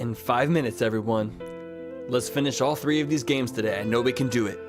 In 5 minutes, everyone. Let's finish all 3 of these games today. I know we can do it.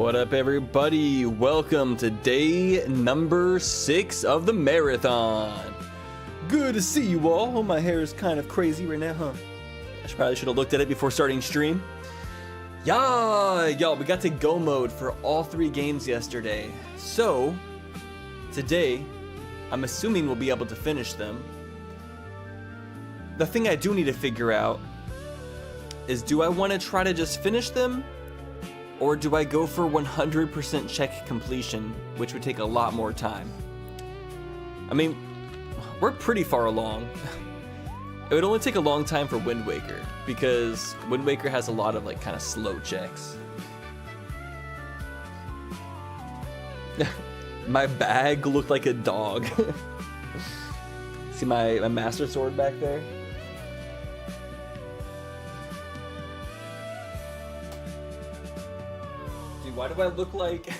What up, everybody? Welcome to day number 6 of the marathon. Good to see you all. Oh, my hair is kind of crazy right now, huh? I probably should have looked at it before starting stream. Yeah, y'all, we got to go mode for all 3 games yesterday. So, today, I'm assuming we'll be able to finish them. The thing I do need to figure out is, do I want to try to just finish them? Or do I go for 100% check completion, which would take a lot more time? I mean, we're pretty far along. It would only take a long time for Wind Waker, because Wind Waker has a lot of like kind of slow checks. My bag looked like a dog. See my Master Sword back there? Why do I look like...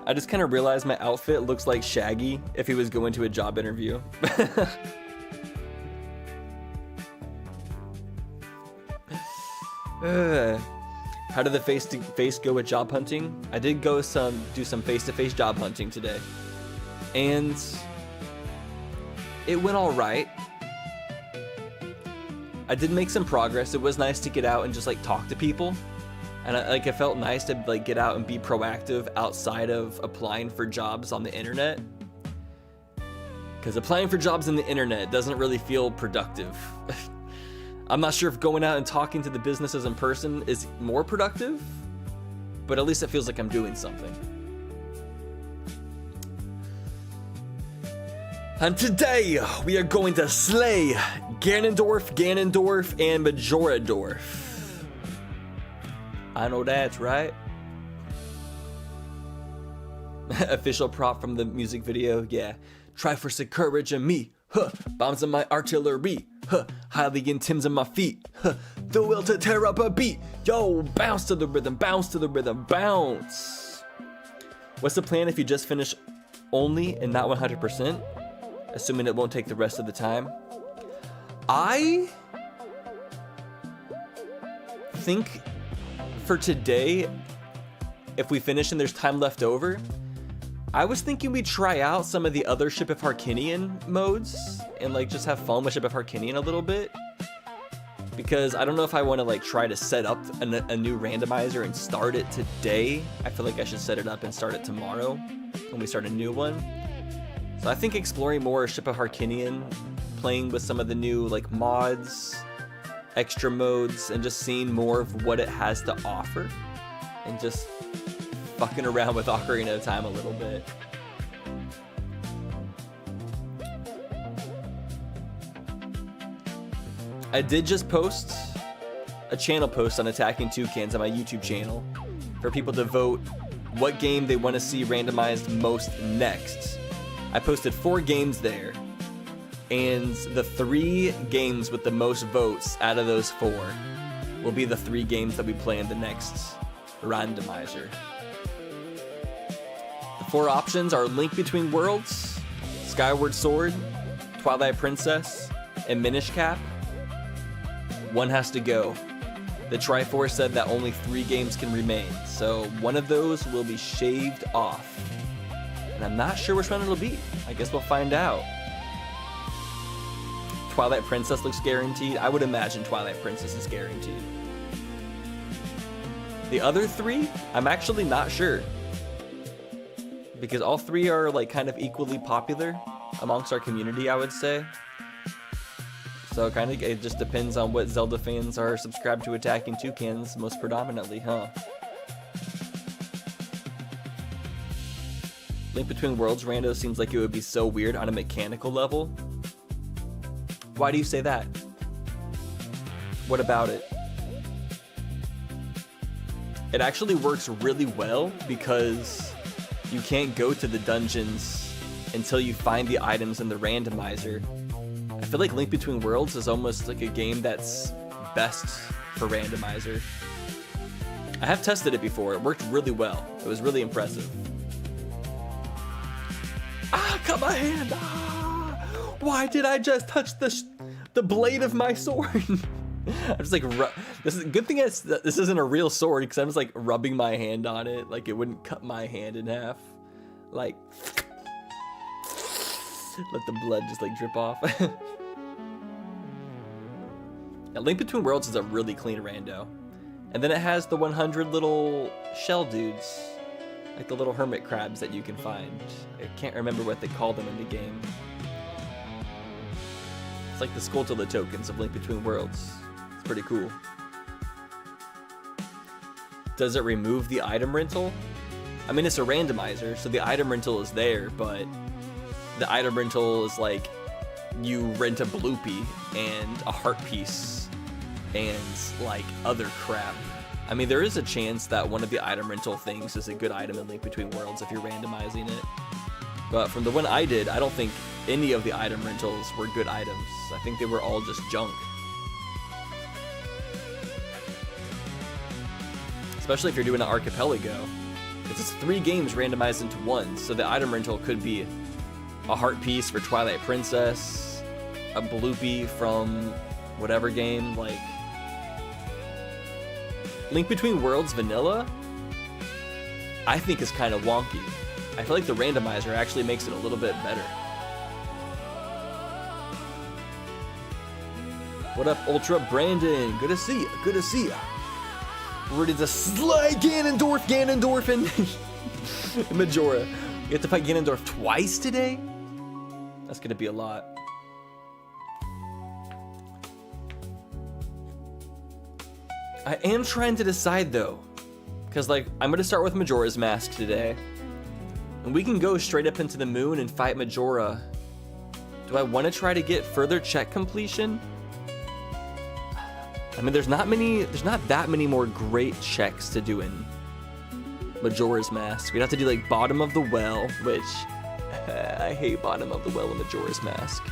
I just kind of realized my outfit looks like Shaggy if he was going to a job interview. How did the face-to-face go with job hunting? I did go do some face-to-face job hunting today. And it went all right. I did make some progress. It was nice to get out and just like talk to people. And it felt nice to like get out and be proactive outside of applying for jobs on the internet. Because applying for jobs on the internet doesn't really feel productive. I'm not sure if going out and talking to the businesses in person is more productive, but at least it feels like I'm doing something. And today we are going to slay Ganondorf, and Majora. I know that's right. Official prop from the music video, yeah. Triforce of courage in me, huh. Bombs in my artillery, huh. Highly in Tim's in my feet, huh. The will to tear up a beat. Yo, bounce to the rhythm, bounce to the rhythm, bounce. What's the plan if you just finish only and not 100%? Assuming it won't take the rest of the time. I think for today, if we finish and there's time left over, I was thinking we'd try out some of the other Ship of Harkinian modes and like just have fun with Ship of Harkinian a little bit. Because I don't know if I want to like try to set up a new randomizer and start it today. I feel like I should set it up and start it tomorrow when we start a new one. So I think exploring more Ship of Harkinian, playing with some of the new like mods, extra modes, and just seeing more of what it has to offer, and just fucking around with Ocarina of Time a little bit. I did just post a channel post on AttackingTucans on my YouTube channel for people to vote what game they want to see randomized most next. I posted 4 games there. And the 3 games with the most votes out of those 4 will be the 3 games that we play in the next randomizer. The 4 options are Link Between Worlds, Skyward Sword, Twilight Princess, and Minish Cap. One has to go. The Triforce said that only 3 games can remain, so one of those will be shaved off. And I'm not sure which one it'll be. I guess we'll find out. Twilight Princess looks guaranteed. I would imagine Twilight Princess is guaranteed. The other 3, I'm actually not sure. Because all 3 are like kind of equally popular amongst our community, I would say. So kind of it just depends on what Zelda fans are subscribed to AttackingTucans most predominantly, huh? Link Between Worlds rando seems like it would be so weird on a mechanical level. Why do you say that? What about it? It actually works really well because you can't go to the dungeons until you find the items in the randomizer. I feel like Link Between Worlds is almost like a game that's best for randomizer. I have tested it before. It worked really well. It was really impressive. Ah, cut my hand! Ah! Why did I just touch the blade of my sword? I'm just like, this is good thing this isn't a real sword because I'm just like rubbing my hand on it, like it wouldn't cut my hand in half. Like, let the blood just like drip off. A Link Between Worlds is a really clean rando. And then it has the 100 little shell dudes, like the little hermit crabs that you can find. I can't remember what they call them in the game. It's like the Skulltula tokens of Link Between Worlds. It's pretty cool. Does it remove the item rental? I mean, it's a randomizer, so the item rental is there, but the item rental is like you rent a bloopy and a heart piece and like other crap. I mean, there is a chance that one of the item rental things is a good item in Link Between Worlds if you're randomizing it. But from the one I did, I don't think any of the item rentals were good items. I think they were all just junk. Especially if you're doing an archipelago. Because it's 3 games randomized into one, so the item rental could be a heart piece for Twilight Princess, a bloopy from whatever game, like Link Between Worlds Vanilla, I think is kind of wonky. I feel like the randomizer actually makes it a little bit better. What up, Ultra Brandon? Good to see ya. Good to see ya. Ready to slay Ganondorf and Majora. You have to fight Ganondorf twice today? That's gonna be a lot. I am trying to decide though, because like I'm gonna start with Majora's Mask today, and we can go straight up into the moon and fight Majora. Do I want to try to get further check completion? I mean, there's not that many more great checks to do in Majora's Mask. We'd have to do like bottom of the well, which I hate bottom of the well in Majora's Mask.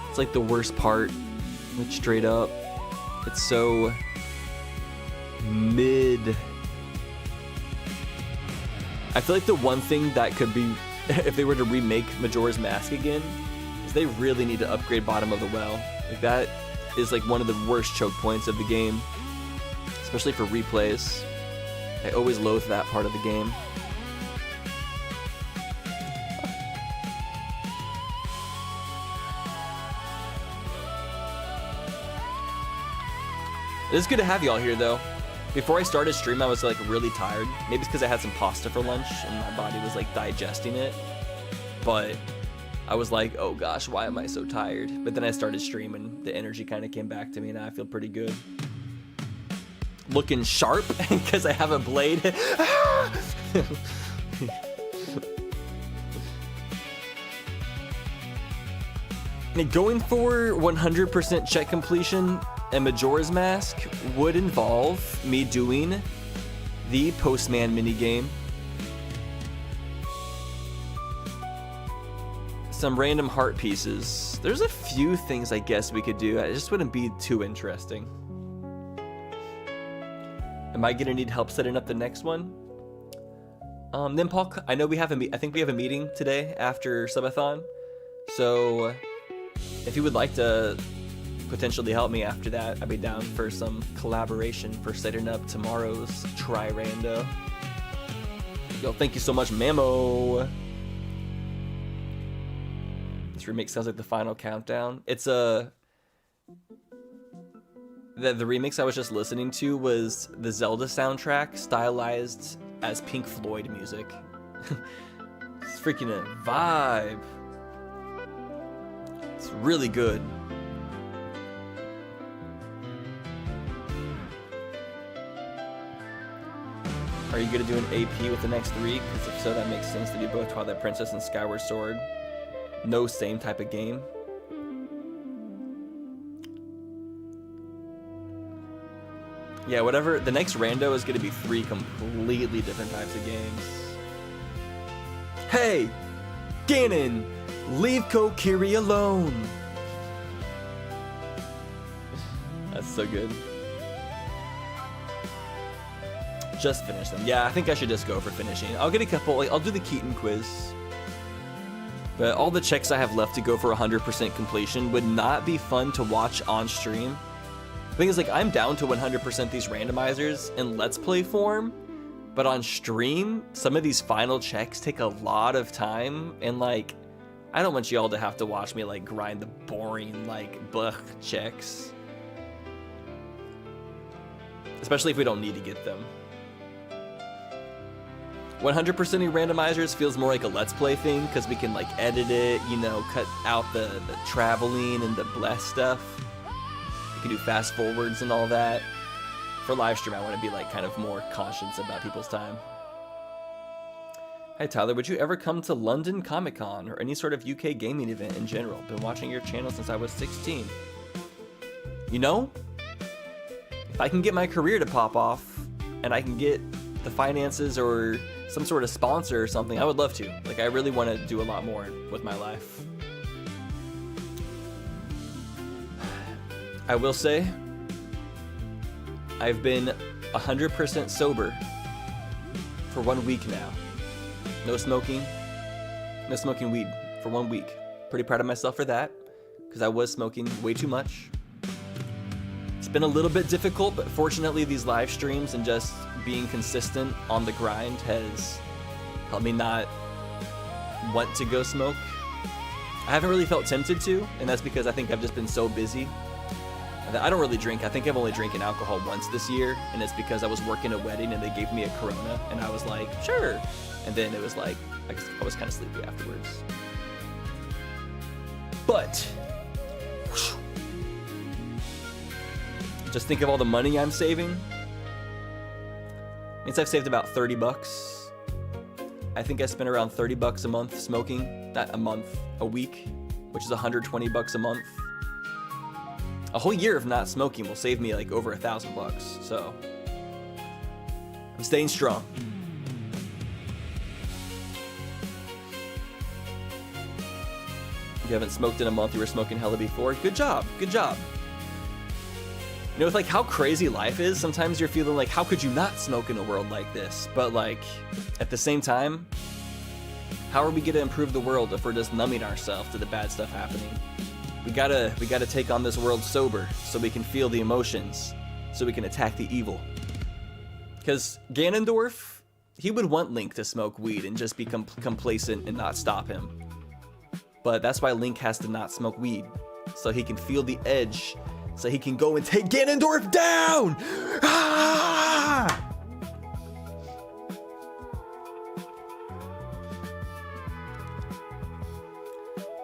It's like the worst part, like straight up. It's so mid. I feel like the one thing that could be, if they were to remake Majora's Mask again, is they really need to upgrade bottom of the well. Like that is like one of the worst choke points of the game, especially for replays. I always loathe that part of the game. It is good to have you all here though. Before I started stream, I was like really tired. Maybe it's because I had some pasta for lunch and my body was like digesting it. But I was like, oh gosh, why am I so tired? But then I started streaming, the energy kind of came back to me and I feel pretty good. Looking sharp because I have a blade. And going for 100% check completion and Majora's Mask would involve me doing the Postman minigame, some random heart pieces. There's a few things I guess we could do. It just wouldn't be too interesting. Am I gonna need help setting up the next one? Then Paul, I know I think we have a meeting today after Subathon. So if you would like to potentially help me after that, I'd be down for some collaboration for setting up tomorrow's Tri-Rando. Yo, thank you so much, Mamo. This remake sounds like the final countdown. It's the remix I was just listening to was the Zelda soundtrack stylized as Pink Floyd music. It's freaking a vibe. It's really good. Are you gonna do an AP with the next 3? Because if so, that makes sense to do both Twilight Princess and Skyward Sword. No same type of game. Yeah, whatever. The next rando is gonna be 3 completely different types of games. Hey! Ganon! Leave Kokiri alone! That's so good. Just finish them. Yeah, I think I should just go for finishing. I'll get a couple, like, I'll do the Keaton quiz. But all the checks I have left to go for 100% completion would not be fun to watch on stream The thing is, like, I'm down to 100% these randomizers in Let's Play form, but on stream, some of these final checks take a lot of time, and like, I don't want y'all to have to watch me like grind the boring, like, blech checks. Especially if we don't need to get them. 100%ing randomizers feels more like a Let's Play thing, because we can like edit it, you know, cut out the traveling and the bless stuff. We can do fast forwards and all that. For live stream, I want to be like kind of more conscious about people's time. Hi Tyler, would you ever come to London Comic Con or any sort of UK gaming event in general? Been watching your channel since I was 16. You know, if I can get my career to pop off and I can get the finances or some sort of sponsor or something, I would love to. Like, I really want to do a lot more with my life. I will say, I've been 100% sober for 1 week now. No smoking weed for 1 week. Pretty proud of myself for that, because I was smoking way too much. It's been a little bit difficult, but fortunately these live streams and just being consistent on the grind has helped me not want to go smoke. I haven't really felt tempted to, and that's because I think I've just been so busy. I don't really drink. I think I've only drinking alcohol once this year, and it's because I was working a wedding and they gave me a Corona, and I was like, sure. And then it was like, I was kind of sleepy afterwards. But, just think of all the money I'm saving. Means I've saved about 30 bucks. I think I spent around 30 bucks a month smoking. Not a month, a week, which is 120 bucks a month. A whole year of not smoking will save me like over 1,000 bucks. So I'm staying strong. You haven't smoked in a month. You were smoking hella before. Good job. Good job. You know, with like how crazy life is, sometimes you're feeling like, how could you not smoke in a world like this? But like, at the same time, how are we gonna improve the world if we're just numbing ourselves to the bad stuff happening? We gotta take on this world sober so we can feel the emotions, so we can attack the evil. Because Ganondorf, he would want Link to smoke weed and just be complacent and not stop him. But that's why Link has to not smoke weed, so he can feel the edge, so he can go and take Ganondorf down! Ah!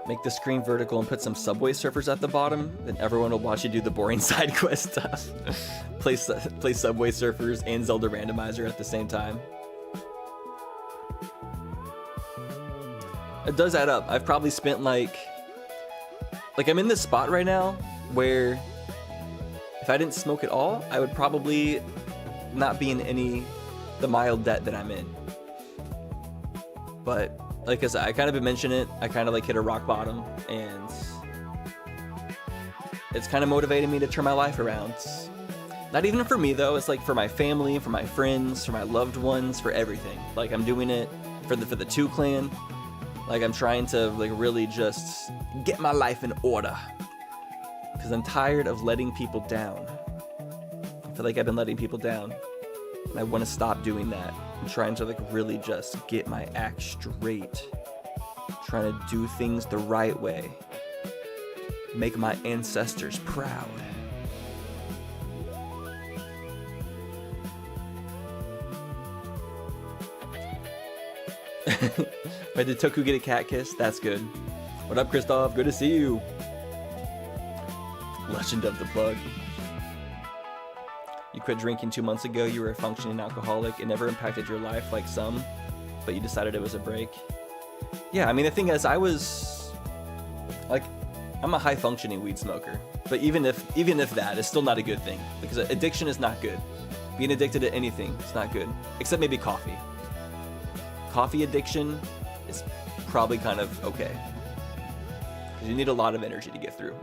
Make the screen vertical and put some Subway Surfers at the bottom, then everyone will watch you do the boring side quest stuff. play Subway Surfers and Zelda Randomizer at the same time. It does add up. I've probably spent like I'm in this spot right now where if I didn't smoke at all, I would probably not be in the mild debt that I'm in. But like I said, I kind of been mentioning it. I kind of like hit a rock bottom, and it's kind of motivated me to turn my life around. Not even for me though. It's like for my family, for my friends, for my loved ones, for everything. Like I'm doing it for the 2 clan. Like I'm trying to like really just get my life in order, because I'm tired of letting people down. I feel like I've been letting people down, and I want to stop doing that. I'm trying to like really just get my act straight, trying to do things the right way, make my ancestors proud. Wait, did Toku get a cat kiss? That's good. What up, Christoph? Good to see you. Legend of the Bug. You quit drinking 2 months ago. You were a functioning alcoholic. It never impacted your life like some, but you decided it was a break. Yeah, I mean, the thing is, I was like, I'm a high functioning weed smoker, but even if that is still not a good thing, because addiction is not good. Being addicted to anything is not good, except maybe coffee. Coffee addiction is probably kind of okay, because you need a lot of energy to get through.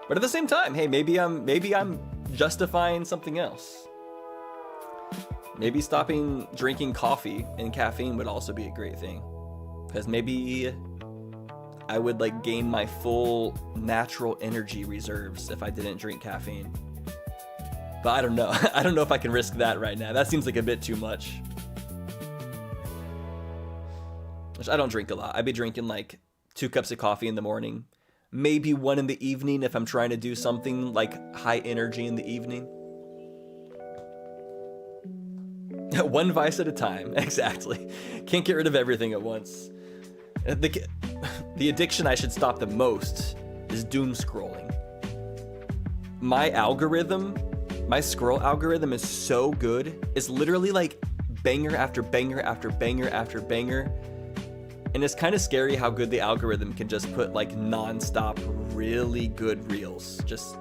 But at the same time, hey, maybe I'm justifying something else. Maybe stopping drinking coffee and caffeine would also be a great thing, because maybe I would like gain my full natural energy reserves if I didn't drink caffeine. But I don't know. I don't know if I can risk that right now. That seems like a bit too much. Which I don't drink a lot. I'd be drinking like 2 cups of coffee in the morning. Maybe 1 in the evening if I'm trying to do something like high energy in the evening. 1 vice at a time. Exactly. Can't get rid of everything at once. The addiction I should stop the most is doom scrolling. My algorithm, my scroll algorithm is so good. It's literally like banger after banger after banger after banger. And it's kind of scary how good the algorithm can just put like non-stop really good reels. Just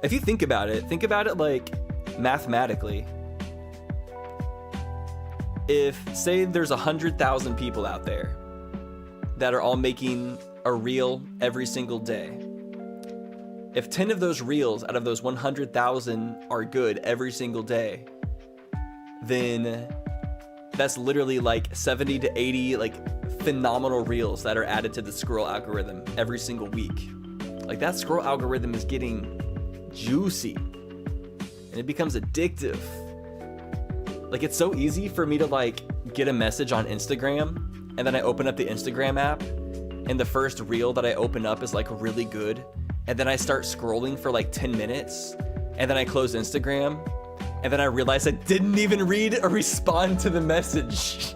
if you think about it like mathematically. If, say, there's 100,000 people out there that are all making a reel every single day, if 10 of those reels out of those 100,000 are good every single day, then that's literally like 70 to 80 like phenomenal reels that are added to the scroll algorithm every single week. Like that scroll algorithm is getting juicy and it becomes addictive. Like it's so easy for me to like get a message on Instagram and then I open up the Instagram app and the first reel that I open up is like really good. And then I start scrolling for like 10 minutes and then I close Instagram and then I realize I didn't even read or respond to the message.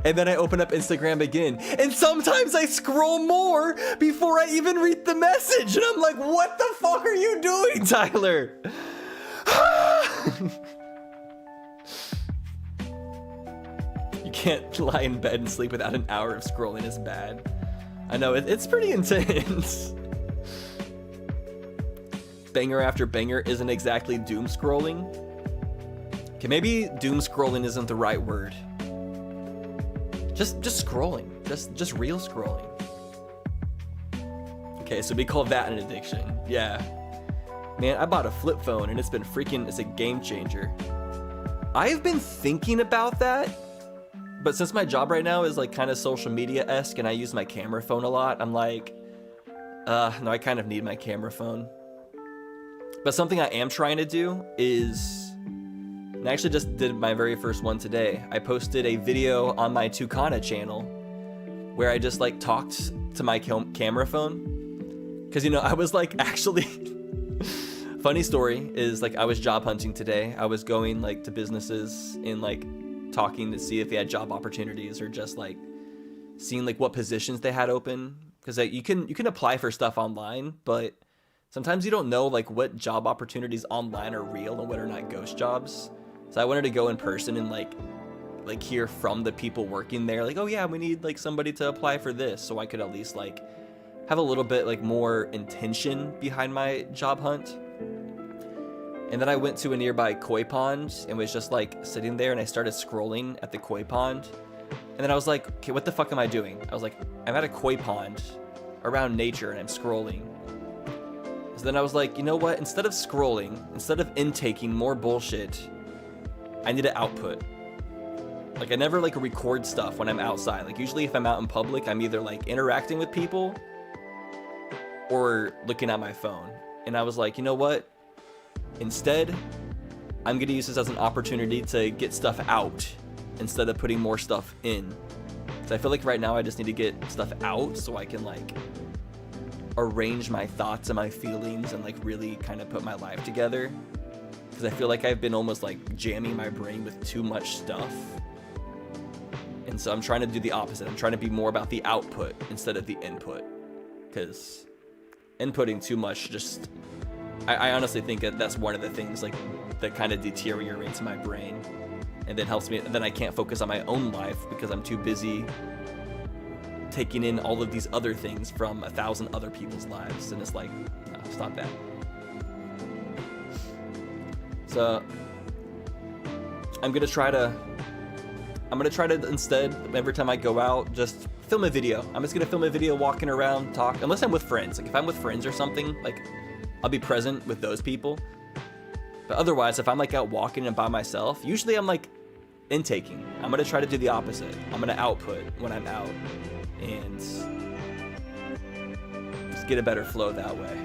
And then I open up Instagram again. And sometimes I scroll more before I even read the message. And I'm like, what the fuck are you doing, Tyler? You can't lie in bed and sleep without an hour of scrolling. It's bad. I know, it's pretty intense. Banger after banger isn't exactly doom scrolling. Okay, maybe doom scrolling isn't the right word. Just scrolling. Just real scrolling. Okay, so we call that an addiction. Yeah. Man, I bought a flip phone and it's been it's a game changer. I've been thinking about that. But since my job right now is like kind of social media-esque and I use my camera phone a lot, I'm like, no, I kind of need my camera phone. But something I am trying to do is, and I actually just did my very first one today. I posted a video on my Tucana channel where I just like talked to my camera phone. Cause you know, I was like actually, funny story is like I was job hunting today. I was going like to businesses and like talking to see if they had job opportunities or just like seeing like what positions they had open. Cause like you can apply for stuff online, but sometimes you don't know like what job opportunities online are real and what are not ghost jobs. So I wanted to go in person and like hear from the people working there. Like, oh yeah, we need like somebody to apply for this. So I could at least like have a little bit like more intention behind my job hunt. And then I went to a nearby koi pond and was just like sitting there and I started scrolling at the koi pond. And then I was like, okay, what the fuck am I doing? I was like, I'm at a koi pond around nature and I'm scrolling. So then I was like, you know what? Instead of scrolling, instead of intaking more bullshit, I need to output. Like I never like record stuff when I'm outside. Like usually if I'm out in public, I'm either like interacting with people or looking at my phone. And I was like, you know what? Instead, I'm gonna use this as an opportunity to get stuff out instead of putting more stuff in. So I feel like right now I just need to get stuff out so I can like arrange my thoughts and my feelings and like really kind of put my life together. Because I feel like I've been almost like jamming my brain with too much stuff. And so I'm trying to do the opposite. I'm trying to be more about the output instead of the input. Because inputting too much just, I honestly think that that's one of the things like that kind of deteriorates my brain and then helps me, and then I can't focus on my own life because I'm too busy taking in all of these other things from 1,000 other people's lives. And it's like, no, stop that. So I'm gonna try to instead, every time I go out, just film a video. I'm just gonna film a video walking around, talk, unless I'm with friends. Like if I'm with friends or something, like I'll be present with those people. But otherwise, if I'm like out walking and by myself, usually I'm like intaking. I'm gonna try to do the opposite. I'm gonna output when I'm out and just get a better flow that way.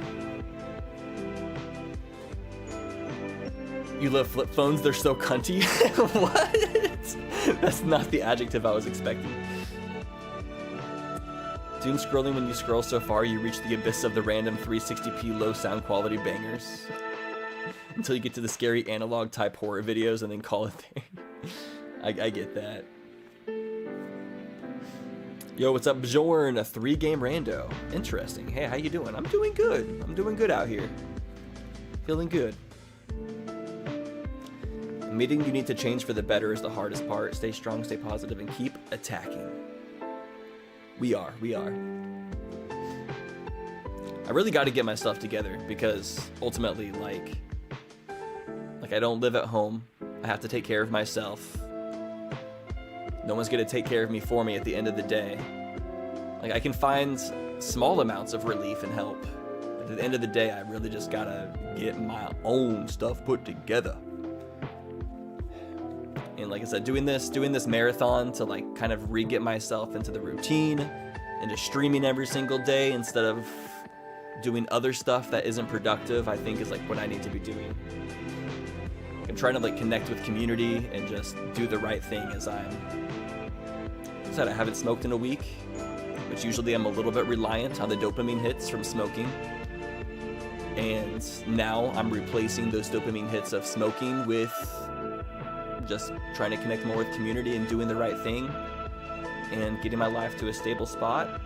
You love flip phones? They're so cunty. What? That's not the adjective I was expecting. Doom scrolling, when you scroll so far, you reach the abyss of the random 360p low sound quality bangers. Until you get to the scary analog type horror videos and then call it there. I get that. Yo, what's up, Bjorn? A 3-game rando. Interesting. Hey, how you doing? I'm doing good. I'm doing good out here. Feeling good. Admitting you need to change for the better is the hardest part. Stay strong, stay positive, and keep attacking. We are. I really got to get my stuff together because ultimately, like I don't live at home. I have to take care of myself. No one's gonna take care of me for me at the end of the day. Like, I can find small amounts of relief and help, but at the end of the day, I really just gotta get my own stuff put together. And like I said, doing this marathon to like kind of re-get myself into the routine and just streaming every single day instead of doing other stuff that isn't productive, I think is like what I need to be doing. I'm trying to like connect with community and just do the right thing as I said, I haven't smoked in a week, which usually I'm a little bit reliant on the dopamine hits from smoking. And now I'm replacing those dopamine hits of smoking with just trying to connect more with community and doing the right thing and getting my life to a stable spot.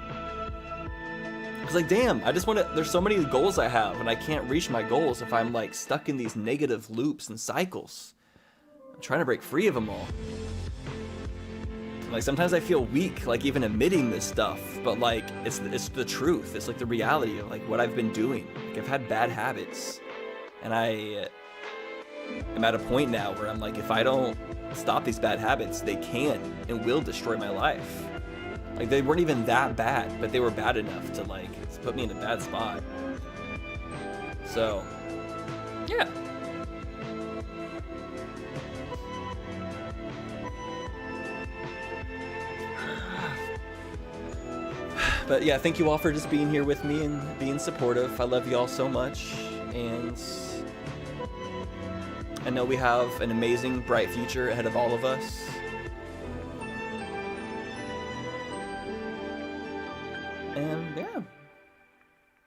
It's like, damn, I just want to, there's so many goals I have and I can't reach my goals if I'm like stuck in these negative loops and cycles. I'm trying to break free of them all. Like, sometimes I feel weak, like even admitting this stuff, but like it's the truth. It's like the reality of like what I've been doing. Like, I've had bad habits and I am at a point now where I'm like, if I don't stop these bad habits, they can and will destroy my life. Like, they weren't even that bad, but they were bad enough to like put me in a bad spot. So, yeah. But yeah, thank you all for just being here with me and being supportive. I love you all so much, and I know we have an amazing, bright future ahead of all of us. And yeah,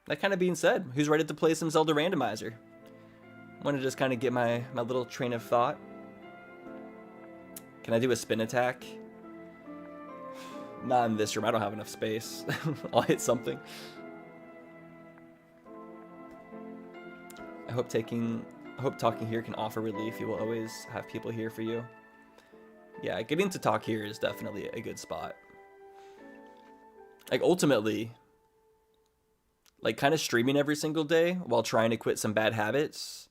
that kind of being said, who's ready to play some Zelda Randomizer? I want to just kind of get my little train of thought. Can I do a spin attack? Not in this room, I don't have enough space. I'll hit something. I hope talking here can offer relief. You will always have people here for you. Yeah, getting to talk here is definitely a good spot. Like, ultimately, like kind of streaming every single day while trying to quit some bad habits,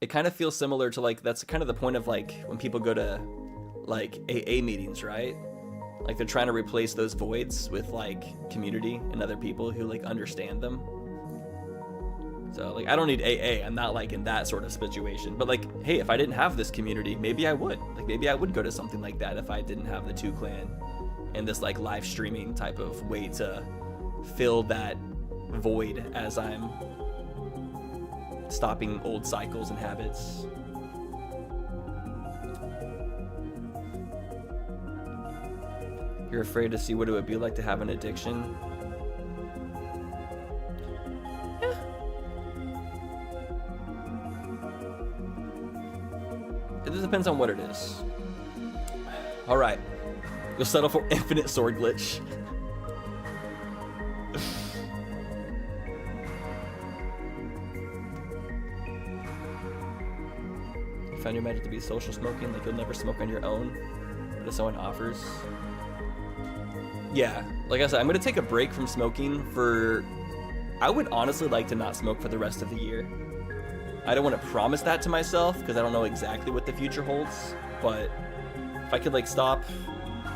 it kind of feels similar to like, that's kind of the point of like when people go to like AA meetings, right? Like, they're trying to replace those voids with like community and other people who like understand them. So like, I don't need AA. I'm not like in that sort of situation, but like, hey, if I didn't have this community, maybe I would. Like, maybe I would go to something like that if I didn't have the 2clan and this like live streaming type of way to fill that void as I'm stopping old cycles and habits. You're afraid to see what it would be like to have an addiction? Yeah. It just depends on what it is. Alright. You'll settle for infinite sword glitch. You find your magic to be social smoking, like you'll never smoke on your own, but if someone offers. Yeah, like I said, I'm gonna take a break from smoking for, I would honestly like to not smoke for the rest of the year. I don't want to promise that to myself because I don't know exactly what the future holds, but if I could like stop,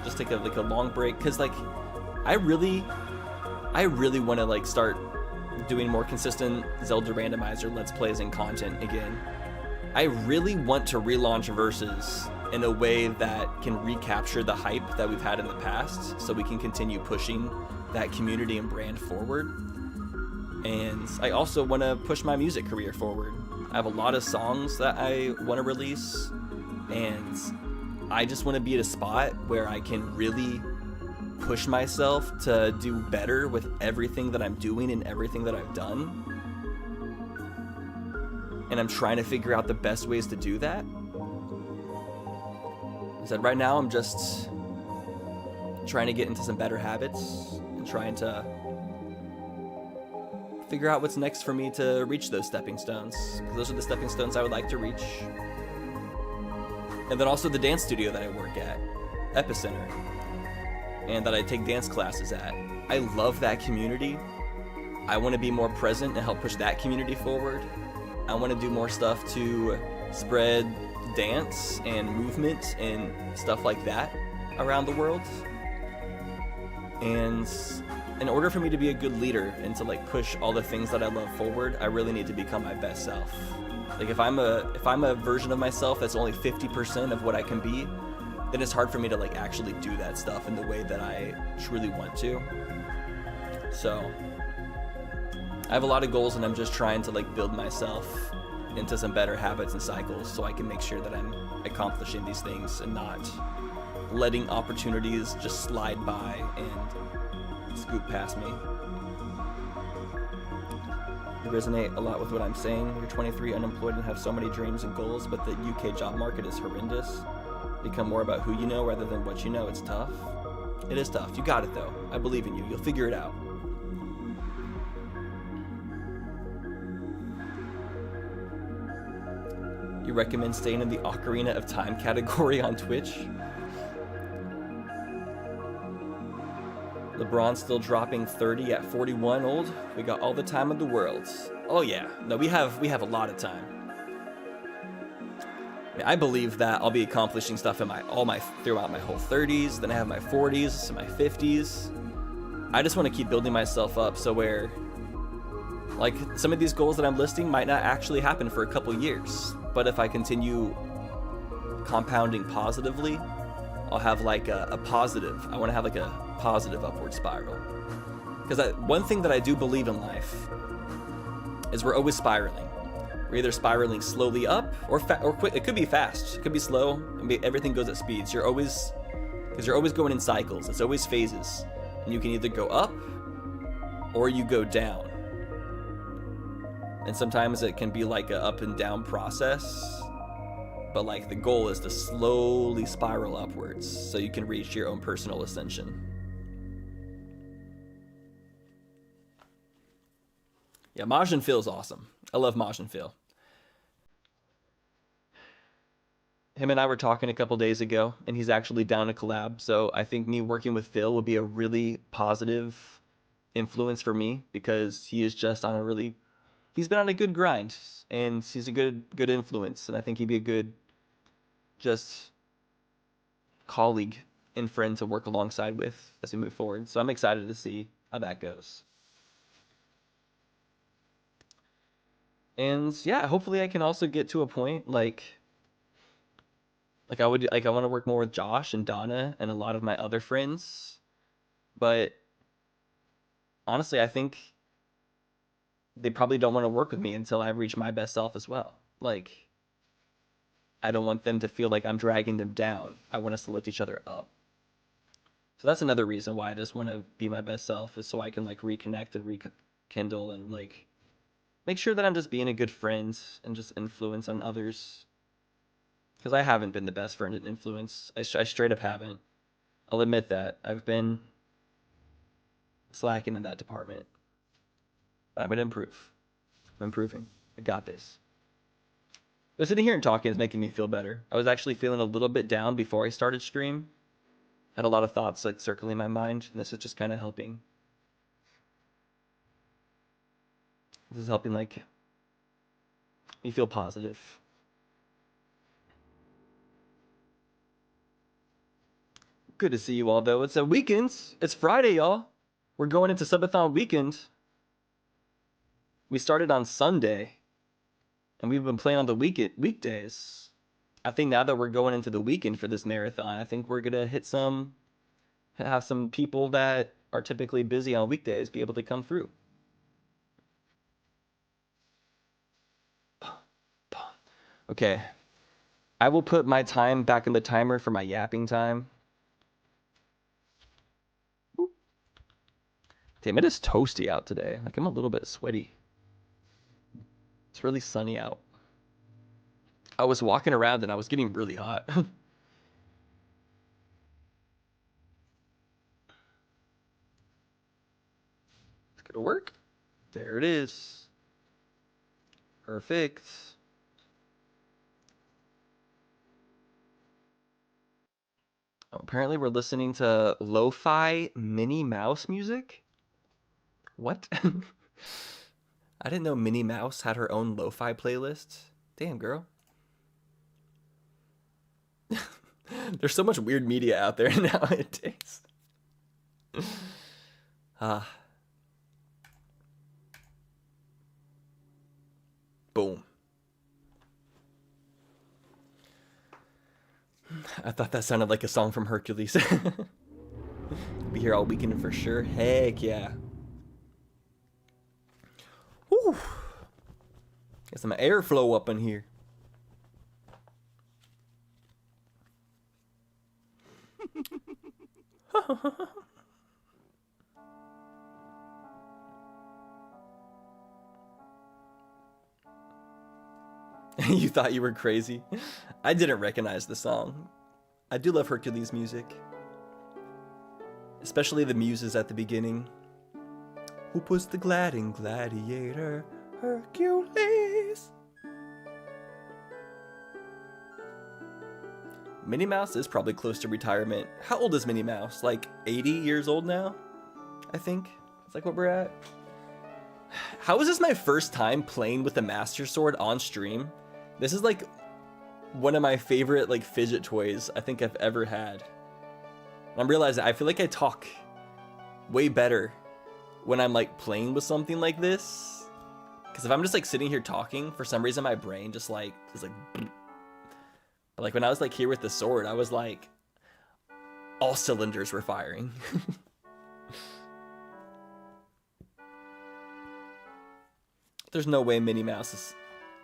just take a long break, because like I really want to like start doing more consistent Zelda Randomizer Let's Plays and content again. I really want to relaunch Versus in a way that can recapture the hype that we've had in the past, so we can continue pushing that community and brand forward. And I also want to push my music career forward. I have a lot of songs that I want to release, and I just want to be at a spot where I can really push myself to do better with everything that I'm doing and everything that I've done. And I'm trying to figure out the best ways to do that. I said right now I'm just trying to get into some better habits and trying to figure out what's next for me to reach those stepping stones, because those are the stepping stones I would like to reach. And then also the dance studio that I work at, Epicenter, and that I take dance classes at. I love that community. I want to be more present and help push that community forward. I want to do more stuff to spread dance and movement and stuff like that around the world. And in order for me to be a good leader and to like push all the things that I love forward, I really need to become my best self. Like if I'm a version of myself that's only 50% of what I can be, then it's hard for me to like actually do that stuff in the way that I truly want to. So I have a lot of goals, and I'm just trying to like build myself into some better habits and cycles so I can make sure that I'm accomplishing these things and not letting opportunities just slide by and scoot past me. You resonate a lot with what I'm saying. You're 23, unemployed, and have so many dreams and goals, but the UK job market is horrendous. Become more about who you know rather than what you know. It's tough. It is tough. You got it though. I believe in you. You'll figure it out. You recommend staying in the Ocarina of Time category on Twitch? LeBron's still dropping 30 at 41 old. We got all the time in the world. Oh yeah, no, we have a lot of time. I believe that I'll be accomplishing stuff in throughout my whole 30s. Then I have my 40s and my 50s. I just want to keep building myself up so where, like, some of these goals that I'm listing might not actually happen for a couple years, but if I continue compounding positively, I'll have like a positive. I want to have like a positive upward spiral. Because one thing that I do believe in life is we're always spiraling. We're either spiraling slowly up or quick. It could be fast. It could be slow. I mean, everything goes at speeds. You're always going in cycles. It's always phases, and you can either go up or you go down. And sometimes it can be like a up and down process, but like the goal is to slowly spiral upwards so you can reach your own personal ascension. Yeah, Majin Phil's awesome. I love Majin Phil. Him and I were talking a couple days ago, and he's actually down to collab. So I think me working with Phil will be a really positive influence for me, because he is just on he's been on a good grind, and he's a good influence. And I think he'd be a good just colleague and friend to work alongside with as we move forward. So I'm excited to see how that goes. And yeah, hopefully I can also get to a point like I want to work more with Josh and Donna and a lot of my other friends. But honestly, I think they probably don't want to work with me until I reach my best self as well. Like, I don't want them to feel like I'm dragging them down. I want us to lift each other up. So that's another reason why I just want to be my best self, is so I can like reconnect and rekindle and like make sure that I'm just being a good friend and just influence on others. Because I haven't been the best friend and influence. I straight up haven't. I'll admit that. I've been slacking in that department. But I'm going to improve. I'm improving. I got this. But sitting here and talking is making me feel better. I was actually feeling a little bit down before I started stream. I had a lot of thoughts like circling my mind, and this is just kind of helping. This is helping like me feel positive. Good to see you all, though. It's a weekend. It's Friday, y'all. We're going into Subathon weekend. We started on Sunday, and we've been playing on the weekdays. I think now that we're going into the weekend for this marathon, I think we're gonna have some people that are typically busy on weekdays be able to come through. Okay. I will put my time back in the timer for my yapping time. Damn, it is toasty out today. Like, I'm a little bit sweaty. It's really sunny out. I was walking around and I was getting really hot. Let's go to work. There it is. Perfect. Oh, apparently we're listening to lo-fi Minnie Mouse music. What? I didn't know Minnie Mouse had her own lo-fi playlist. Damn, girl. There's so much weird media out there nowadays. Boom. I thought that sounded like a song from Hercules. Be here all weekend for sure. Heck yeah. Whew. Get some airflow up in here. You thought you were crazy? I didn't recognize the song. I do love Hercules music. Especially the muses at the beginning. Who puts the gladding gladiator? Hercules. Minnie Mouse is probably close to retirement. How old is Minnie Mouse? Like 80 years old now? I think. It's like what we're at. How is this my first time playing with the Master Sword on stream? This is like one of my favorite like fidget toys I think I've ever had. And I'm realizing I feel like I talk way better when I'm like playing with something like this. Because if I'm just like sitting here talking, for some reason my brain just like is like. But like when I was like here with the sword, I was like, all cylinders were firing. There's no way Minnie Mouse is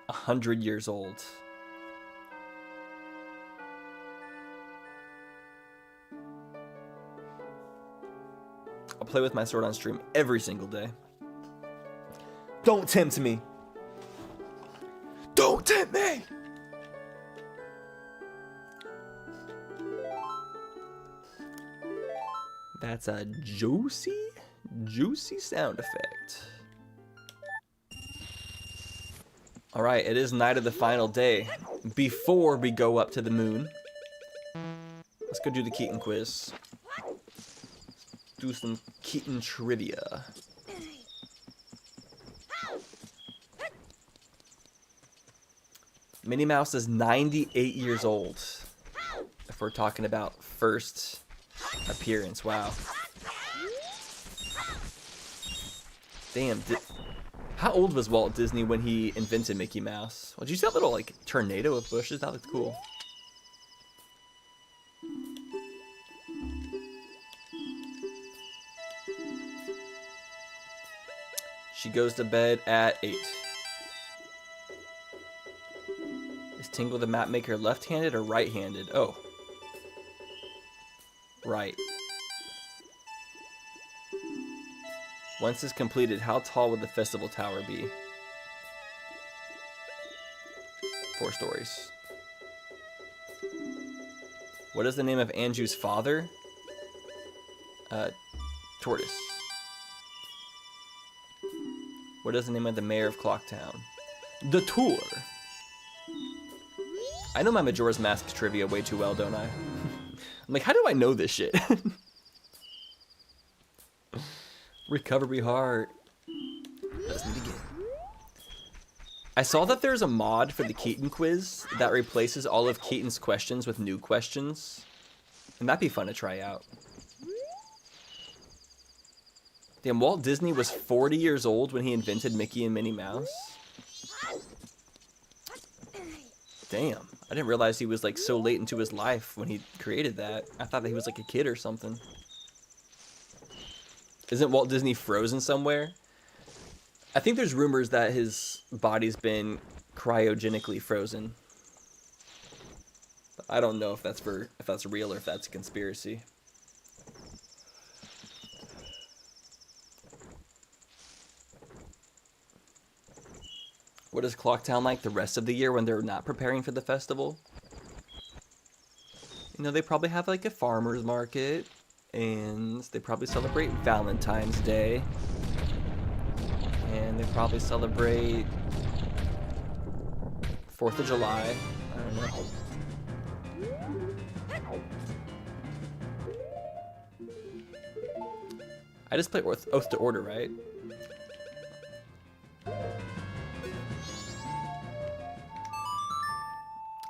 100 years old. I'll play with my sword on stream every single day. Don't tempt me. Don't tempt me. That's a juicy sound effect. All right, it is night of the final day. Before we go up to the moon, let's go do the Keaton quiz. Do some Keaton trivia. Minnie Mouse is 98 years old. If we're talking about first appearance, wow. Damn, how old was Walt Disney when he invented Mickey Mouse? Well, did you see that little like tornado of bushes? That looked cool. She goes to bed at 8. Is Tingle the Map Maker left-handed or right-handed? Oh. Right. Once it's completed, how tall would the festival tower be? 4 stories. What is the name of Anju's father? Tortoise. What is the name of the mayor of Clocktown? The Tour. I know my Majora's Mask trivia way too well, don't I? I'm like, how do I know this shit? Recovery heart. Let's meet again. I saw that there's a mod for the Keaton quiz that replaces all of Keaton's questions with new questions. And that'd be fun to try out. Damn, Walt Disney was 40 years old when he invented Mickey and Minnie Mouse. Damn, I didn't realize he was like so late into his life when he created that. I thought that he was like a kid or something. Isn't Walt Disney frozen somewhere? I think there's rumors that his body's been cryogenically frozen. I don't know if that's real or if that's a conspiracy. What is Clocktown like the rest of the year when they're not preparing for the festival? You know, they probably have like a farmer's market, and they probably celebrate Valentine's Day, and they probably celebrate 4th of July. I don't know. I just played Oath to Order, right?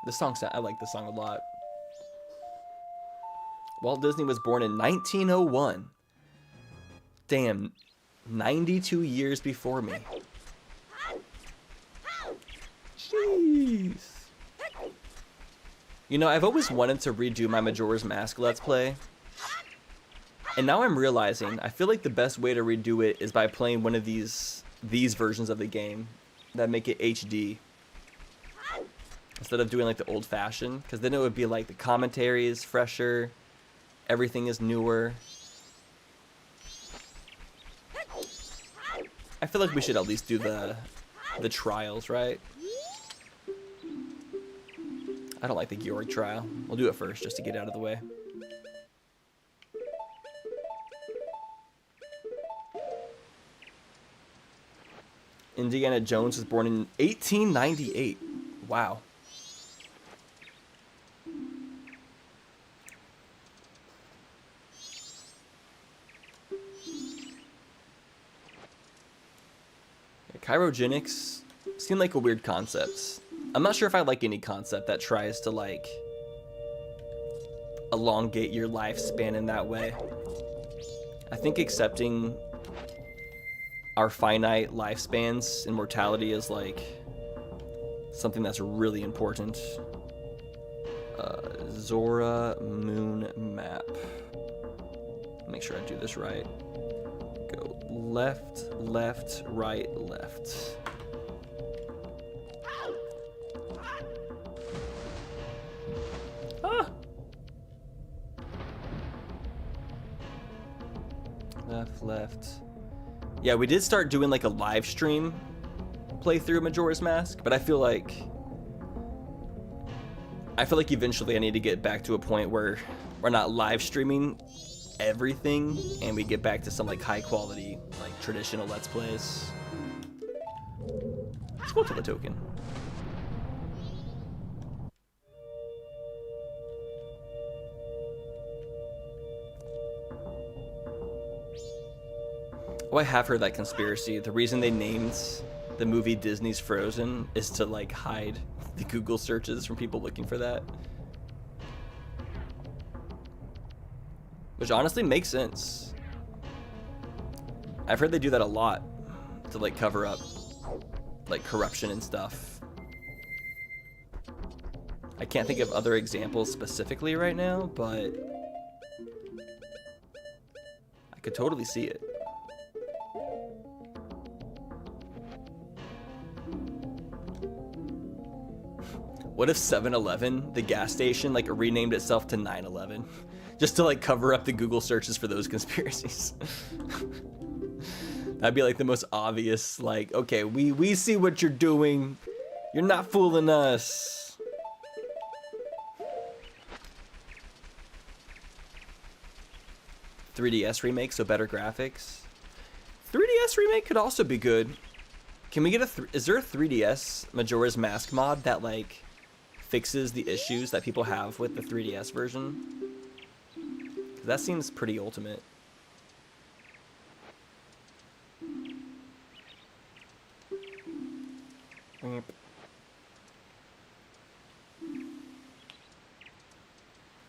This song, I like this song a lot. Walt Disney was born in 1901. Damn, 92 years before me. Jeez. You know, I've always wanted to redo my Majora's Mask Let's Play. And now I'm realizing, I feel like the best way to redo it is by playing one of these versions of the game that make it HD. Instead of doing like the old-fashioned, because then it would be like the commentary is fresher, everything is newer. I feel like we should at least do the trials, right? I don't like the Georg trial. We'll do it first just to get out of the way. Indiana Jones was born in 1898. Wow. Cryogenics seem like a weird concept. I'm not sure if I like any concept that tries to like elongate your lifespan in that way. I think accepting our finite lifespans and mortality is like something that's really important. Zora moon map. Make sure I do this right. Go left, left, right, left. Ah! Left, left. Yeah, we did start doing like a live stream playthrough of Majora's Mask, but I feel like eventually I need to get back to a point where we're not live streaming everything and we get back to some like high quality like traditional Let's Plays. Let's go to the token. Oh, I have heard that conspiracy. The reason they named the movie Disney's Frozen is to like hide the Google searches from people looking for that. Which honestly makes sense. I've heard they do that a lot to like cover up like corruption and stuff. I can't think of other examples specifically right now, but I could totally see it. What if 7-Eleven, the gas station, like renamed itself to 9/11? Just to like cover up the Google searches for those conspiracies. That'd be like the most obvious, like, okay, we see what you're doing. You're not fooling us. .3DS remake, so better graphics. 3DS remake could also be good. Can we get is there a 3DS Majora's Mask mod that like fixes the issues that people have with the 3DS version? That seems pretty ultimate.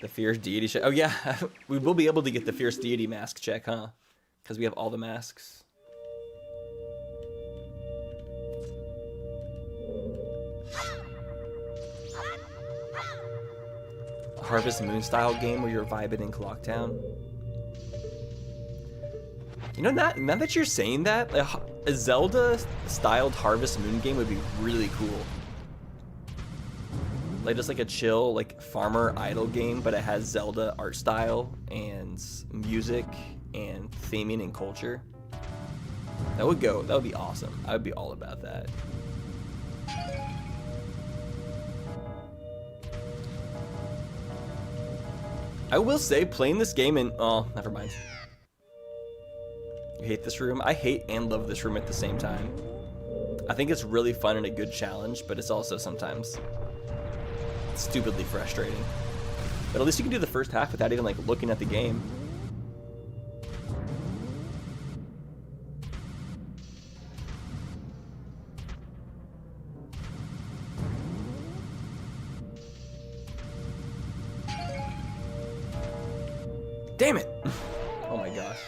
The Fierce Deity check. Oh yeah, we will be able to get the Fierce Deity mask check, huh? Because we have all the masks. A Harvest Moon style game where you're vibing in Clocktown. You know, now that you're saying that, a Zelda styled Harvest Moon game would be really cool. Like just like a chill like farmer idle game, but it has Zelda art style and music and theming and culture. That would be awesome. I would be all about that. I will say playing this game in, oh, never mind. You hate this room? I hate and love this room at the same time. I think it's really fun and a good challenge, but it's also sometimes stupidly frustrating. But at least you can do the first half without even like looking at the game. Damn it! Oh my gosh.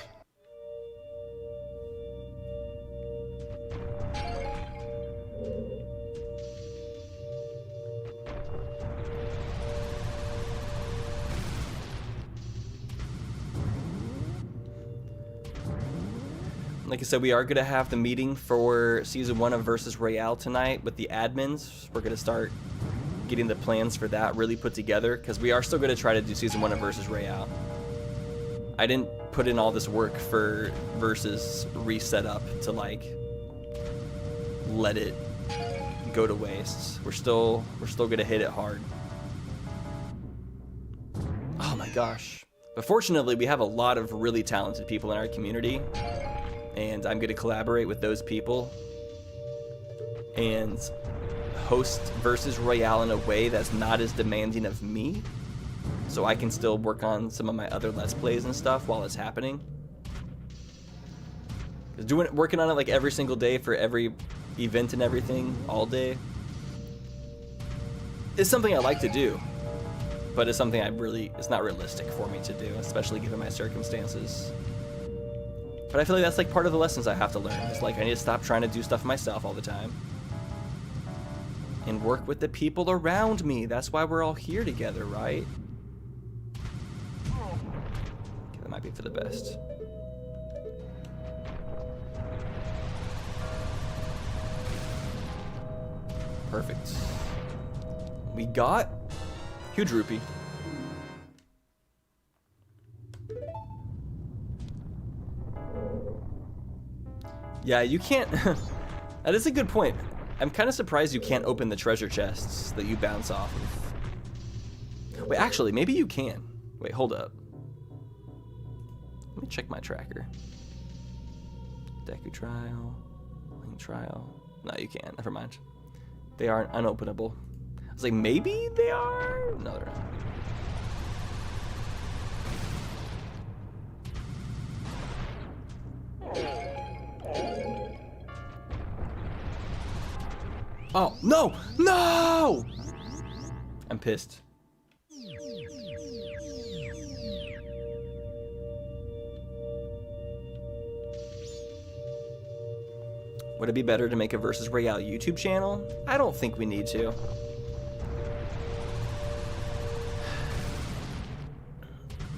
Like I said, we are going to have the meeting for Season 1 of Versus Royale tonight with the admins. We're going to start getting the plans for that really put together, because we are still going to try to do Season 1 of Versus Royale. I didn't put in all this work for Versus reset up to like let it go to waste. We're still going to hit it hard. Oh my gosh. But fortunately, we have a lot of really talented people in our community, and I'm going to collaborate with those people and host Versus Royale in a way that's not as demanding of me, so I can still work on some of my other Let's Plays and stuff while it's happening. Working on it like every single day for every event and everything, all day, is something I like to do, but it's something it's not realistic for me to do, especially given my circumstances. But I feel like that's like part of the lessons I have to learn. It's like I need to stop trying to do stuff myself all the time and work with the people around me. That's why we're all here together, right? Okay, that might be for the best. Perfect. We got huge rupee. Yeah, you can't. That is a good point. I'm kind of surprised you can't open the treasure chests that you bounce off of. Wait, actually, maybe you can. Wait, hold up. Let me check my tracker. Deku trial, Link trial. No, you can't. Never mind. They aren't unopenable. I was like, maybe they are? No, they're not. Oh, no! No! I'm pissed. Would it be better to make a Versus Royale YouTube channel? I don't think we need to.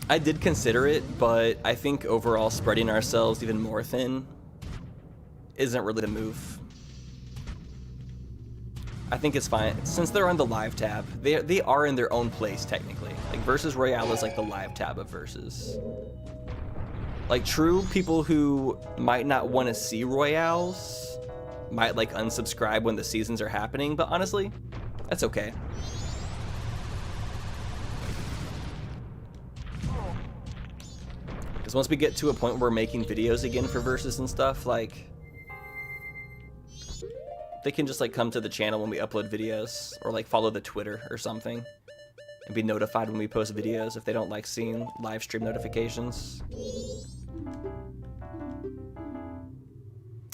I did consider it, but I think overall spreading ourselves even more thin isn't really the move. I think it's fine. Since they're on the live tab, they are in their own place technically. Like Versus Royale is like the live tab of Versus. Like true people who might not want to see Royales might like unsubscribe when the seasons are happening, but honestly, that's okay. Because once we get to a point where we're making videos again for Versus and stuff, like they can just like come to the channel when we upload videos, or like follow the Twitter or something and be notified when we post videos if they don't like seeing live stream notifications.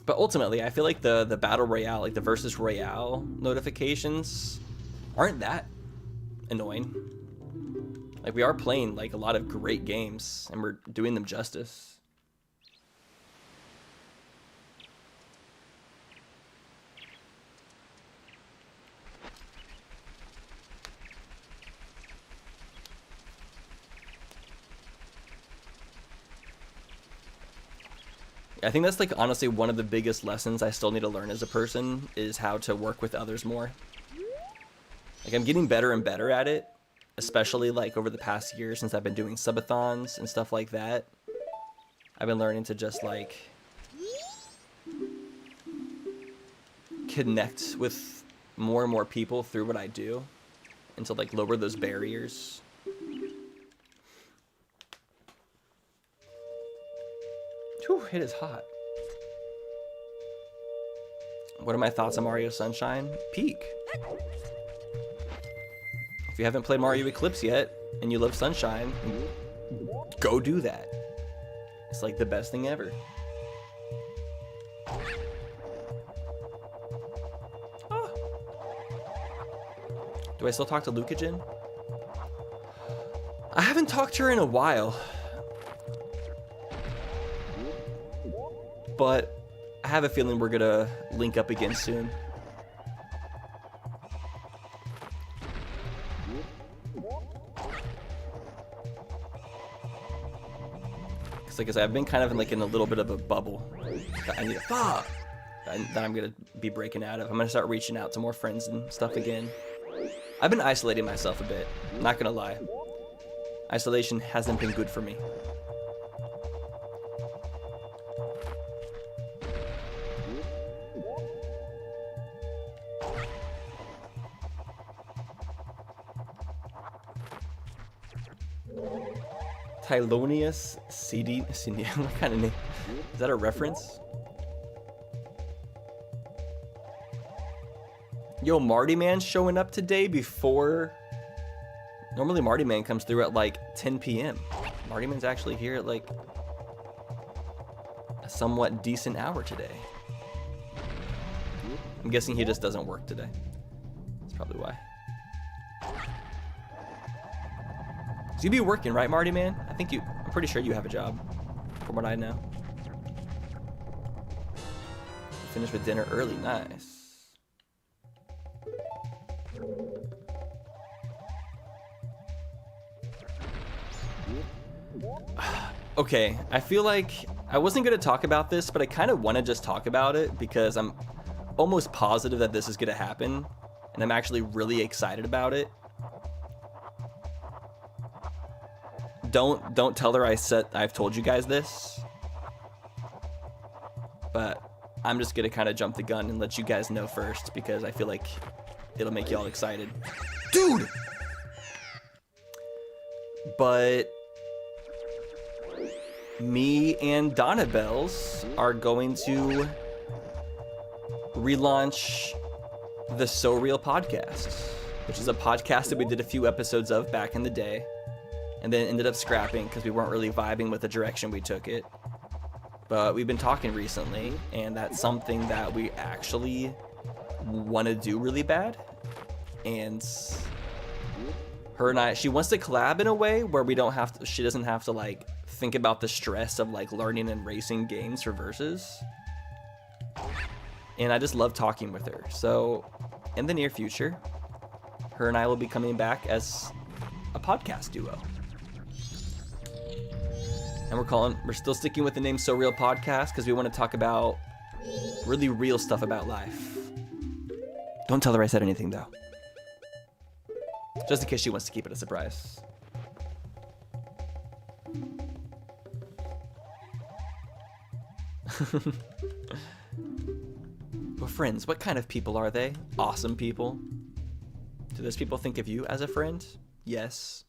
But ultimately, I feel like the Battle Royale, like the Versus Royale notifications aren't that annoying. Like we are playing like a lot of great games and we're doing them justice. I think that's like honestly one of the biggest lessons I still need to learn as a person, is how to work with others more. Like Like, I'm getting better and better at it, especially like over the past year since I've been doing subathons and stuff like that. I've been learning to just like connect with more and more people through what I do and to like lower those barriers. Whew, it is hot. What are my thoughts on Mario Sunshine? Peak. If you haven't played Mario Eclipse yet and you love Sunshine, go do that. It's like the best thing ever. Oh. Do I still talk to Lucagen? I haven't talked to her in a while. But I have a feeling we're gonna link up again soon. Cause like I said, I've been kind of in a little bit of a bubble that I need that I'm gonna be breaking out of. I'm gonna start reaching out to more friends and stuff again. I've been isolating myself a bit, not gonna lie. Isolation hasn't been good for me. Tylonius CD, what kind of name? Is that a reference? Yo, Marty Man's showing up today before... Normally Marty Man comes through at like 10 p.m. Marty Man's actually here at like a somewhat decent hour today. I'm guessing he just doesn't work today. That's probably why. So you be working, right, Marty Man? I'm pretty sure you have a job, from what I know. Finished with dinner early, nice. Okay, I feel like I wasn't gonna talk about this, but I kind of want to just talk about it because I'm almost positive that this is gonna happen, and I'm actually really excited about it. Don't tell her I've told you guys this, but I'm just gonna kind of jump the gun and let you guys know first because I feel like it'll make y'all excited. Dude! But me and Donna Bells are going to relaunch the So Real podcast, which is a podcast that we did a few episodes of back in the day. And then ended up scrapping because we weren't really vibing with the direction we took it. But we've been talking recently, and that's something that we actually want to do really bad. And her and I, she wants to collab in a way where she doesn't have to like think about the stress of like learning and racing games for versus. And I just love talking with her. So in the near future, her and I will be coming back as a podcast duo. And we're still sticking with the name So Real Podcast because we want to talk about really real stuff about life. Don't tell her I said anything though. Just in case she wants to keep it a surprise. Well, friends, what kind of people are they? Awesome people. Do those people think of you as a friend? Yes.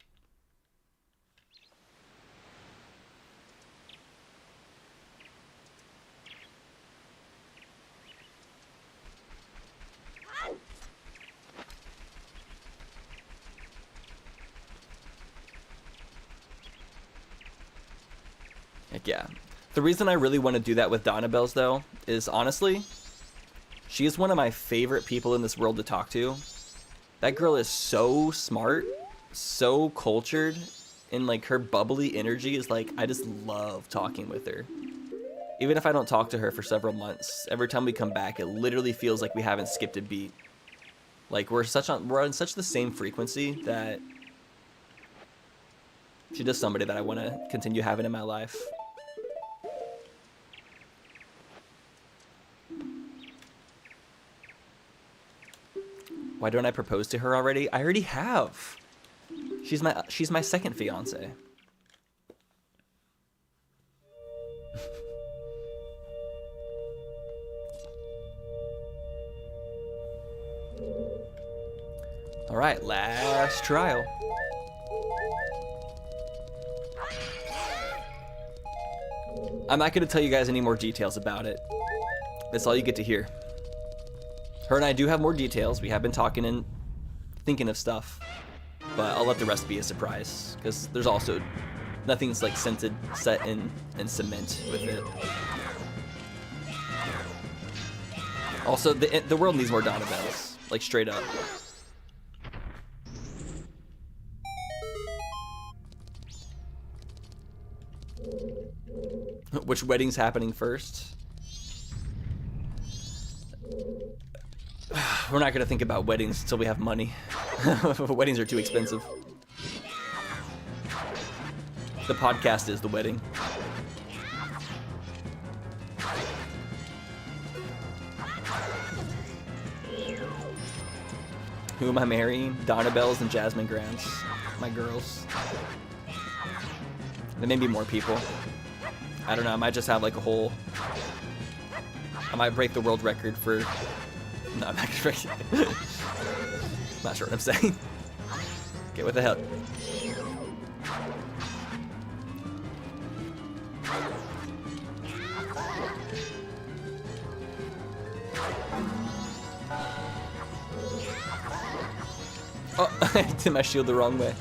Heck yeah. The reason I really want to do that with Donna Bells, though, is honestly, she is one of my favorite people in this world to talk to. That girl is so smart, so cultured, and like her bubbly energy is like, I just love talking with her. Even if I don't talk to her for several months, every time we come back, it literally feels like we haven't skipped a beat. Like we're on such the same frequency that she's just somebody that I want to continue having in my life. Why don't I propose to her already? I already have. She's my second fiance. All right, last trial. I'm not going to tell you guys any more details about it. That's all you get to hear. Her and I do have more details. We have been talking and thinking of stuff, but I'll let the rest be a surprise because there's also nothing's like set in cement with it. Also, the world needs more Donna bells, like straight up. Which wedding's happening first? We're not gonna think about weddings until we have money. Weddings are too expensive. The podcast is the wedding. Who am I marrying? Donna Bells and Jasmine Grants. My girls. There may be more people. I don't know, I might just have like a whole... I might break the world record for... No, I'm not gonna break it. Not sure what I'm saying. Okay, what the hell? Oh, I did my shield the wrong way.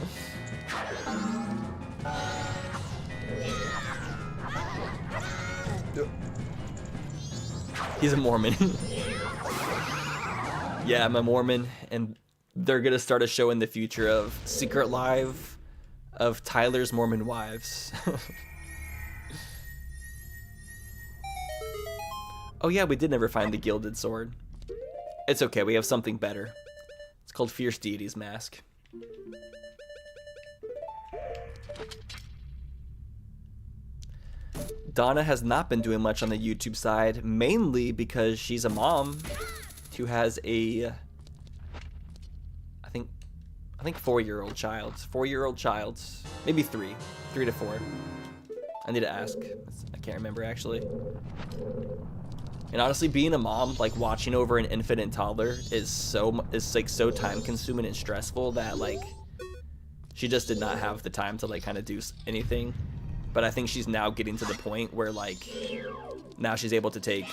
He's a Mormon. Yeah, I'm a Mormon, and they're gonna start a show in the future of Secret Life of Tyler's Mormon Wives. Oh yeah, we did never find the Gilded Sword. It's okay, we have something better. It's called Fierce Deity's Mask. Donna has not been doing much on the YouTube side, mainly because she's a mom who has a, I think 4-year-old child. 4-year-old child, maybe 3 to 4. I need to ask. I can't remember actually. And honestly, being a mom, like watching over an infant and toddler, is like so time consuming and stressful that like she just did not have the time to like kind of do anything. But I think she's now getting to the point where like now she's able to take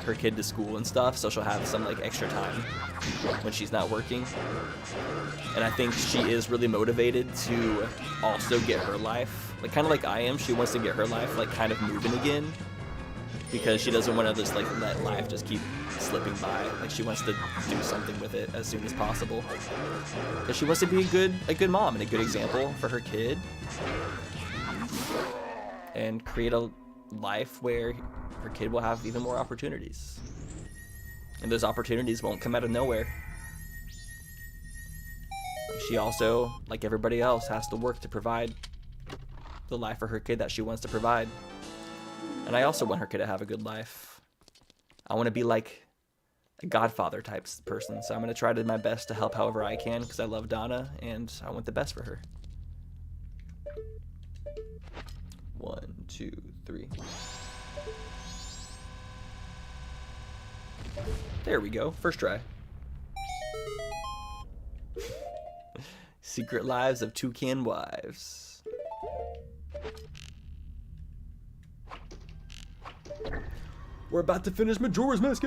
her kid to school and stuff, so she'll have some like extra time when she's not working. And I think she is really motivated to also get her life, like kind of like I am. She wants to get her life like kind of moving again because she doesn't want to just like let life just keep slipping by. Like she wants to do something with it as soon as possible because she wants to be a good mom and a good example for her kid and create a life where her kid will have even more opportunities, and those opportunities won't come out of nowhere. She also, like everybody else, has to work to provide the life for her kid that she wants to provide. And I also want her kid to have a good life. I want to be like a godfather type person, so I'm going to try to do my best to help however I can because I love Donna and I want the best for her. 1, 2, 3. There we go. First try. Secret Lives of Toucan Wives. We're about to finish Majora's Mask.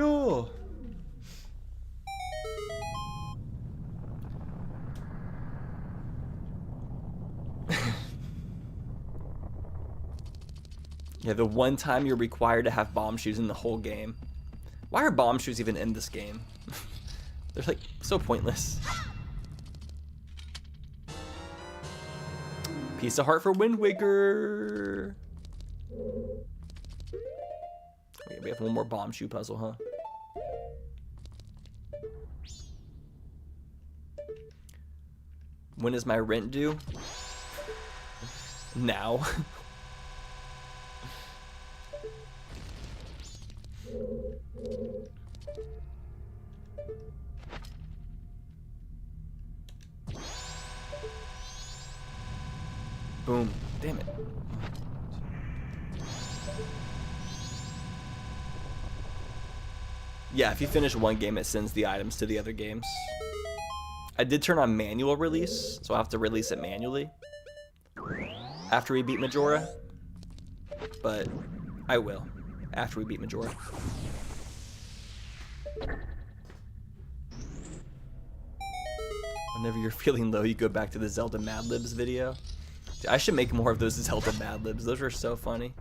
Yeah, the one time you're required to have bomb shoes in the whole game. Why are bomb shoes even in this game? They're like so pointless. Piece of heart for Wind Waker. Okay, we have one more bomb shoe puzzle, huh? When is my rent due? Now. Boom. Damn it. Yeah, if you finish one game, it sends the items to the other games. I did turn on manual release, so I'll have to release it manually after we beat Majora. But I will after we beat Majora. Whenever you're feeling low, you go back to the Zelda Mad Libs video. I should make more of those Zelda Mad Libs. Those are so funny.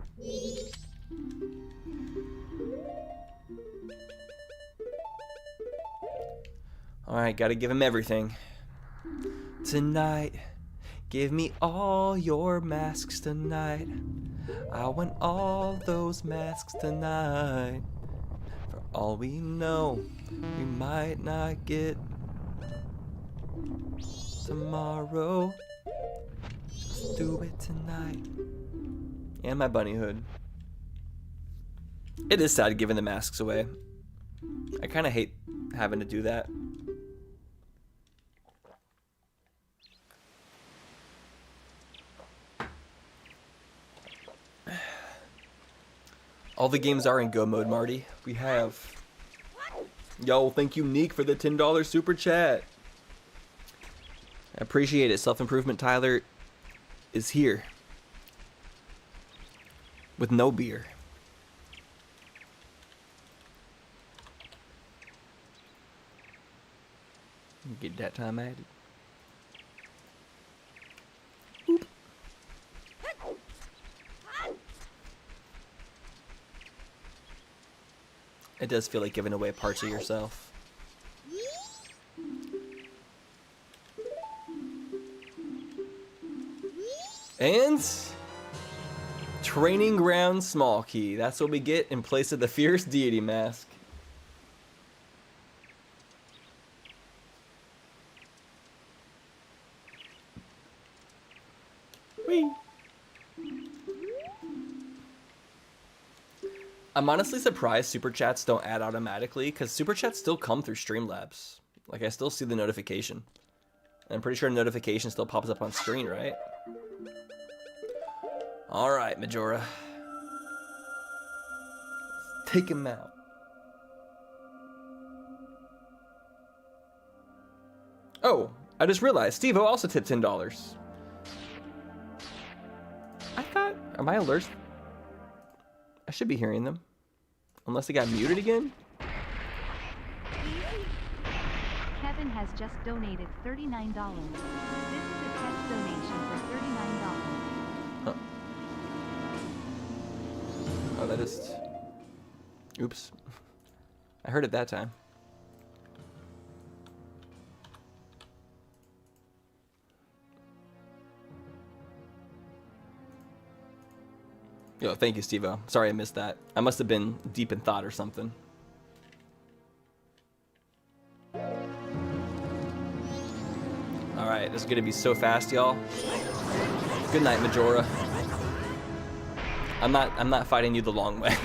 Alright, gotta give him everything. Tonight, give me all your masks tonight. I want all those masks tonight. For all we know, we might not get tomorrow. Just do it tonight. And my bunny hood. It is sad giving the masks away. I kind of hate having to do that. All the games are in go mode, Marty. We have. Yo, thank you, Neek, for the $10 super chat. I appreciate it. Self-improvement Tyler is here. With no beer. Get that time added. Boop. It does feel like giving away parts of yourself. And Training Ground Small Key. That's what we get in place of the Fierce Deity Mask. Whee! I'm honestly surprised super chats don't add automatically, because super chats still come through Streamlabs. Like, I still see the notification. And I'm pretty sure notification still pops up on screen, right? Alright, Majora. Let's take him out. Oh, I just realized Steve-O also tipped $10. I thought, are my alerts? I should be hearing them. Unless they got muted again? Kevin has just donated $39. This is a test donation for $39. Huh. Oh, that is... Oops. I heard it that time. Yo, thank you, Steve-O. Sorry I missed that. I must have been deep in thought or something. Alright, this is gonna be so fast, y'all. Good night, Majora. I'm not fighting you the long way.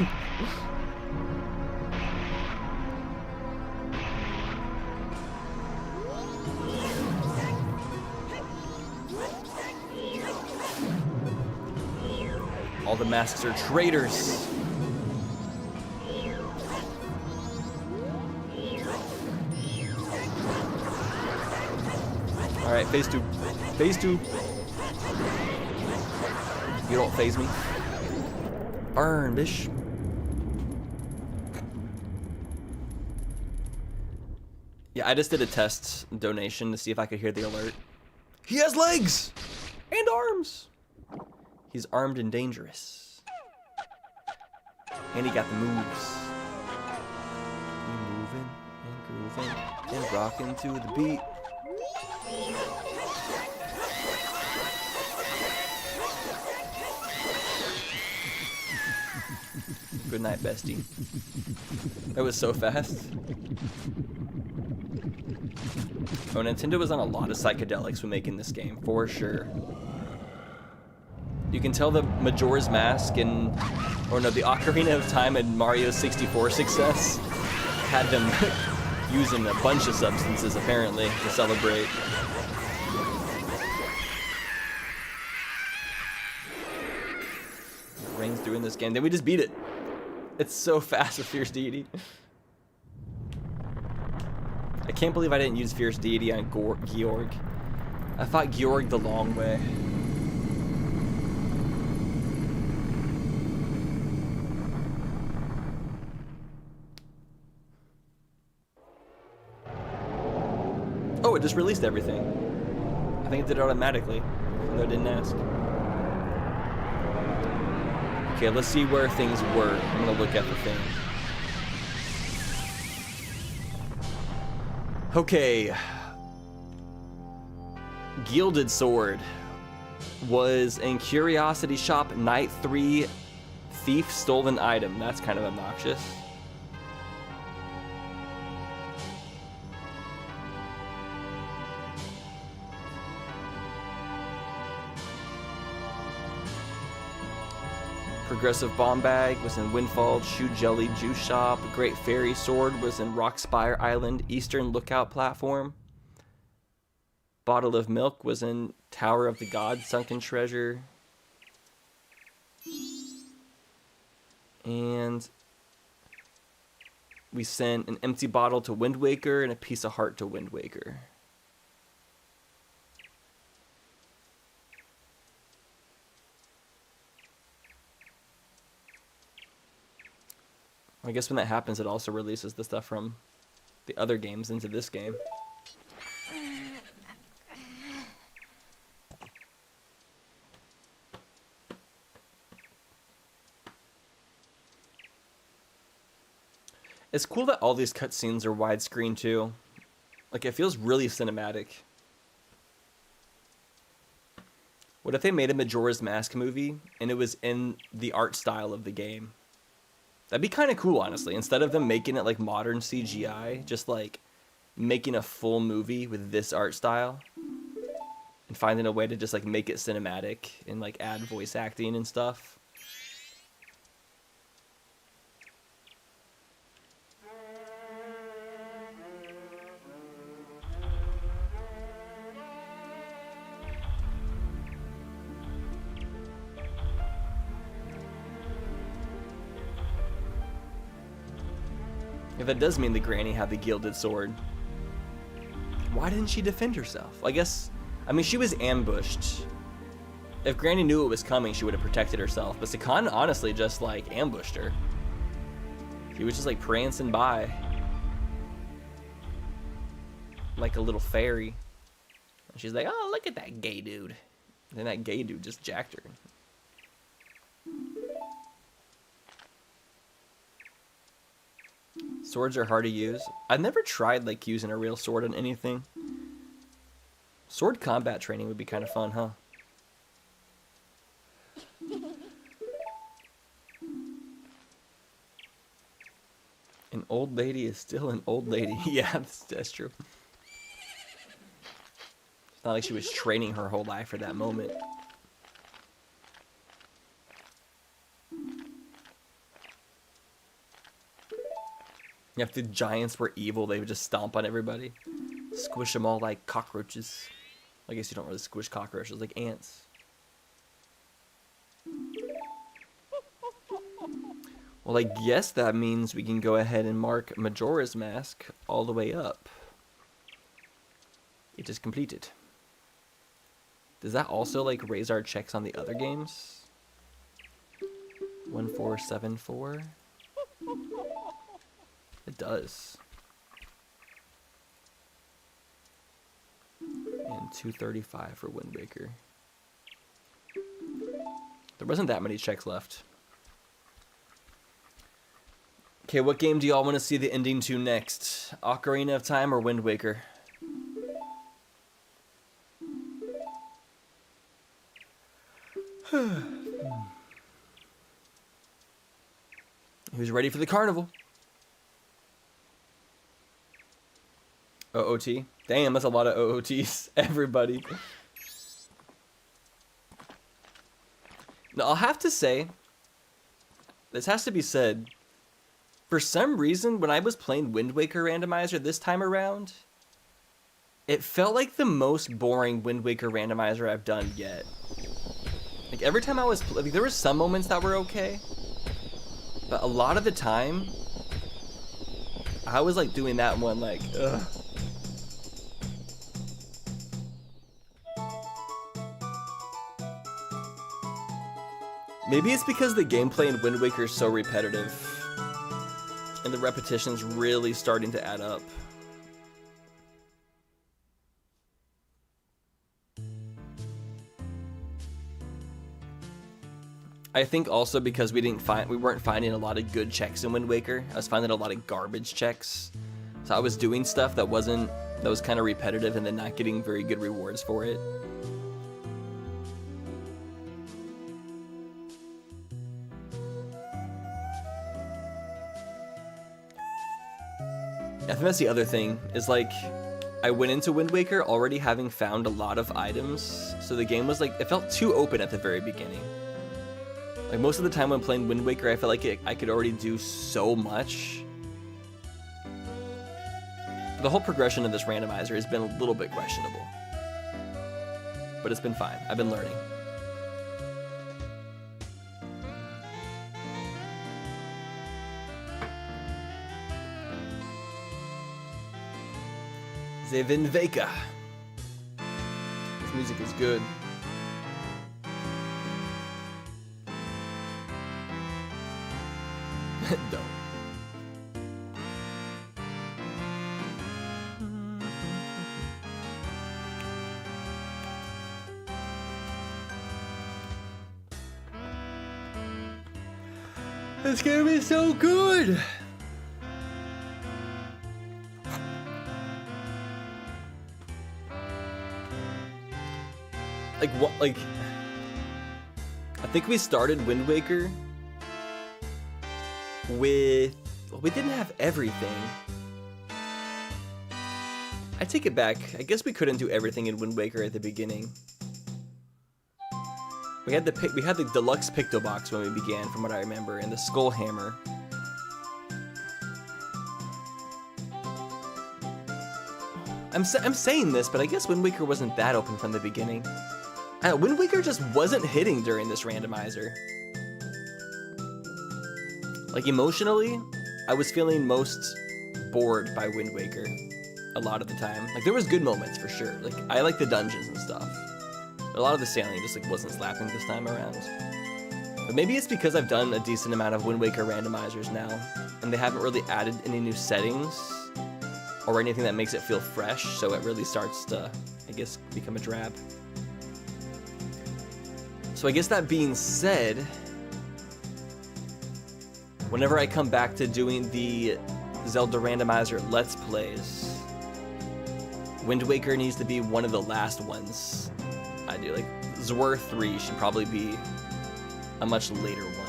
All the masks are traitors. All right, phase 2. Phase 2. You don't phase me. Burn, bish. Yeah, I just did a test donation to see if I could hear the alert. He has legs and arms. He's armed and dangerous. And he got the moves. He moving and grooving and rocking to the beat. Good night, bestie. That was so fast. Oh, Nintendo was on a lot of psychedelics when making this game, for sure. You can tell the Majora's Mask and, or no, the Ocarina of Time and Mario 64 success had them using a bunch of substances, apparently, to celebrate. through in this game. Then we just beat it. It's so fast with Fierce Deity. I can't believe I didn't use Fierce Deity on Georg. I fought Georg the long way. Oh, it just released everything. I think it did it automatically, even though it didn't ask. Okay, let's see where things were. I'm gonna look at the thing. Okay. Gilded Sword was in Curiosity Shop Night 3 Thief Stolen Item. That's kind of obnoxious. Progressive Bomb Bag was in Windfall Shoe Jelly Juice Shop. Great Fairy Sword was in Rockspire Island Eastern Lookout Platform. Bottle of Milk was in Tower of the Gods Sunken Treasure. And we sent an empty bottle to Wind Waker and a piece of heart to Wind Waker. I guess when that happens, it also releases the stuff from the other games into this game. It's cool that all these cutscenes are widescreen too. Like, it feels really cinematic. What if they made a Majora's Mask movie and it was in the art style of the game? That'd be kind of cool, honestly. Instead of them making it like modern CGI, just like making a full movie with this art style and finding a way to just like make it cinematic and like add voice acting and stuff. If that does mean the granny had the gilded sword, why didn't she defend herself? I mean, she was ambushed. If Granny knew it was coming, she would have protected herself. But Sakan honestly just like ambushed her. She was just like prancing by like a little fairy. And she's like, oh, look at that gay dude. And then that gay dude just jacked her. Swords are hard to use. I've never tried like using a real sword on anything. Sword combat training would be kind of fun, huh? An old lady is still an old lady. Yeah, that's true. It's not like she was training her whole life for that moment. Yeah, if the giants were evil, they would just stomp on everybody. Squish them all like cockroaches. I guess you don't really squish cockroaches like ants. Well, I guess that means we can go ahead and mark Majora's Mask all the way up. It is completed. Does that also like raise our checks on the other games? 1474. It does. And 235 for Wind Waker. There wasn't that many checks left. Okay, what game do y'all want to see the ending to next? Ocarina of Time or Wind Waker? Who's ready for the carnival? OOT? Damn, that's a lot of OOTs. Everybody. Now, I'll have to say, this has to be said, for some reason, when I was playing Wind Waker Randomizer this time around, it felt like the most boring Wind Waker Randomizer I've done yet. Like every time I was, like, there were some moments that were okay, but a lot of the time, I was like doing that one like, ugh. Maybe it's because the gameplay in Wind Waker is so repetitive, and the repetition's really starting to add up. I think also because we weren't finding a lot of good checks in Wind Waker. I was finding a lot of garbage checks. So I was doing stuff that was kind of repetitive and then not getting very good rewards for it. I think that's the other thing, is like, I went into Wind Waker already having found a lot of items, so the game was like, it felt too open at the very beginning. Like most of the time when playing Wind Waker, I felt like I could already do so much. The whole progression of this randomizer has been a little bit questionable, but it's been fine. I've been learning. Zevin Veka. This music is good. Don't. It's gonna be so good. Like what? Like, I think we started Wind Waker with, well, we didn't have everything. I take it back. I guess we couldn't do everything in Wind Waker at the beginning. We had the deluxe Picto box when we began, from what I remember, and the Skull Hammer. I'm saying this, but I guess Wind Waker wasn't that open from the beginning. Wind Waker just wasn't hitting during this randomizer. Like emotionally, I was feeling most bored by Wind Waker a lot of the time. Like there was good moments for sure. Like I like the dungeons and stuff. But a lot of the sailing just like wasn't slapping this time around. But maybe it's because I've done a decent amount of Wind Waker randomizers now, and they haven't really added any new settings or anything that makes it feel fresh, so it really starts to, I guess, become a drab. So I guess that being said, whenever I come back to doing the Zelda Randomizer Let's Plays, Wind Waker needs to be one of the last ones I do. Like, Zwar 3 should probably be a much later one.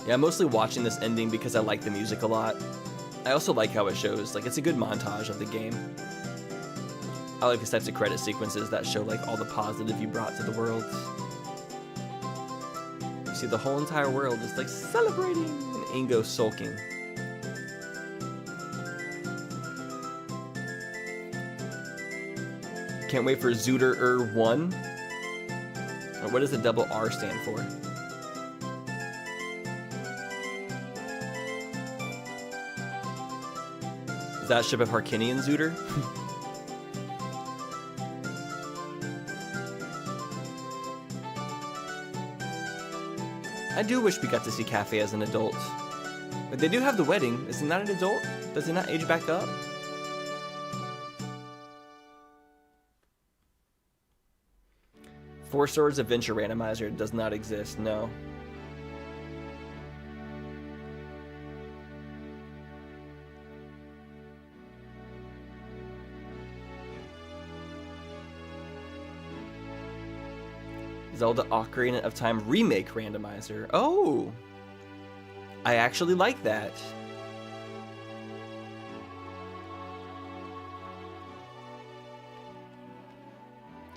Yeah, I'm mostly watching this ending because I like the music a lot. I also like how it shows, like, it's a good montage of the game. I like these types of credit sequences that show, like, all the positive you brought to the world. You see the whole entire world is, like, celebrating, and Ingo sulking. Can't wait for Zooter 1. Or what does the double R stand for? Is that Ship of Harkinian Zooter? I do wish we got to see Cafe as an adult. But they do have the wedding. Is he not an adult? Does he not age back up? Four Swords Adventure Randomizer does not exist, no. Zelda Ocarina of Time Remake Randomizer. Oh! I actually like that.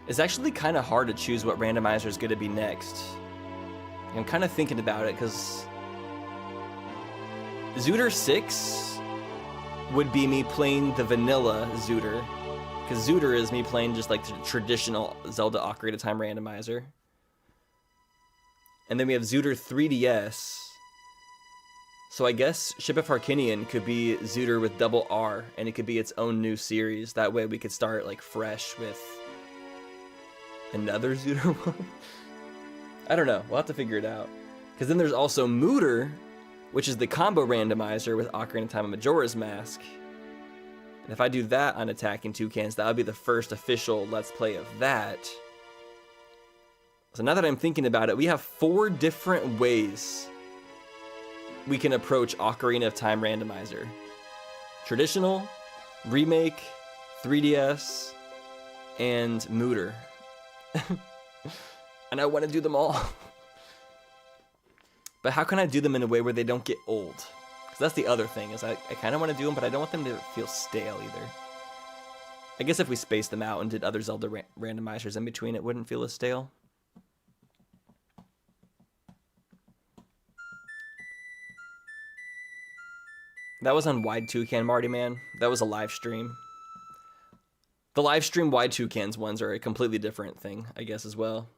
It's actually kind of hard to choose what randomizer is going to be next. I'm kind of thinking about it because Zooter 6 would be me playing the vanilla Zooter, because Zooter is me playing just like the traditional Zelda Ocarina of Time randomizer. And then we have Zooter 3DS. So I guess Ship of Harkinian could be Zooter with double R, and it could be its own new series. That way we could start like fresh with another Zooter one. I don't know. We'll have to figure it out. Because then there's also Mooter, which is the combo randomizer with Ocarina of Time and Majora's Mask. And if I do that on Attacking Toucans, that would be the first official Let's Play of that. So now that I'm thinking about it, we have 4 different ways we can approach Ocarina of Time Randomizer. Traditional, Remake, 3DS, and Mooter. And I want to do them all. But how can I do them in a way where they don't get old? Because that's the other thing, is I kind of want to do them, but I don't want them to feel stale either. I guess if we spaced them out and did other Zelda randomizers in between, it wouldn't feel as stale. That was on Wide Toucan, Marty, man. That was a live stream. The live stream Wide Toucans ones are a completely different thing, I guess, as well.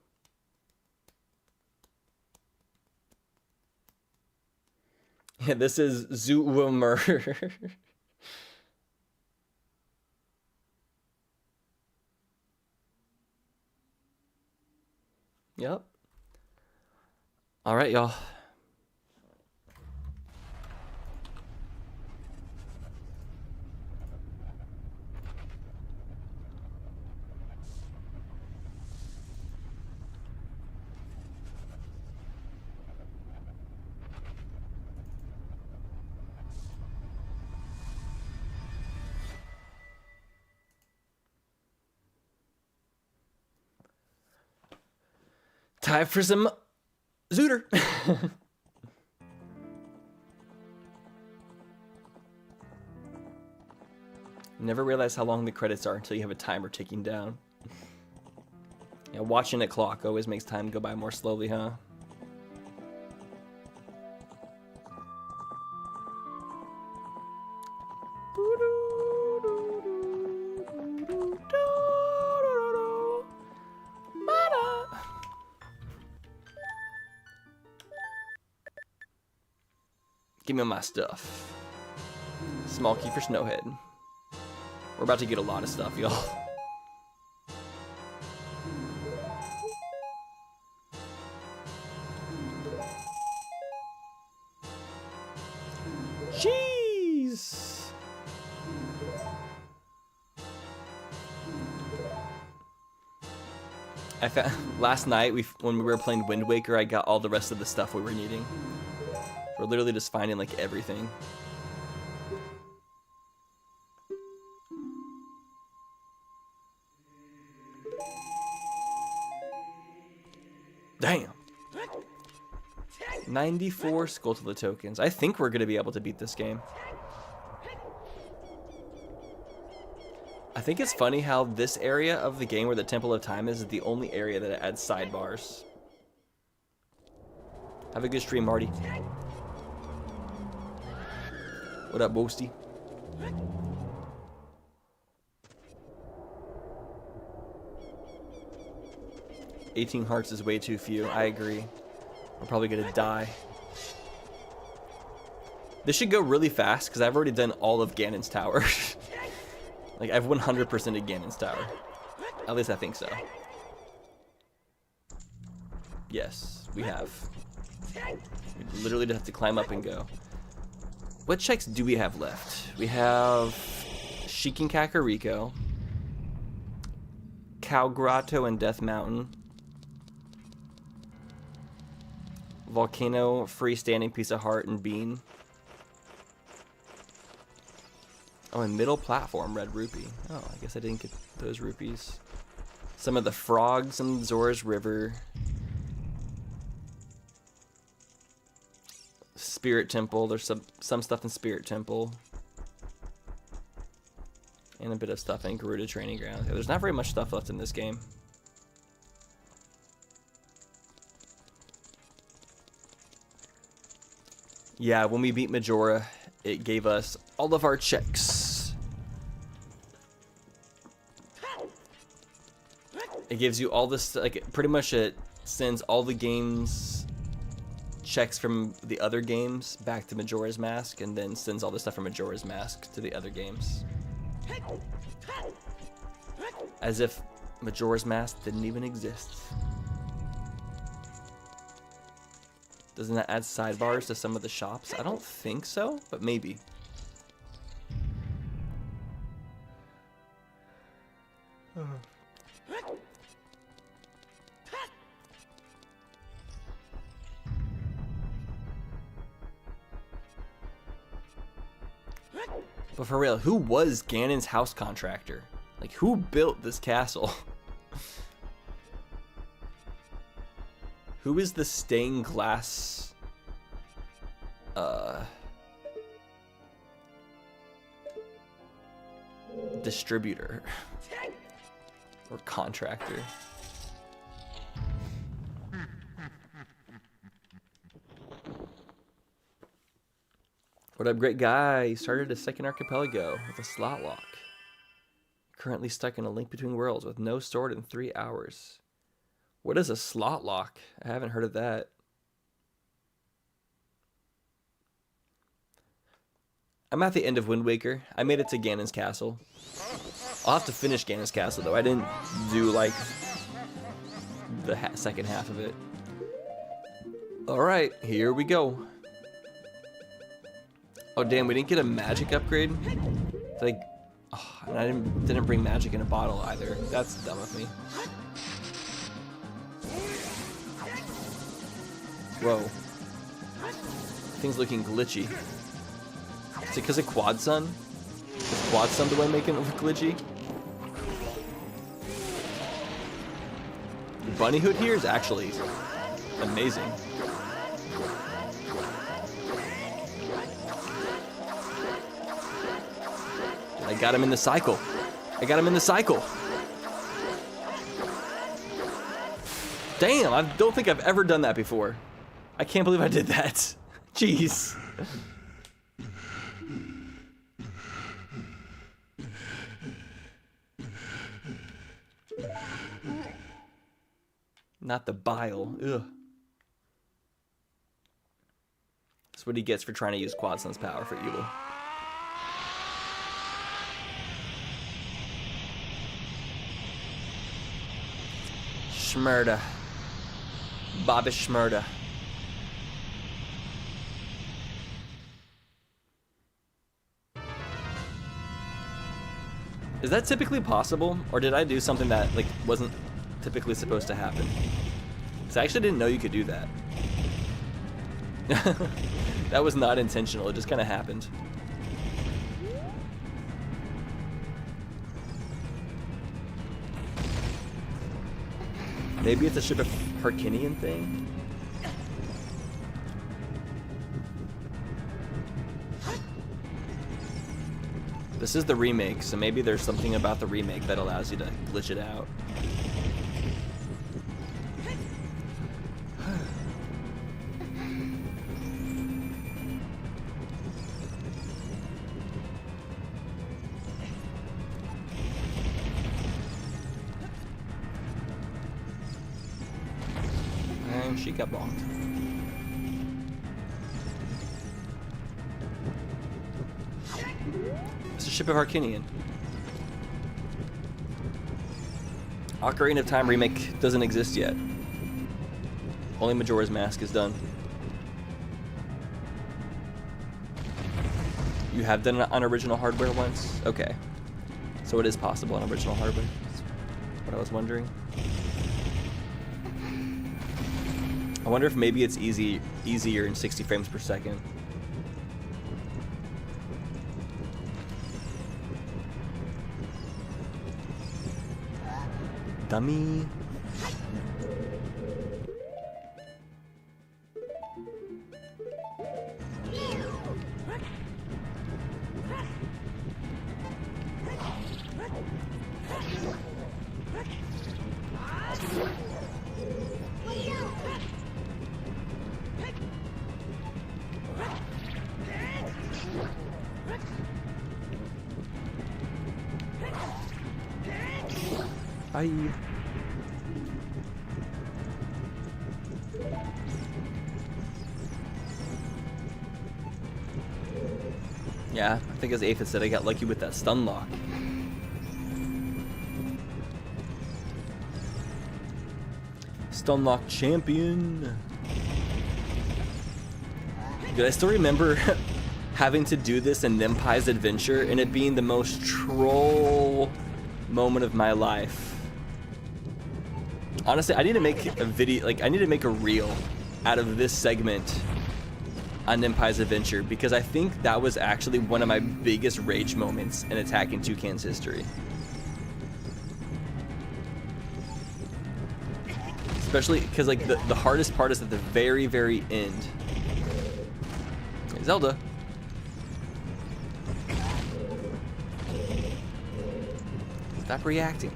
Yeah, this is Zoomer. Yep. All right, y'all. Time for some Zooter. Never realize how long the credits are until you have a timer ticking down. Yeah, watching a clock always makes time go by more slowly, huh? Give me my stuff. Small key for Snowhead. We're about to get a lot of stuff, y'all. Jeez. I found last night when we were playing Wind Waker, I got all the rest of the stuff we were needing. We're literally just finding like everything. Damn. 94 Skulltula tokens. I think we're going to be able to beat this game. I think it's funny how this area of the game where the Temple of Time is the only area that adds sidebars. Have a good stream, Marty. What up, Boasty? 18 hearts is way too few. I agree. I'm probably gonna die. This should go really fast because I've already done all of Ganon's tower. Like, I've 100%ed Ganon's tower. At least I think so. Yes, we have. We literally just have to climb up and go. What checks do we have left? We have Shikin Kakariko, Cow Grotto and Death Mountain, Volcano, Freestanding Piece of Heart and Bean. Oh, and Middle Platform, Red Rupee. Oh, I guess I didn't get those rupees. Some of the frogs in Zora's River. Spirit Temple. There's some stuff in Spirit Temple. And a bit of stuff in Garuda Training Ground. Yeah, there's not very much stuff left in this game. Yeah, when we beat Majora, it gave us all of our checks. It gives you all this, like, pretty much it sends all the games checks from the other games back to Majora's Mask, and then sends all the stuff from Majora's Mask to the other games. As if Majora's Mask didn't even exist. Doesn't that add sidebars to some of the shops? I don't think so, but maybe. But for real, who was Ganon's house contractor? Like, who built this castle? Who is the stained glass distributor or contractor? What up, great guy? Started a second archipelago with a slot lock. Currently stuck in a link between worlds with no sword in 3 hours. What is a slot lock? I haven't heard of that. I'm at the end of Wind Waker. I made it to Ganon's castle. I'll have to finish Ganon's castle though. I didn't do like the second half of it. Alright, here we go. Oh damn, we didn't get a magic upgrade? Like, oh, and I didn't bring magic in a bottle either. That's dumb of me. Whoa. Thing's looking glitchy. Is it because of Quad Sun? Is Quad Sun the way making it look glitchy? The bunny hood here is actually amazing. I got him in the cycle. I got him in the cycle. Damn, I don't think I've ever done that before. I can't believe I did that. Jeez. Not the bile. Ugh. That's what he gets for trying to use Quad Sun's power for evil. Schmurda. Bobby Schmurda. Is that typically possible, or did I do something that like wasn't typically supposed to happen? Because I actually didn't know you could do that. That was not intentional, it just kind of happened. Maybe it's a ship of Harkinian thing? This is the remake, so maybe there's something about the remake that allows you to glitch it out. And she got bonked. It's a ship of Harkinian. Ocarina of Time remake doesn't exist yet. Only Majora's Mask is done. You have done it on original hardware once? Okay. So it is possible on original hardware. That's what I was wondering. I wonder if maybe it's easier in 60 frames per second. Dummy. Bye. Yeah, I think as Aphid said, I got lucky with that stun lock. Stun lock champion. Dude, I still remember having to do this in Nimpai's adventure and it being the most troll moment of my life. Honestly, I need to make a video, like I need to make a reel out of this segment on Nimpai's adventure because I think that was actually one of my biggest rage moments in Attacking Toucan's history. Especially because like the hardest part is at the very, very end. Hey, Zelda. Stop reacting.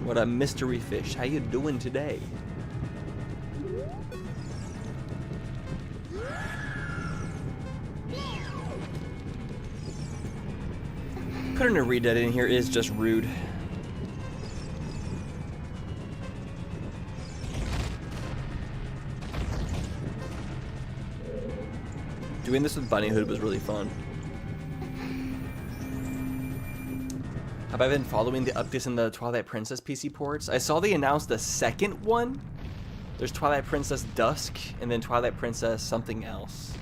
What a mystery fish. How you doing today? Putting a redead in here is just rude. Doing this with Bunnyhood was really fun. Have I been following the updates in the Twilight Princess PC ports? I saw they announced the second one. There's Twilight Princess Dusk and then Twilight Princess something else.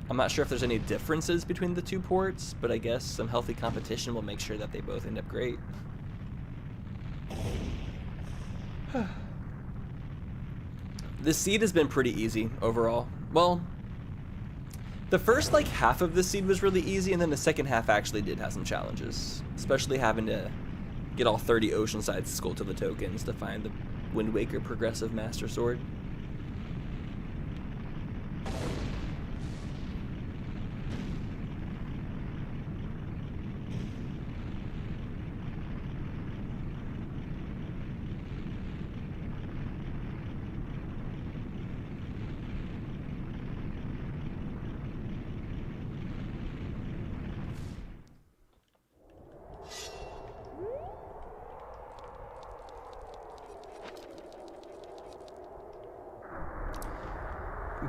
I'm not sure if there's any differences between the two ports, but I guess some healthy competition will make sure that they both end up great. The seed has been pretty easy overall. Well, the first like half of the seed was really easy, and then the second half actually did have some challenges, especially having to get all 30 Oceanside Skull to the tokens to find the Wind Waker Progressive Master Sword.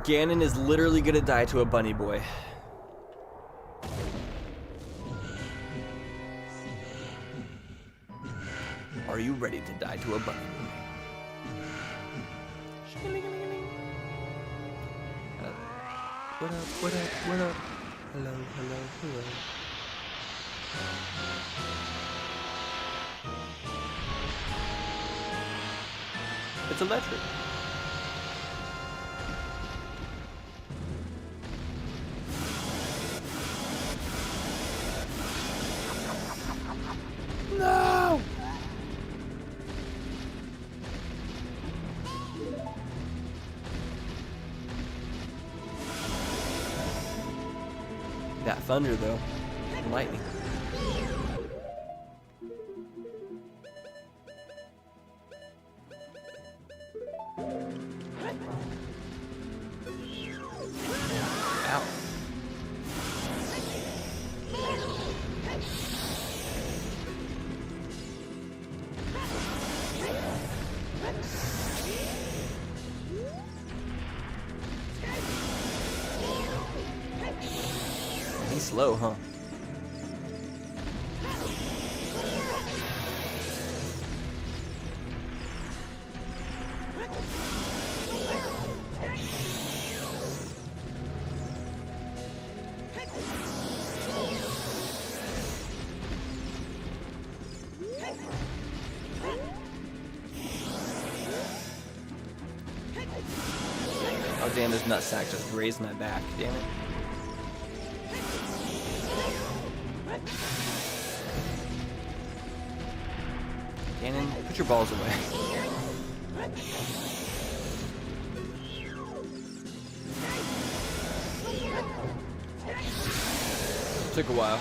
Ganon is literally gonna die to a bunny boy. Are you ready to die to a bunny boy? What up, what up, what up? Hello, hello, hello. It's electric. No! That thunder though, and lightning. Ow. He's slow, huh? Oh damn, this nutsack just grazed my back, damn it. Ganon, put your balls away. Took a while.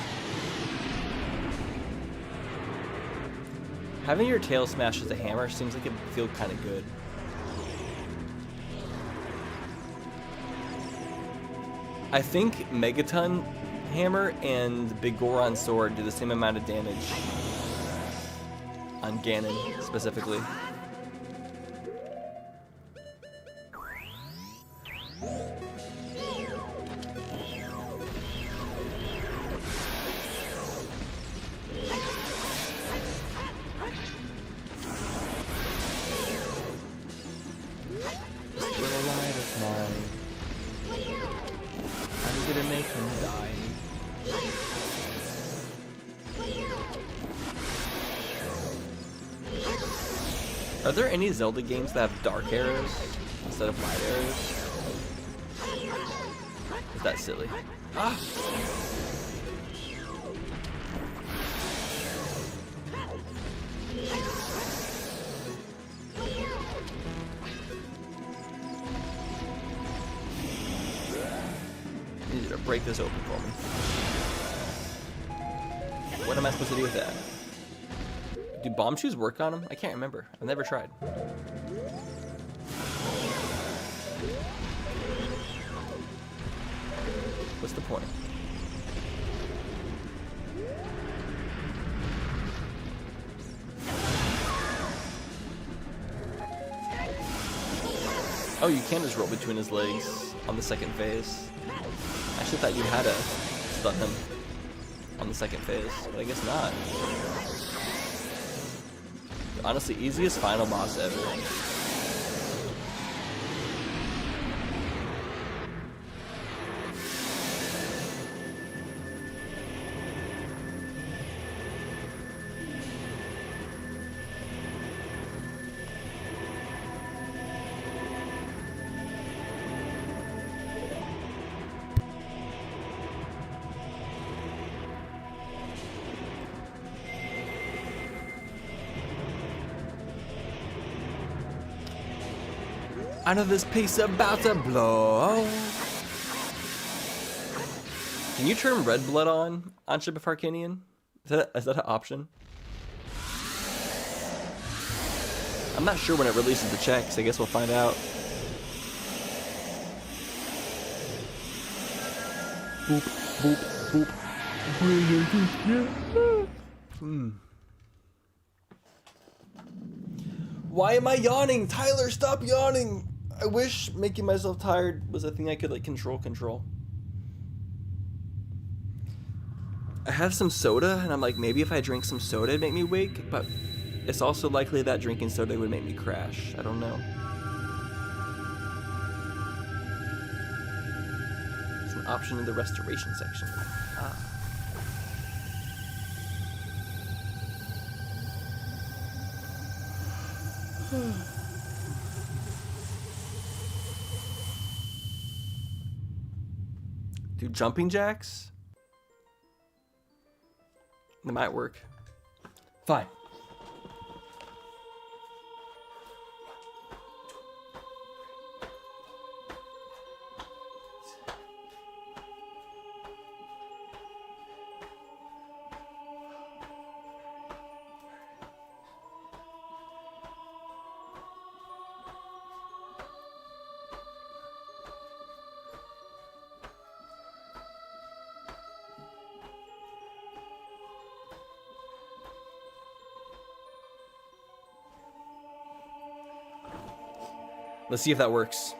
Having your tail smash with a hammer seems like it would feel kind of good. I think Megaton Hammer and Big Goron Sword do the same amount of damage on Ganon specifically. I'm gonna make him die. Are there any Zelda games that have dark arrows instead of light arrows? Is that silly? Ah! I need you to break this open for me. What am I supposed to do with that? Do bomb shoes work on them? I can't remember. I've never tried. What's the point? Oh, you can just roll between his legs on the second phase. I actually thought you had to stun him on the second phase, but I guess not. Honestly, easiest final boss ever. I know this piece about to blow. Can you turn red blood on Ship of Arcanian? Is that an option? I'm not sure when it releases the checks. I guess we'll find out. Boop, boop, boop. Why am I yawning? Tyler, stop yawning! I wish making myself tired was a thing I could like control. I have some soda and I'm like, maybe if I drink some soda it'd make me wake, but it's also likely that drinking soda would make me crash. I don't know. It's an option in the restoration section. Ah. Do jumping jacks? That might work. Fine. Let's see if that works.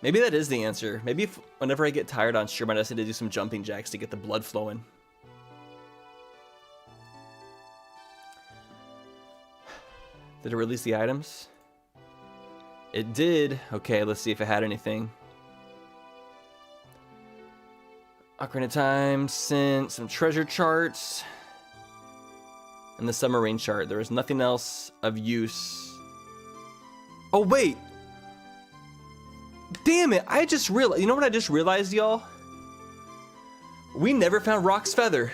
Maybe that is the answer. Maybe if whenever I get tired on stream, I just need to do some jumping jacks to get the blood flowing. Did it release the items? It did. Okay, let's see if it had anything. Ocarina Time sent some treasure charts. And the submarine chart. There was nothing else of use. Oh, wait. Damn it. I just realized. You know what I just realized, y'all? We never found Rock's Feather.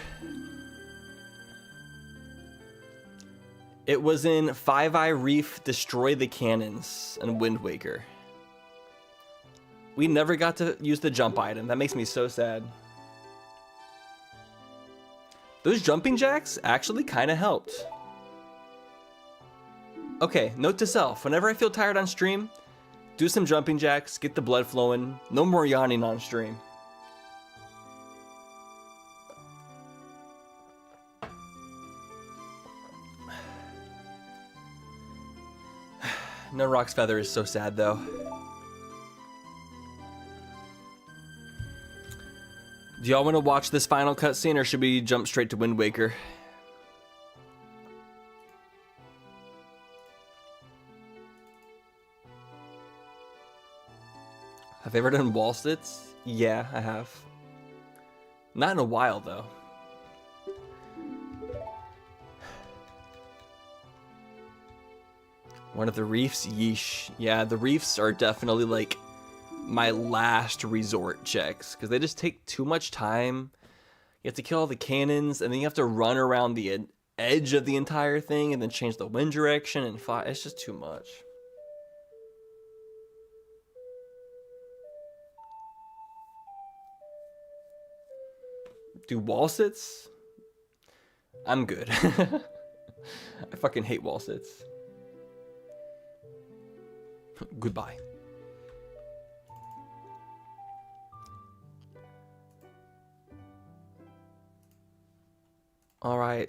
It was in Five Eye Reef, Destroy the Cannons, and Wind Waker. We never got to use the jump item. That makes me so sad. Those jumping jacks actually kind of helped. Okay, note to self. Whenever I feel tired on stream, do some jumping jacks, get the blood flowing. No more yawning on stream. No Rock's Feather is so sad, though. Do y'all want to watch this final cutscene, or should we jump straight to Wind Waker? Have I ever done wall sits? Yeah, I have. Not in a while, though. One of the reefs? Yeesh. Yeah, the reefs are definitely like my last resort checks, because they just take too much time. You have to kill all the cannons, and then you have to run around the edge of the entire thing, and then change the wind direction and fly. It's just too much. Do wall sits? I'm good. I fucking hate wall sits. Goodbye. All right.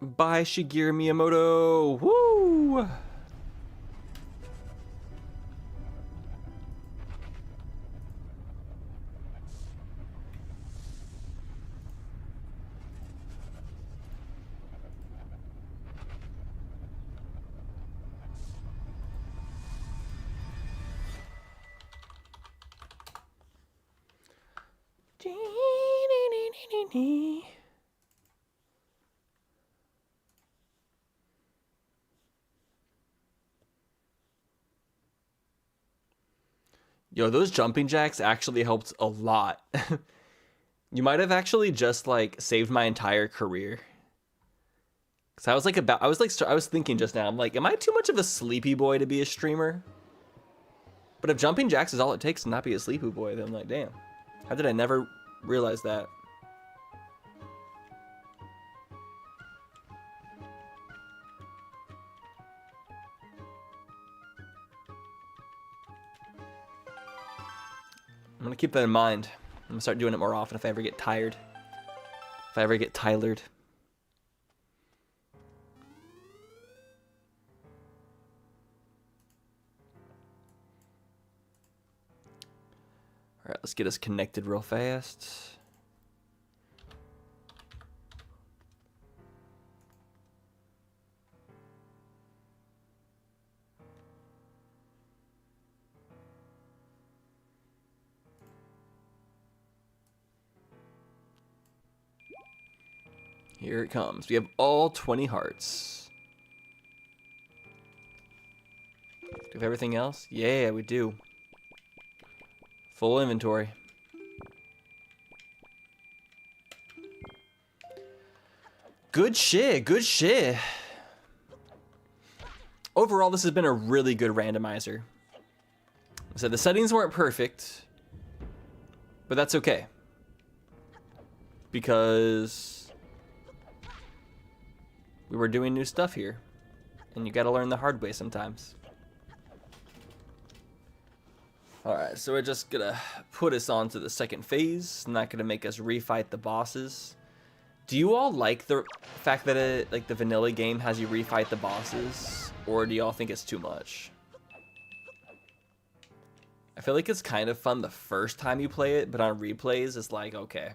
Bye, Shigeru Miyamoto. Woo! Yo, those jumping jacks actually helped a lot. You might have actually just like saved my entire career. Cause I was thinking just now, I'm like, am I too much of a sleepy boy to be a streamer? But if jumping jacks is all it takes to not be a sleepy boy, then I'm like, damn, how did I never realize that? I'm gonna keep that in mind. I'm gonna start doing it more often if I ever get tired. If I ever get tired. Alright, let's get us connected real fast. Here it comes. We have all 20 hearts. Do we have everything else? Yeah, we do. Full inventory. Good shit, good shit. Overall, this has been a really good randomizer. So the settings weren't perfect, but that's okay. Because we were doing new stuff here, and you gotta learn the hard way sometimes. Alright, so we're just gonna put us on to the second phase. Not gonna make us refight the bosses. Do you all like the fact that like the vanilla game has you refight the bosses? Or do y'all think it's too much? I feel like it's kind of fun the first time you play it, but on replays it's like, okay,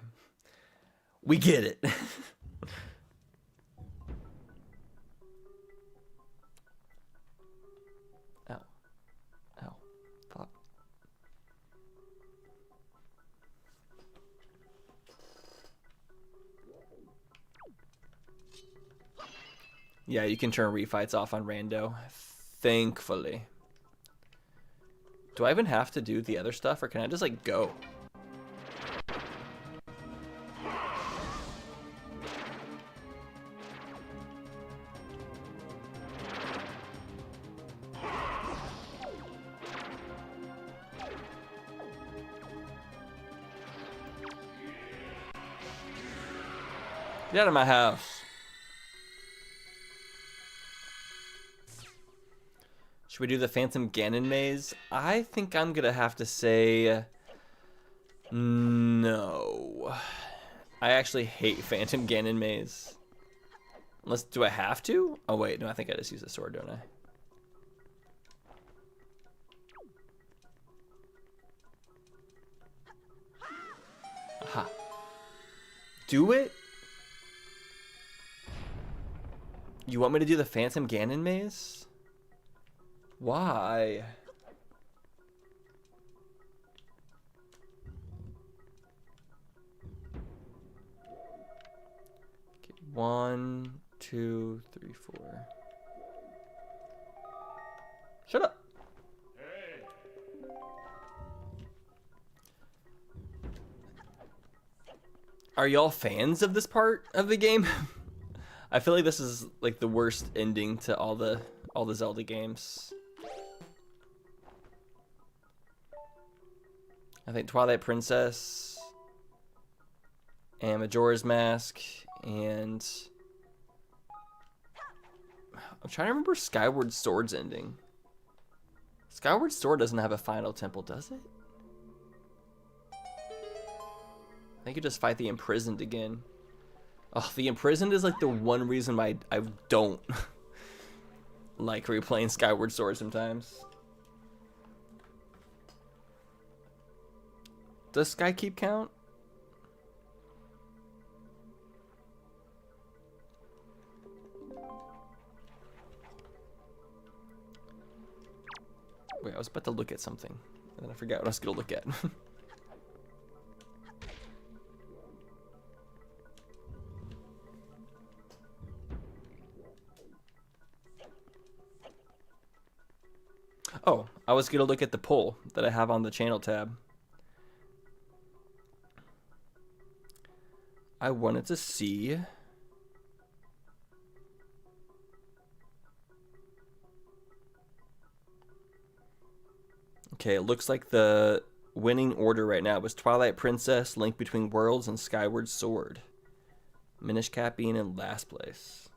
we get it. Ow. Ow. Fuck. Yeah, you can turn refights off on rando, thankfully. Do I even have to do the other stuff, or can I just like go? Get out of my house. Should we do the Phantom Ganon maze? I think I'm gonna have to say no. I actually hate Phantom Ganon maze. Unless, do I have to? Oh wait, no, I think I just use the sword, don't I? Aha. Do it? You want me to do the Phantom Ganon maze? Why? Okay, 1, 2, 3, 4. Shut up. Are y'all fans of this part of the game? I feel like this is like the worst ending to all the Zelda games. I think Twilight Princess and Majora's Mask and I'm trying to remember Skyward Sword's ending. Skyward Sword doesn't have a final temple, does it? I think you just fight the Imprisoned again. Oh, the Imprisoned is like the one reason why I don't like replaying Skyward Sword sometimes. Does Skykeep count? Wait, I was about to look at something, and then I forgot what I was gonna look at. Oh, I was gonna look at the poll that I have on the channel tab. I wanted to see okay, it looks like the winning order right now was Twilight Princess, Link Between Worlds, and Skyward Sword. Minish Cap being in last place.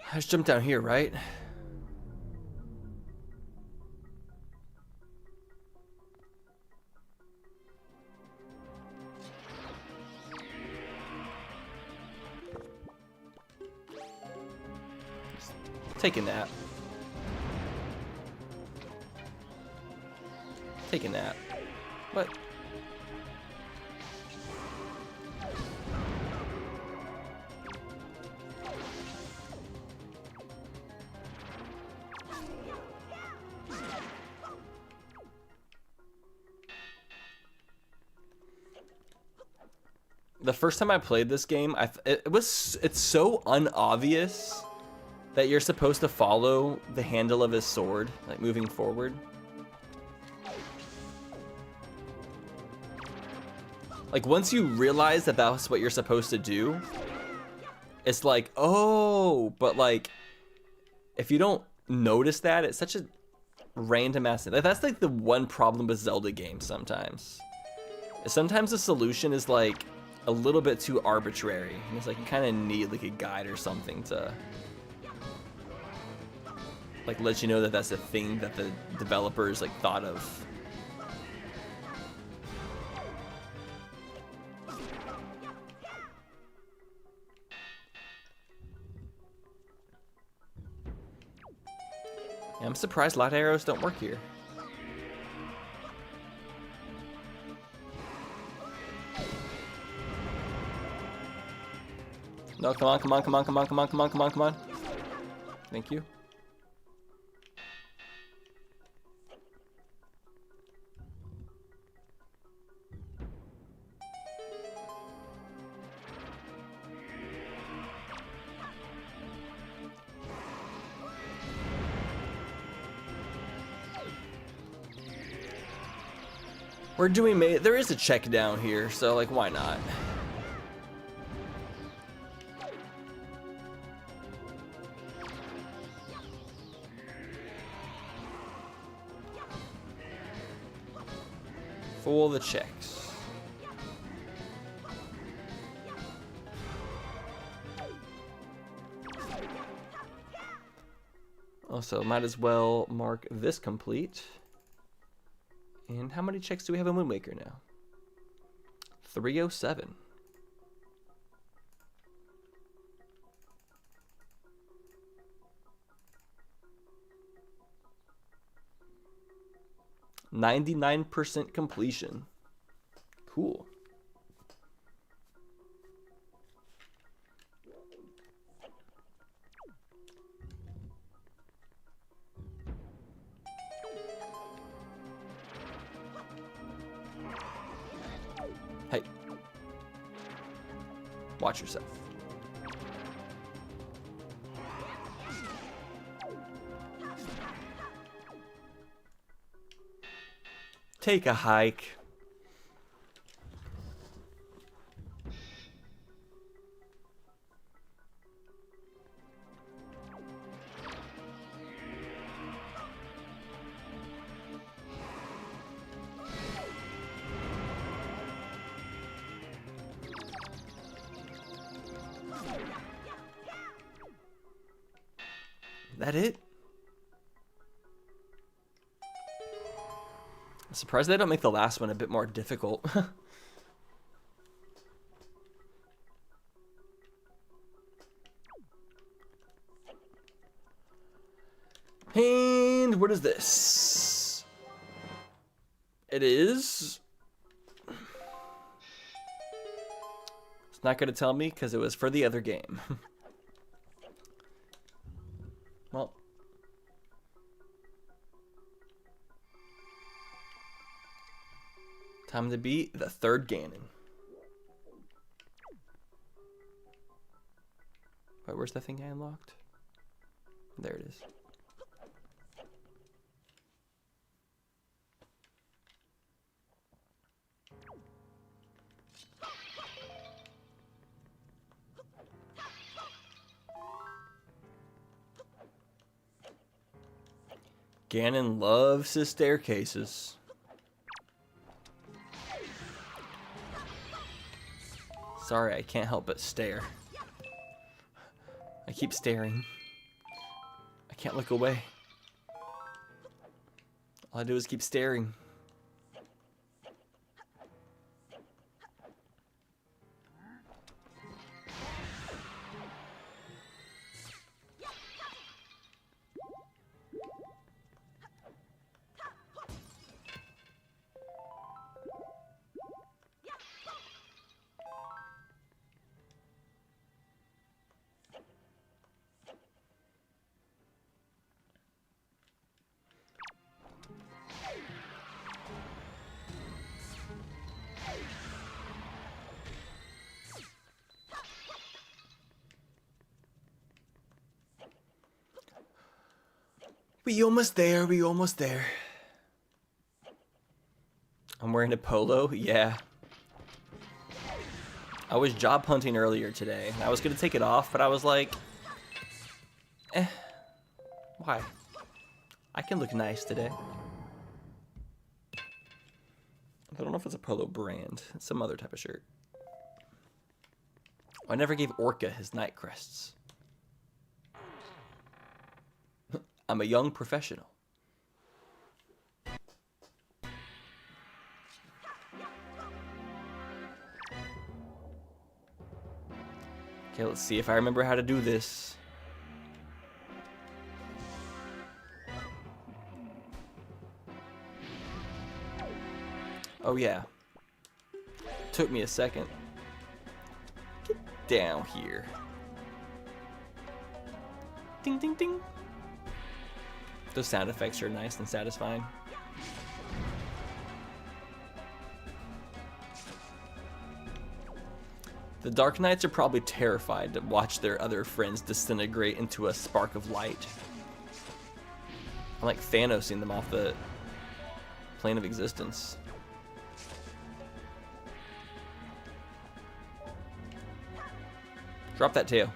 I just jumped down here, right? Take a nap. Take a nap. What? The first time I played this game, it's so unobvious that you're supposed to follow the handle of his sword, like moving forward. Like once you realize that that's what you're supposed to do, it's like, oh, but like if you don't notice that, it's such a random ass thing. That's like the one problem with Zelda games sometimes. Sometimes the solution is like a little bit too arbitrary. And it's like you kind of need like a guide or something to like let you know that that's a thing that the developers like thought of. Yeah, I'm surprised light arrows don't work here. No, come on, come on, come on, come on, come on, come on, come on, come on. Thank you. We're doing there is a check down here, so like why not? for the checks. Also, might as well mark this complete. And how many checks do we have in Wind Waker now? 307. %99 completion. Cool. Hey. Watch yourself. Take a hike. That it? I'm surprised they don't make the last one a bit more difficult. And what is this? It is... It's not going to tell me because it was for the other game. Well... Time to beat the third Ganon. Wait, where's the thing I unlocked? There it is. Ganon loves his staircases. Sorry, I can't help but stare. I keep staring. I can't look away. All I do is keep staring. We almost there, we almost there. I'm wearing a polo? Yeah. I was job hunting earlier today. I was gonna take it off, but I was like, why? I can look nice today. I don't know if it's a polo brand. It's some other type of shirt. I never gave Orca his night crests. I'm a young professional. Okay, let's see if I remember how to do this. Oh yeah. Took me a second. Get down here. Ding, ding, ding. Those sound effects are nice and satisfying. The Dark Knights are probably terrified to watch their other friends disintegrate into a spark of light. I'm like Thanosing them off the plane of existence. Drop that tail.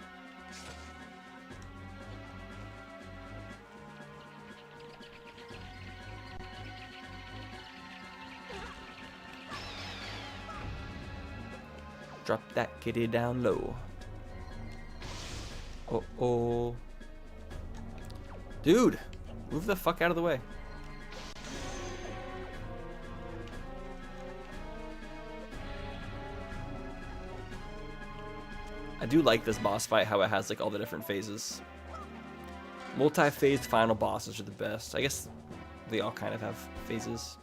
Drop that kitty down low. Oh. Dude, move the fuck out of the way. I do like this boss fight, how it has like all the different phases. Multi-phased final bosses are the best. I guess they all kind of have phases.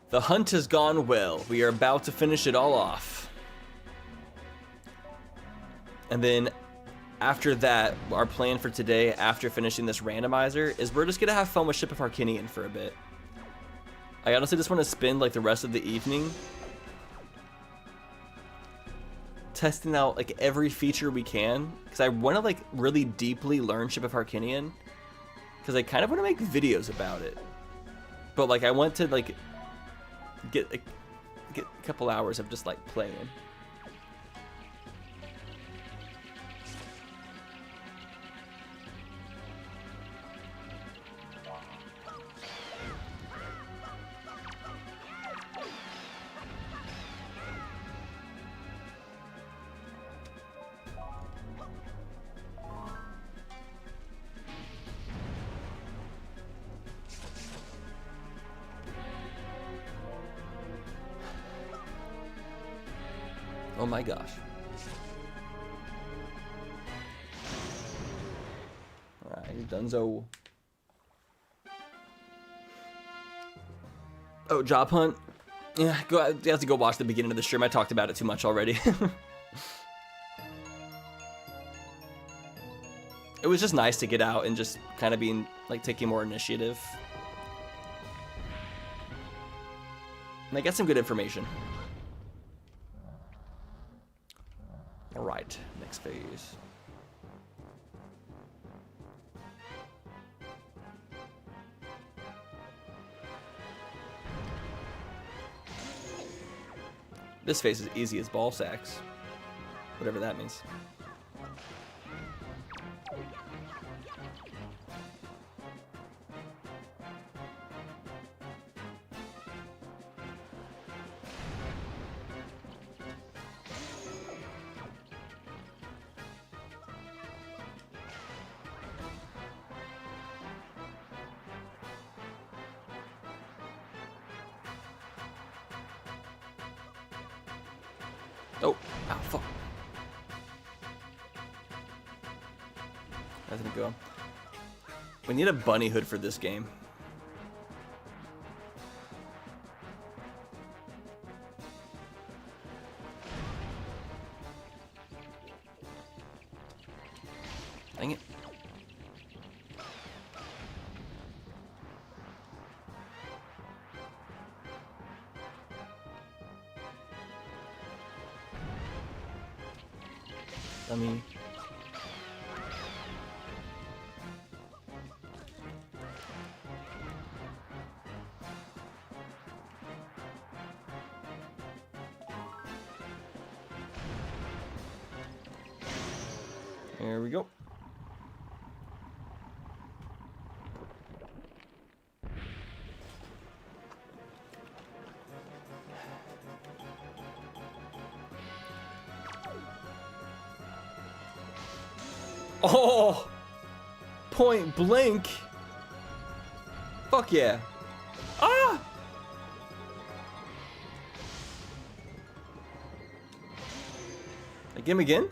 The hunt has gone well. We are about to finish it all off. And then after that, our plan for today, after finishing this randomizer, is we're just gonna have fun with Ship of Arcinian for a bit. I honestly just want to spend like the rest of the evening testing out like every feature we can, because I want to like really deeply learn Ship of Arcinian, because I kind of want to make videos about it, but like I want to like get a couple hours of just like playing. Oh my gosh. Alright, you're donezo. Oh, job hunt? Yeah, you have to go watch the beginning of the stream. I talked about it too much already. It was just nice to get out and just kind of being like taking more initiative. And I get some good information. Alright, next phase. This phase is easy as ball sacks. Whatever that means. Oh, ow, fuck. That didn't go. We need a bunny hood for this game. Dang it. Dummy. There we go. Oh! Point blank! Fuck yeah. Ah! Like him again?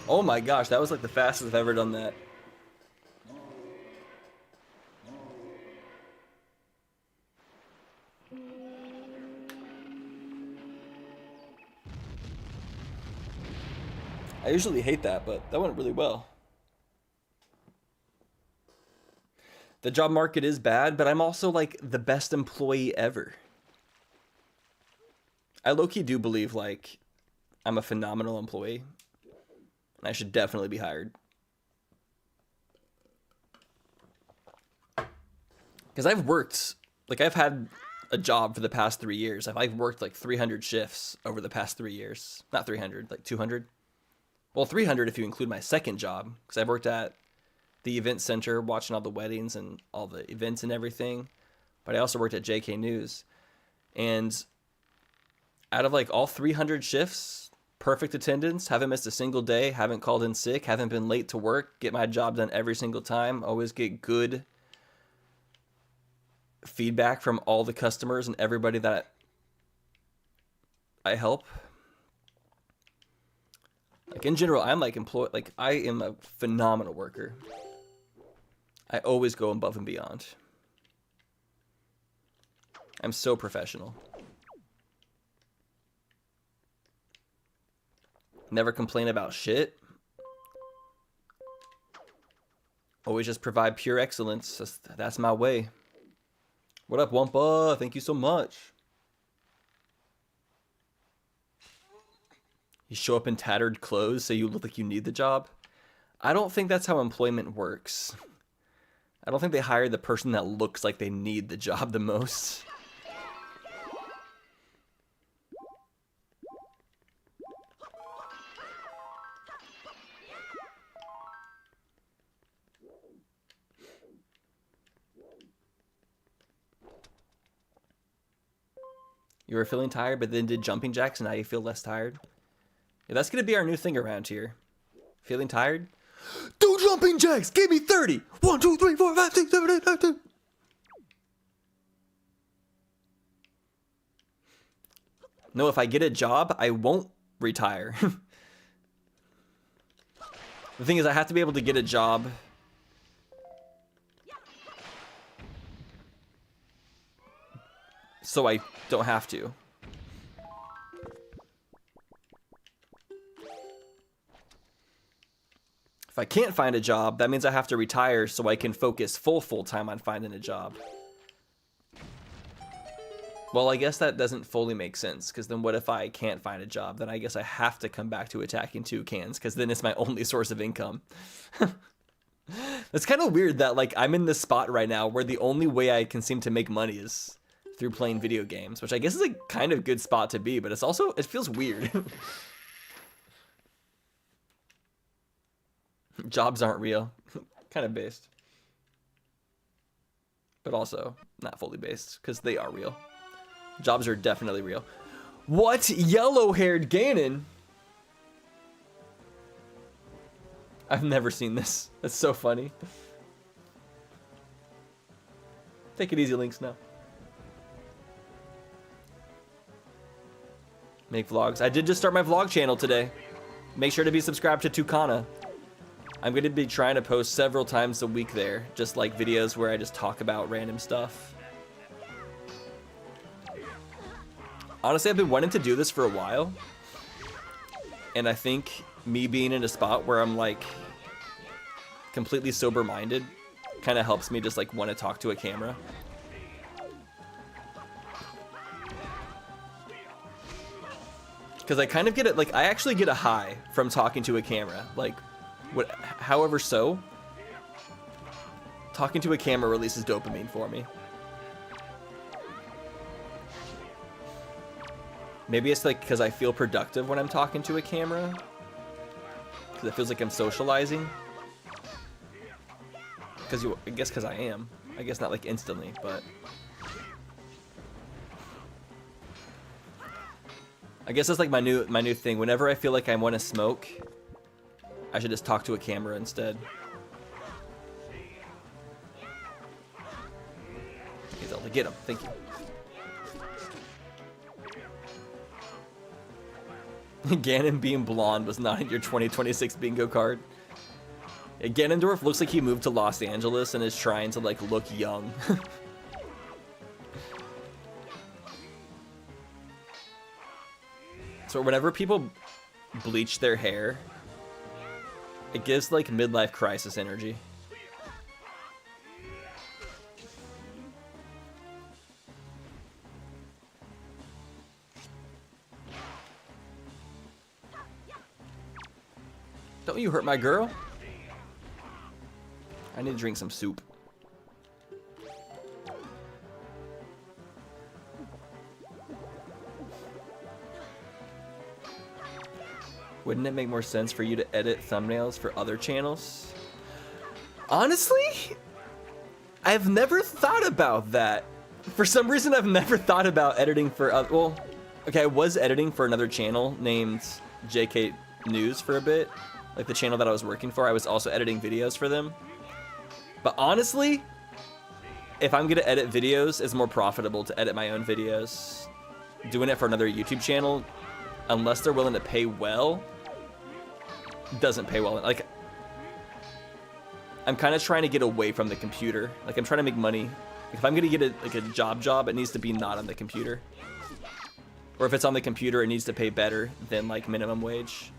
Oh my gosh, that was like the fastest I've ever done that. I usually hate that, but that went really well. The job market is bad, but I'm also like the best employee ever. I low-key do believe like I'm a phenomenal employee. And I should definitely be hired. Because I've worked, like I've had a job for the past 3 years. I've worked like 300 shifts over the past 3 years. Not 300, like 200. Well, 300 if you include my second job, because I've worked at the event center watching all the weddings and all the events and everything. But I also worked at JK News. And out of like all 300 shifts, perfect attendance, haven't missed a single day, haven't called in sick, haven't been late to work, get my job done every single time, always get good feedback from all the customers and everybody that I help. Like in general, I'm like employed, like I am a phenomenal worker. I always go above and beyond. I'm so professional. Never complain about shit. Always just provide pure excellence. That's my way. What up, Wumpa? Thank you so much. You show up in tattered clothes so you look like you need the job. I don't think that's how employment works. I don't think they hire the person that looks like they need the job the most. You were feeling tired, but then did jumping jacks, and now you feel less tired. Yeah, that's gonna be our new thing around here. Feeling tired? Do jumping jacks! Give me 30! 1, 2, 3, 4, 5, 6, 7, 8, 9, 10. No, if I get a job, I won't retire. The thing is, I have to be able to get a job so I don't have to. If I can't find a job, that means I have to retire so I can focus full time on finding a job. Well, I guess that doesn't fully make sense, because then what if I can't find a job? Then I guess I have to come back to AttackingTucans, because then it's my only source of income. It's kind of weird that like I'm in this spot right now where the only way I can seem to make money is through playing video games, which I guess is a kind of good spot to be, but it's also, it feels weird. Jobs aren't real. Kind of based. But also not fully based, because they are real. Jobs are definitely real. What? Yellow-haired Ganon? I've never seen this. That's so funny. Take it easy, Lynx, now. Make vlogs. I did just start my vlog channel today. Make sure to be subscribed to Tucana. I'm going to be trying to post several times a week there. Just like videos where I just talk about random stuff. Honestly, I've been wanting to do this for a while. And I think me being in a spot where I'm like completely sober-minded kind of helps me just like want to talk to a camera. Because I kind of get it, like I actually get a high from talking to a camera. Like, however so, talking to a camera releases dopamine for me. Maybe it's like because I feel productive when I'm talking to a camera. Because it feels like I'm socializing. I guess because I am. I guess not like instantly, but I guess that's like my new thing. Whenever I feel like I want to smoke, I should just talk to a camera instead. Okay, Zelda, get him. Thank you. Ganon being blonde was not in your 2026 bingo card. Yeah, Ganondorf looks like he moved to Los Angeles and is trying to like look young. So whenever people bleach their hair, it gives like midlife crisis energy. Don't you hurt my girl. I need to drink some soup. Wouldn't it make more sense for you to edit thumbnails for other channels? Honestly, I've never thought about that. For some reason, I've never thought about editing for well, okay, I was editing for another channel named JK News for a bit. Like the channel that I was working for, I was also editing videos for them. But honestly, if I'm gonna edit videos, it's more profitable to edit my own videos. Doing it for another YouTube channel, unless they're willing to pay well, doesn't pay well. Like, I'm kind of trying to get away from the computer. Like, I'm trying to make money. If I'm gonna get a job, it needs to be not on the computer. Or if it's on the computer, it needs to pay better than like minimum wage.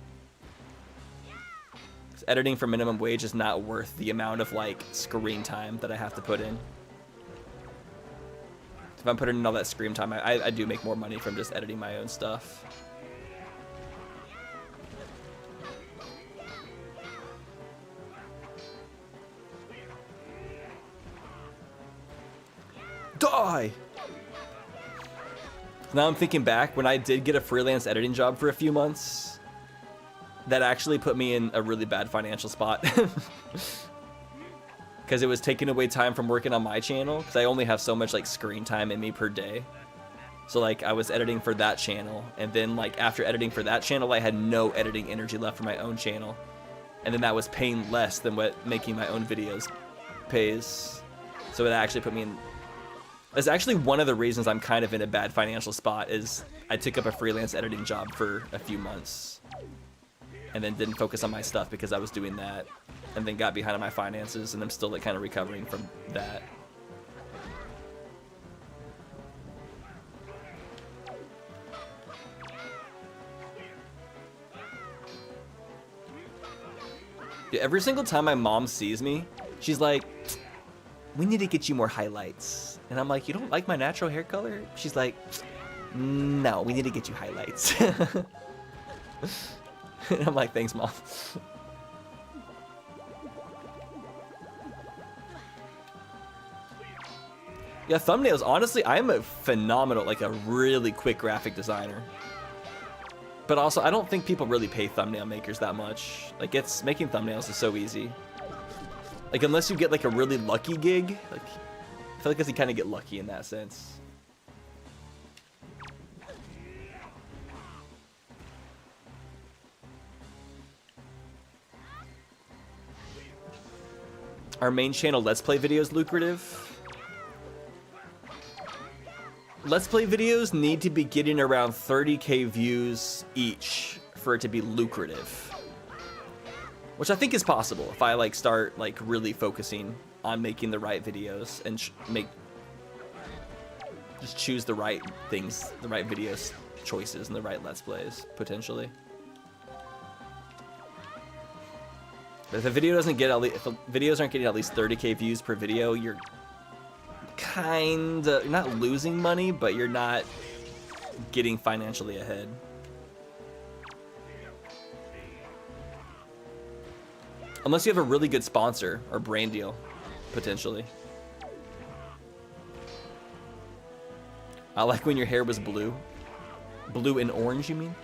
'Cause editing for minimum wage is not worth the amount of like screen time that I have to put in. If I'm putting in all that screen time, I do make more money from just editing my own stuff. Die! Now I'm thinking back, when I did get a freelance editing job for a few months, that actually put me in a really bad financial spot. Because it was taking away time from working on my channel, because I only have so much like screen time in me per day. So like I was editing for that channel, and then like after editing for that channel, I had no editing energy left for my own channel. And then that was paying less than what making my own videos pays. So it actually put me in... That's actually one of the reasons I'm kind of in a bad financial spot, is I took up a freelance editing job for a few months and then didn't focus on my stuff because I was doing that, and then got behind on my finances, and I'm still like kind of recovering from that. Dude, every single time my mom sees me, she's like, "We need to get you more highlights." And I'm like, "You don't like my natural hair color?" She's like, "No, we need to get you highlights." And I'm like, "Thanks, Mom." Yeah, thumbnails, honestly, I'm a phenomenal, like a really quick graphic designer. But also, I don't think people really pay thumbnail makers that much. Like, making thumbnails is so easy. Like, unless you get like a really lucky gig, like, I feel like you kind of get lucky in that sense. Our main channel Let's Play videos lucrative? Let's Play videos need to be getting around 30k views each for it to be lucrative. Which I think is possible if I like start like really focusing on making the right videos and just choose the right things, the right videos choices and the right Let's Plays, potentially. But if a video doesn't get if the videos aren't getting at least 30k views per video, you're you're not losing money, but you're not getting financially ahead. Unless you have a really good sponsor or brand deal, potentially. I like when your hair was blue. Blue and orange, you mean?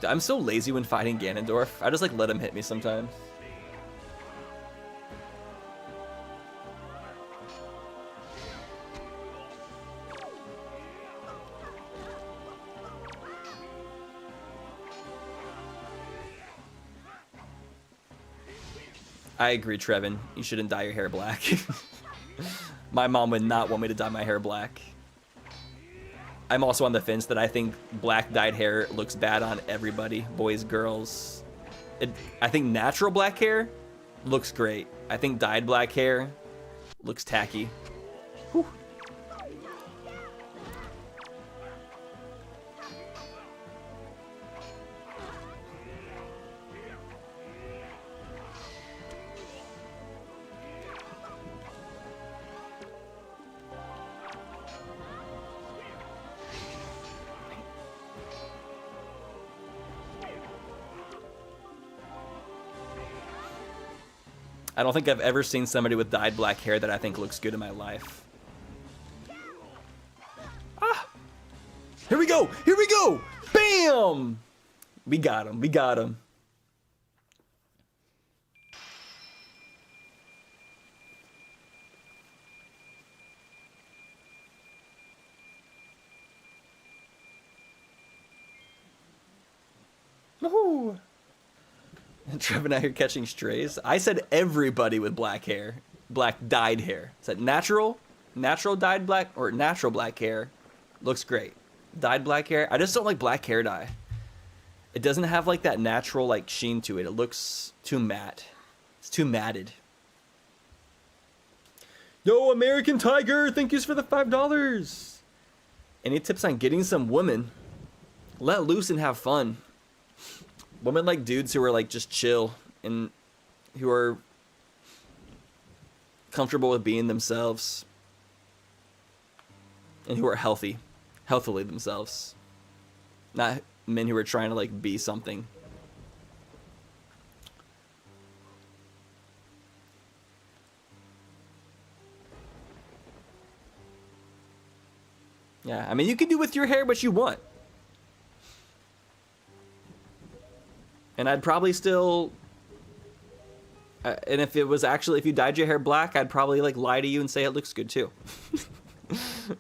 I'm so lazy when fighting Ganondorf. I just like let him hit me sometimes. I agree, Trevin. You shouldn't dye your hair black. My mom would not want me to dye my hair black. I'm also on the fence that I think black dyed hair looks bad on everybody, boys, girls. I think natural black hair looks great. I think dyed black hair looks tacky. Whew. I don't think I've ever seen somebody with dyed black hair that I think looks good in my life. Ah! Here we go! Here we go! Bam! We got him. We got him. Woohoo! Trev and I are catching strays. I said everybody with black hair. Black dyed hair. Is that natural? Natural dyed black or natural black hair? Looks great. Dyed black hair? I just don't like black hair dye. It doesn't have like that natural like sheen to it. It looks too matte. It's too matted. Yo, American Tiger, thank yous for the $5. Any tips on getting some women? Let loose and have fun. Women like dudes who are like just chill and who are comfortable with being themselves and who are healthily themselves. Not men who are trying to like be something. Yeah, I mean, you can do with your hair what you want. And I'd probably still... and if it was actually... If you dyed your hair black, I'd probably, like, lie to you and say it looks good, too. Because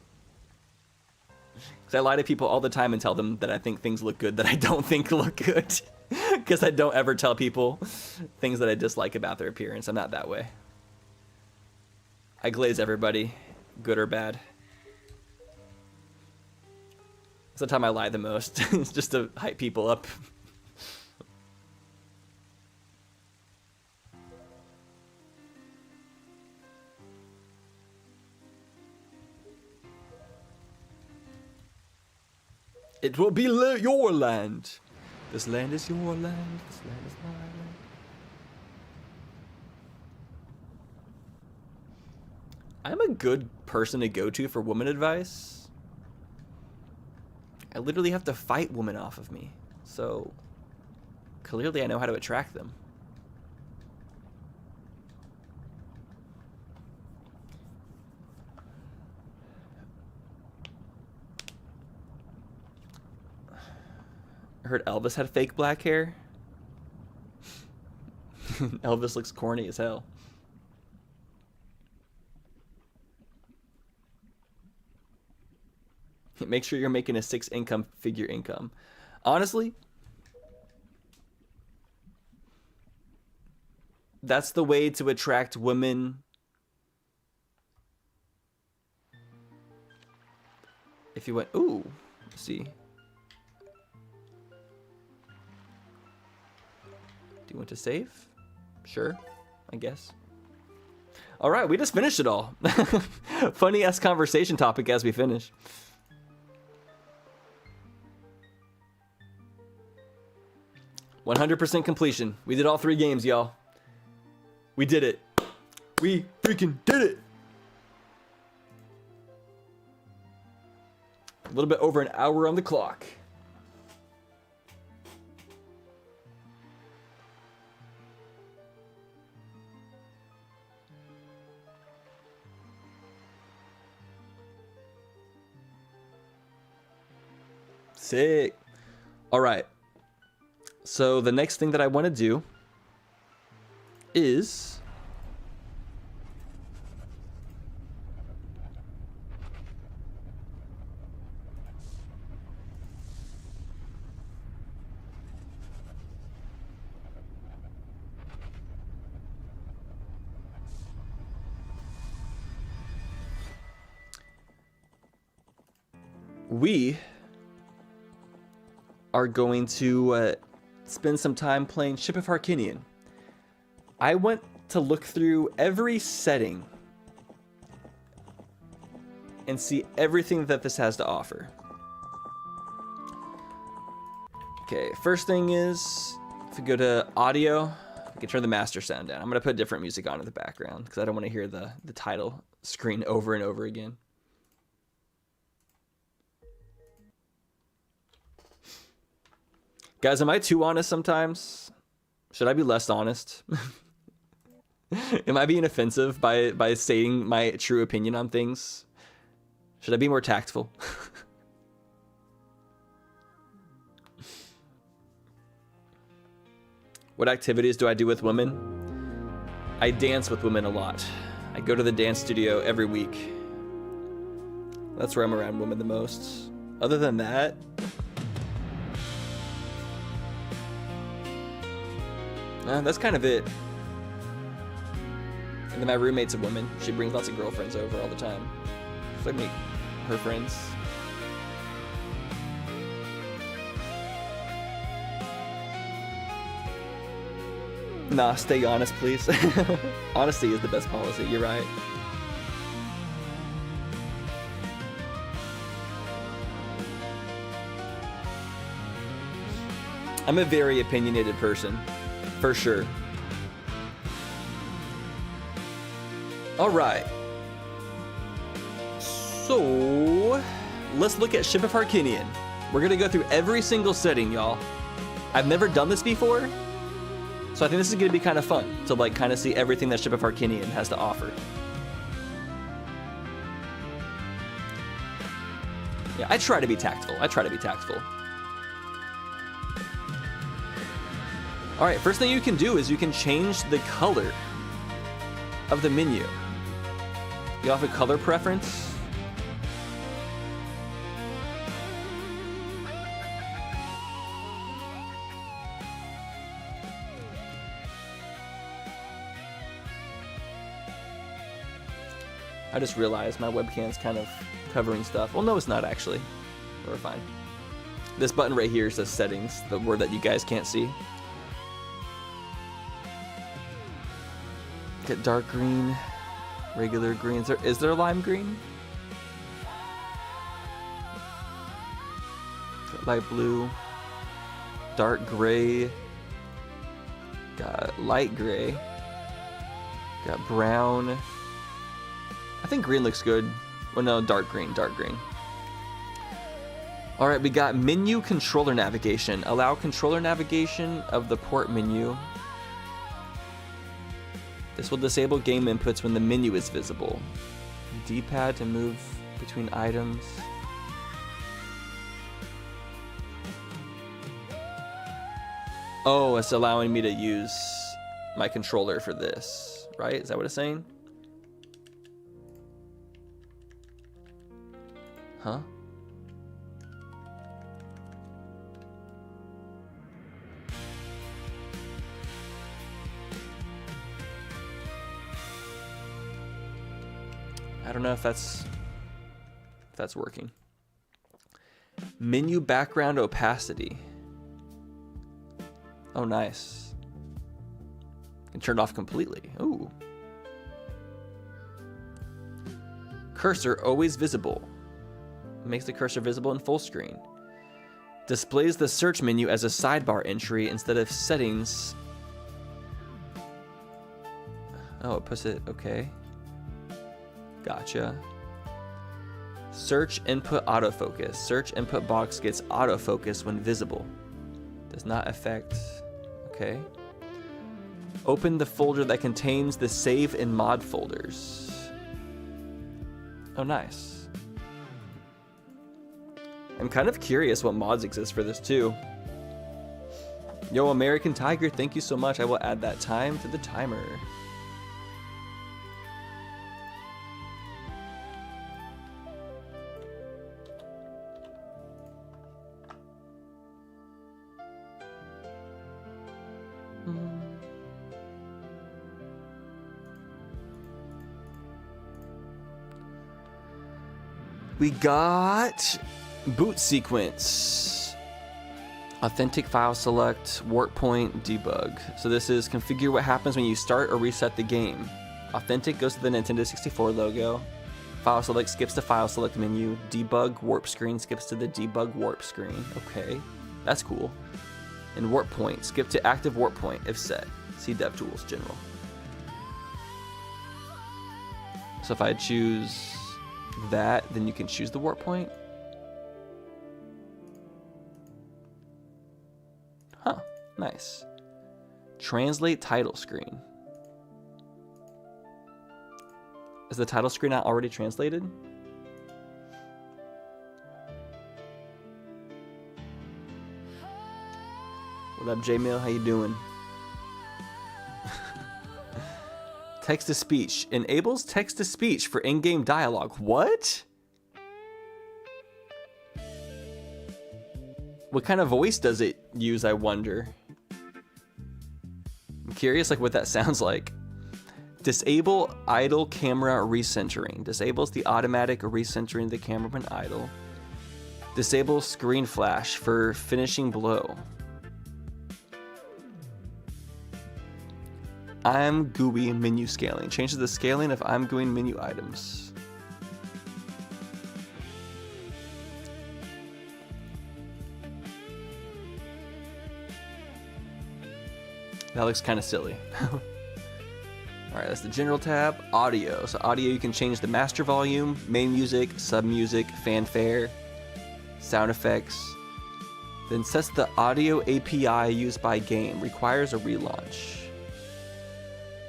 I lie to people all the time and tell them that I think things look good that I don't think look good. Because I don't ever tell people things that I dislike about their appearance. I'm not that way. I glaze everybody, good or bad. That's the time I lie the most. It's just to hype people up. It will be your land. This land is your land. This land is my land. I'm a good person to go to for woman advice. I literally have to fight women off of me. So clearly I know how to attract them. I heard Elvis had fake black hair. Elvis looks corny as hell. Make sure you're making a 6-figure income. Honestly, that's the way to attract women. If you went, ooh, let's see. Do you want to save? Sure, I guess. All right, we just finished it all. Funny ass conversation topic as we finish. %100 completion. We did all 3 games, y'all. We did it. We freaking did it. A little bit over an hour on the clock. Sick. All right. So the next thing that I want to do is we are going to spend some time playing Ship of Harkinian. I went to look through every setting and see everything that this has to offer. Okay, first thing is, if we go to audio, we can turn the master sound down. I'm going to put different music on in the background because I don't want to hear the title screen over and over again. Guys, am I too honest sometimes? Should I be less honest? Am I being offensive by stating my true opinion on things? Should I be more tactful? What activities do I do with women? I dance with women a lot. I go to the dance studio every week. That's where I'm around women the most. Other than that, that's kind of it. And then my roommate's a woman. She brings lots of girlfriends over all the time. So I meet her friends. Nah, stay honest, please. Honesty is the best policy, you're right. I'm a very opinionated person, for sure. Alright. So, let's look at Ship of Harkinian. We're gonna go through every single setting, y'all. I've never done this before, so I think this is gonna be kind of fun to like kind of see everything that Ship of Harkinian has to offer. Yeah, I try to be tactful. All right, first thing you can do is you can change the color of the menu. You have a color preference. I just realized my webcam's kind of covering stuff. Well, no, it's not actually. We're fine. This button right here says settings, the word that you guys can't see. Get dark green, regular green. Is there lime green? Got light blue, dark gray, got light gray, got brown. I think green looks good. Well, no, dark green. All right, we got menu controller navigation. Allow controller navigation of the port menu. This will disable game inputs when the menu is visible. D-pad to move between items. Oh, it's allowing me to use my controller for this, right? Is that what it's saying? Huh? I don't know if that's working. Menu background opacity. Oh, nice. Can turn it off completely. Ooh. Cursor always visible. Makes the cursor visible in full screen. Displays the search menu as a sidebar entry instead of settings. Oh, it puts it, okay. Gotcha. Search input autofocus. Search input box gets autofocus when visible. Does not affect, okay. Open the folder that contains the save and mod folders. Oh, nice. I'm kind of curious what mods exist for this too. Yo, American Tiger, thank you so much. I will add that time to the timer. We got boot sequence, authentic file select, warp point, debug. So this is configure what happens when you start or reset the game. Authentic goes to the Nintendo 64 logo. File select skips to file select menu. Debug warp screen skips to the debug warp screen. Okay, that's cool. And warp point, skip to active warp point if set. See DevTools general. So if I choose that, then you can choose the warp point. Huh, nice. Translate title screen. Is the title screen not already translated? What up, J-Mail? How you doing? Text to speech. Enables text to speech for in-game dialogue. What? What kind of voice does it use, I wonder? I'm curious like what that sounds like. Disable idle camera recentering. Disables the automatic recentering of the camera when idle. Disable screen flash for finishing blow. I'm GUI menu scaling. Changes the scaling of I'm GUI menu items. That looks kind of silly. Alright, that's the general tab. Audio. So audio, you can change the master volume, main music, sub music, fanfare, sound effects. Then sets the audio API used by game. Requires a relaunch.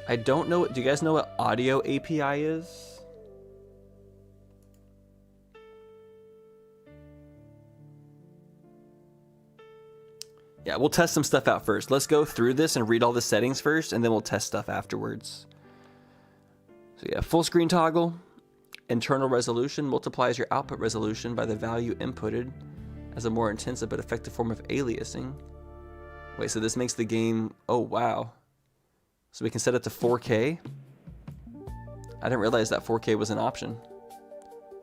I don't know. Do you guys know what audio API is? Yeah, we'll test some stuff out first. Let's go through this and read all the settings first, and then we'll test stuff afterwards. So yeah, full screen toggle. Internal resolution multiplies your output resolution by the value inputted as a more intensive but effective form of aliasing. Wait, so this makes the game... Oh, wow. So we can set it to 4K. I didn't realize that 4K was an option.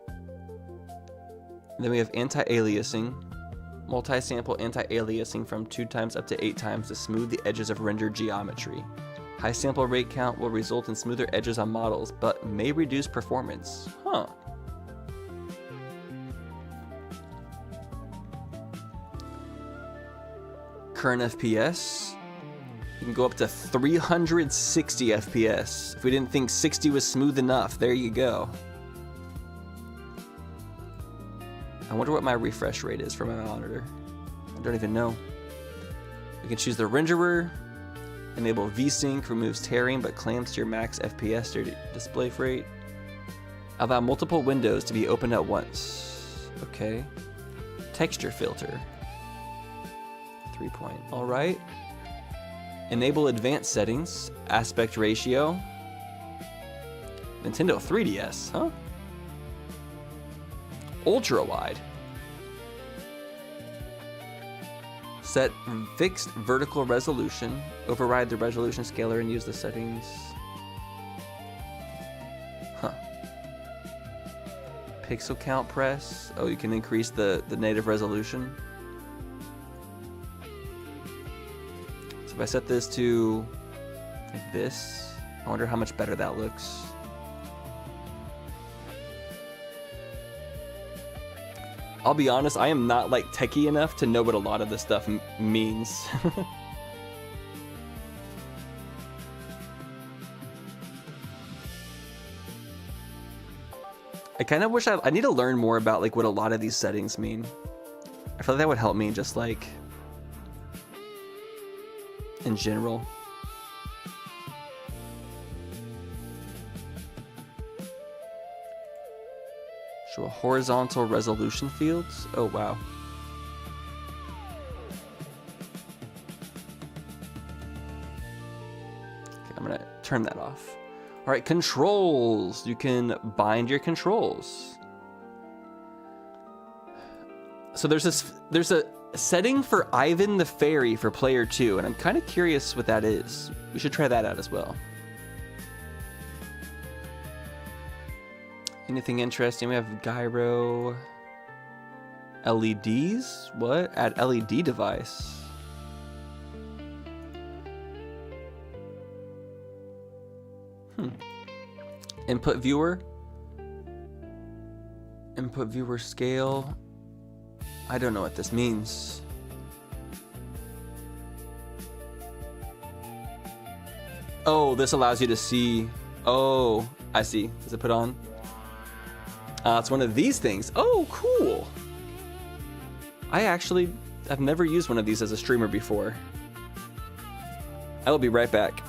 And then we have anti-aliasing. Multi-sample anti-aliasing from 2 times up to 8 times to smooth the edges of rendered geometry. High sample rate count will result in smoother edges on models, but may reduce performance. Huh. Current FPS. You can go up to 360 FPS. If we didn't think 60 was smooth enough, there you go. I wonder what my refresh rate is for my monitor. I don't even know. We can choose the renderer. Enable VSync, removes tearing but clamps to your max FPS display rate. Allow multiple windows to be opened at once. Okay. Texture filter. 3 point. All right. Enable advanced settings, aspect ratio. Nintendo 3DS, huh? Ultra wide. Set fixed vertical resolution. Override the resolution scaler and use the settings. Huh. Pixel count press. Oh, you can increase the native resolution. So if I set this to like this, I wonder how much better that looks. I'll be honest, I am not like techie enough to know what a lot of this stuff means. I kind of wish I need to learn more about like what a lot of these settings mean. I feel like that would help me just like in general. Show a horizontal resolution fields. Oh wow. Okay, I'm gonna turn that off. All right, controls. You can bind your controls. So there's a setting for Ivan the Fairy for player 2, and I'm kind of curious what that is. We should try that out as well. Anything interesting? We have gyro LEDs. What? Add LED device. Input viewer. Input viewer scale. I don't know what this means. Oh, this allows you to see. Oh, I see. Does it put on? It's one of these things. Oh, cool. I've never used one of these as a streamer before. I will be right back.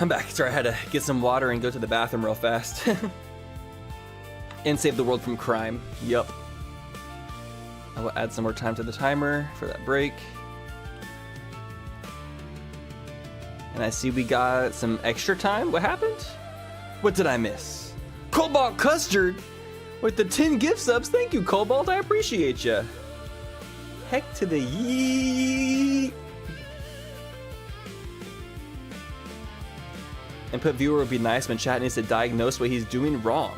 I'm back. Sorry, I had to get some water and go to the bathroom real fast. And save the world from crime. Yup. I will add some more time to the timer for that break. And I see we got some extra time. What happened? What did I miss? Cobalt Custard with the 10 gift subs. Thank you, Cobalt. I appreciate you. Heck to the yeet. Input viewer would be nice when chat needs to diagnose what he's doing wrong.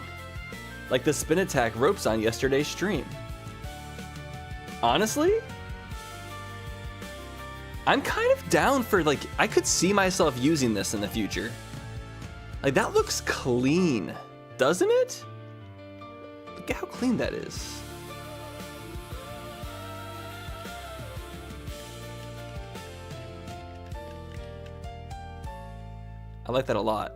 Like the spin attack ropes on yesterday's stream. Honestly, I'm kind of down for, like, I could see myself using this in the future. Like, that looks clean, doesn't it? Look at how clean that is. I like that a lot.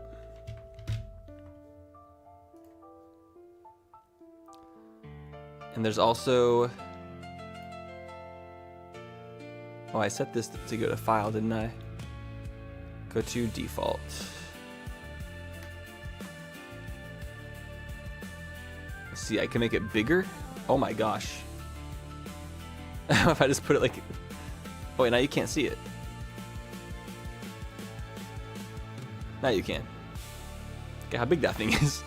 And there's also, oh, I set this to go to file, didn't I? Go to default. Let's see, I can make it bigger. Oh my gosh. If I just put it like, oh wait, now you can't see it. Now you can. Look at how big that thing is.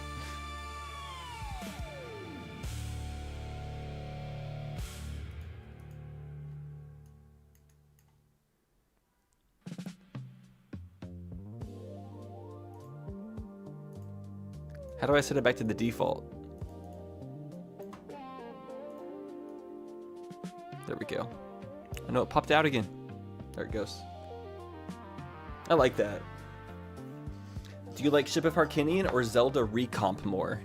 How do I set it back to the default? There we go. I know it popped out again. There it goes. I like that. Do you like Ship of Harkinian or Zelda Recomp more?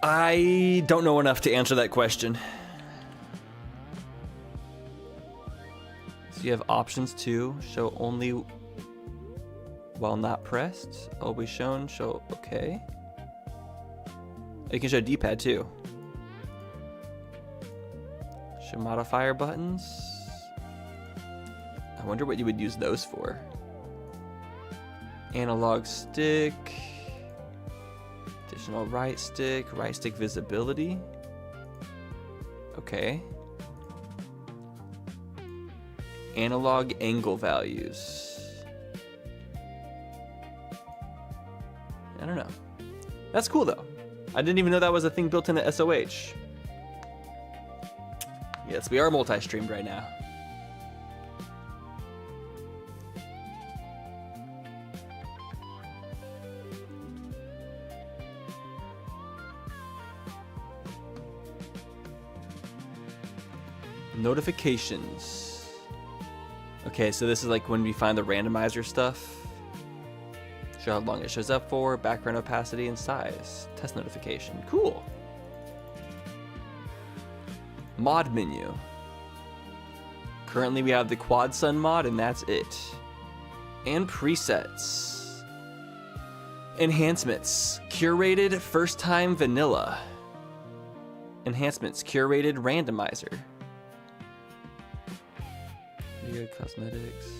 I don't know enough to answer that question. So you have options too. Show only while not pressed. Always shown. Show okay. You can show D-pad too. Show modifier buttons. I wonder what you would use those for. Analog stick, additional right stick visibility. Okay. Analog angle values. I don't know. That's cool though. I didn't even know that was a thing built into SOH. Yes, we are multi-streamed right now. Notifications. Okay, so this is like when we find the randomizer stuff. Show how long it shows up for, background opacity and size. Test notification. Cool. Mod menu. Currently we have the Quad Sun mod and that's it. And presets. Enhancements. Curated first time vanilla. Enhancements. Curated randomizer. Video cosmetics.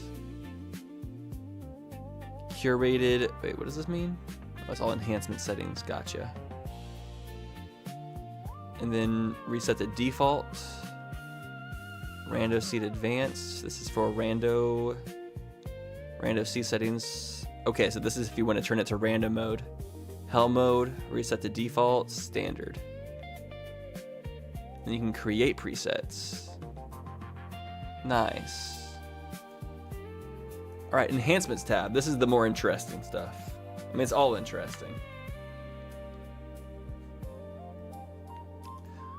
Curated. Wait, what does this mean? Oh, it's all enhancement settings. Gotcha. And then reset to default. Rando seat advanced. This is for rando seat settings. Okay, so this is if you want to turn it to random mode. Hell mode, reset to default, standard. Then you can create presets. Nice. All right, enhancements tab. This is the more interesting stuff. I mean, it's all interesting.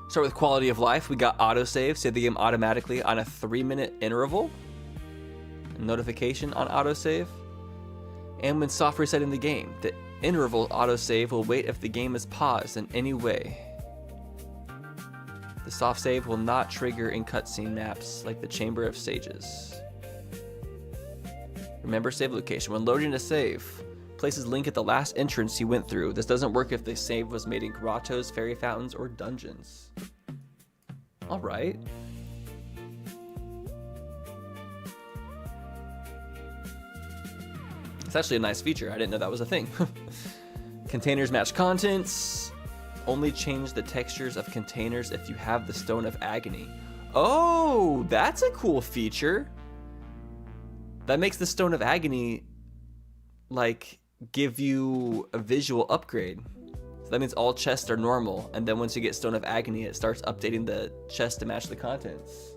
Start with quality of life. We got autosave, save the game automatically on a 3-minute interval. Notification on autosave. And when soft resetting the game, the interval autosave will wait if the game is paused in any way. The soft save will not trigger in cutscene maps like the Chamber of Sages. Remember save location. When loading a save, places link at the last entrance you went through. This doesn't work if the save was made in grottos, fairy fountains, or dungeons. All right. It's actually a nice feature. I didn't know that was a thing. Containers match contents. Only change the textures of containers if you have the Stone of Agony. Oh, that's a cool feature. That makes the Stone of Agony, like, give you a visual upgrade. So that means all chests are normal, and then once you get Stone of Agony, it starts updating the chest to match the contents.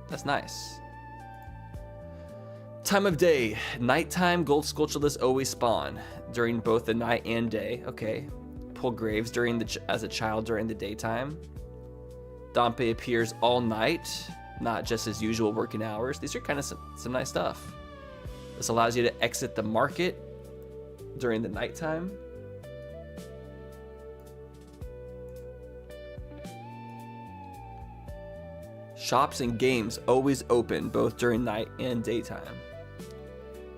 That's nice. Time of day. Nighttime gold skulltulas always spawn during both the night and day. Okay. Pull graves as a child during the daytime. Dompe appears all night, not just his usual working hours. These are kind of some nice stuff. This allows you to exit the market during the nighttime. Shops and games always open both during night and daytime.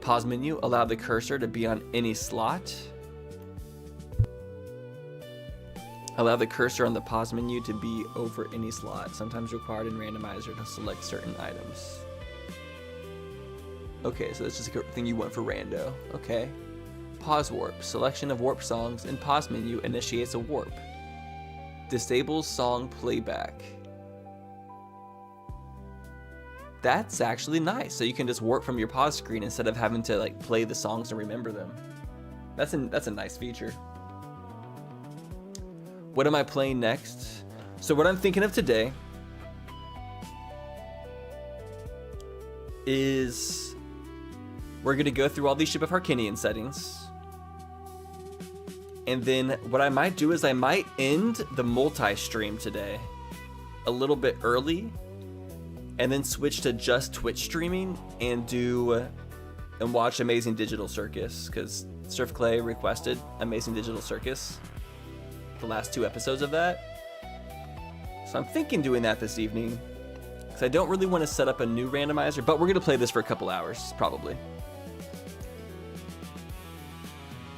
Pause menu, allow the cursor to be on any slot. Allow the cursor on the pause menu to be over any slot, sometimes required in Randomizer to select certain items. Okay, so that's just a thing you want for rando. Okay. Pause warp. Selection of warp songs in pause menu initiates a warp. Disables song playback. That's actually nice. So you can just warp from your pause screen instead of having to like play the songs and remember them. That's a nice feature. What am I playing next? So what I'm thinking of today is we're gonna go through all these Ship of Harkinian settings. And then what I might do is I might end the multi-stream today a little bit early and then switch to just Twitch streaming and watch Amazing Digital Circus, because Surf Clay requested Amazing Digital Circus, the last 2 episodes of that. So I'm thinking doing that this evening, because I don't really want to set up a new randomizer, but we're going to play this for a couple hours, probably.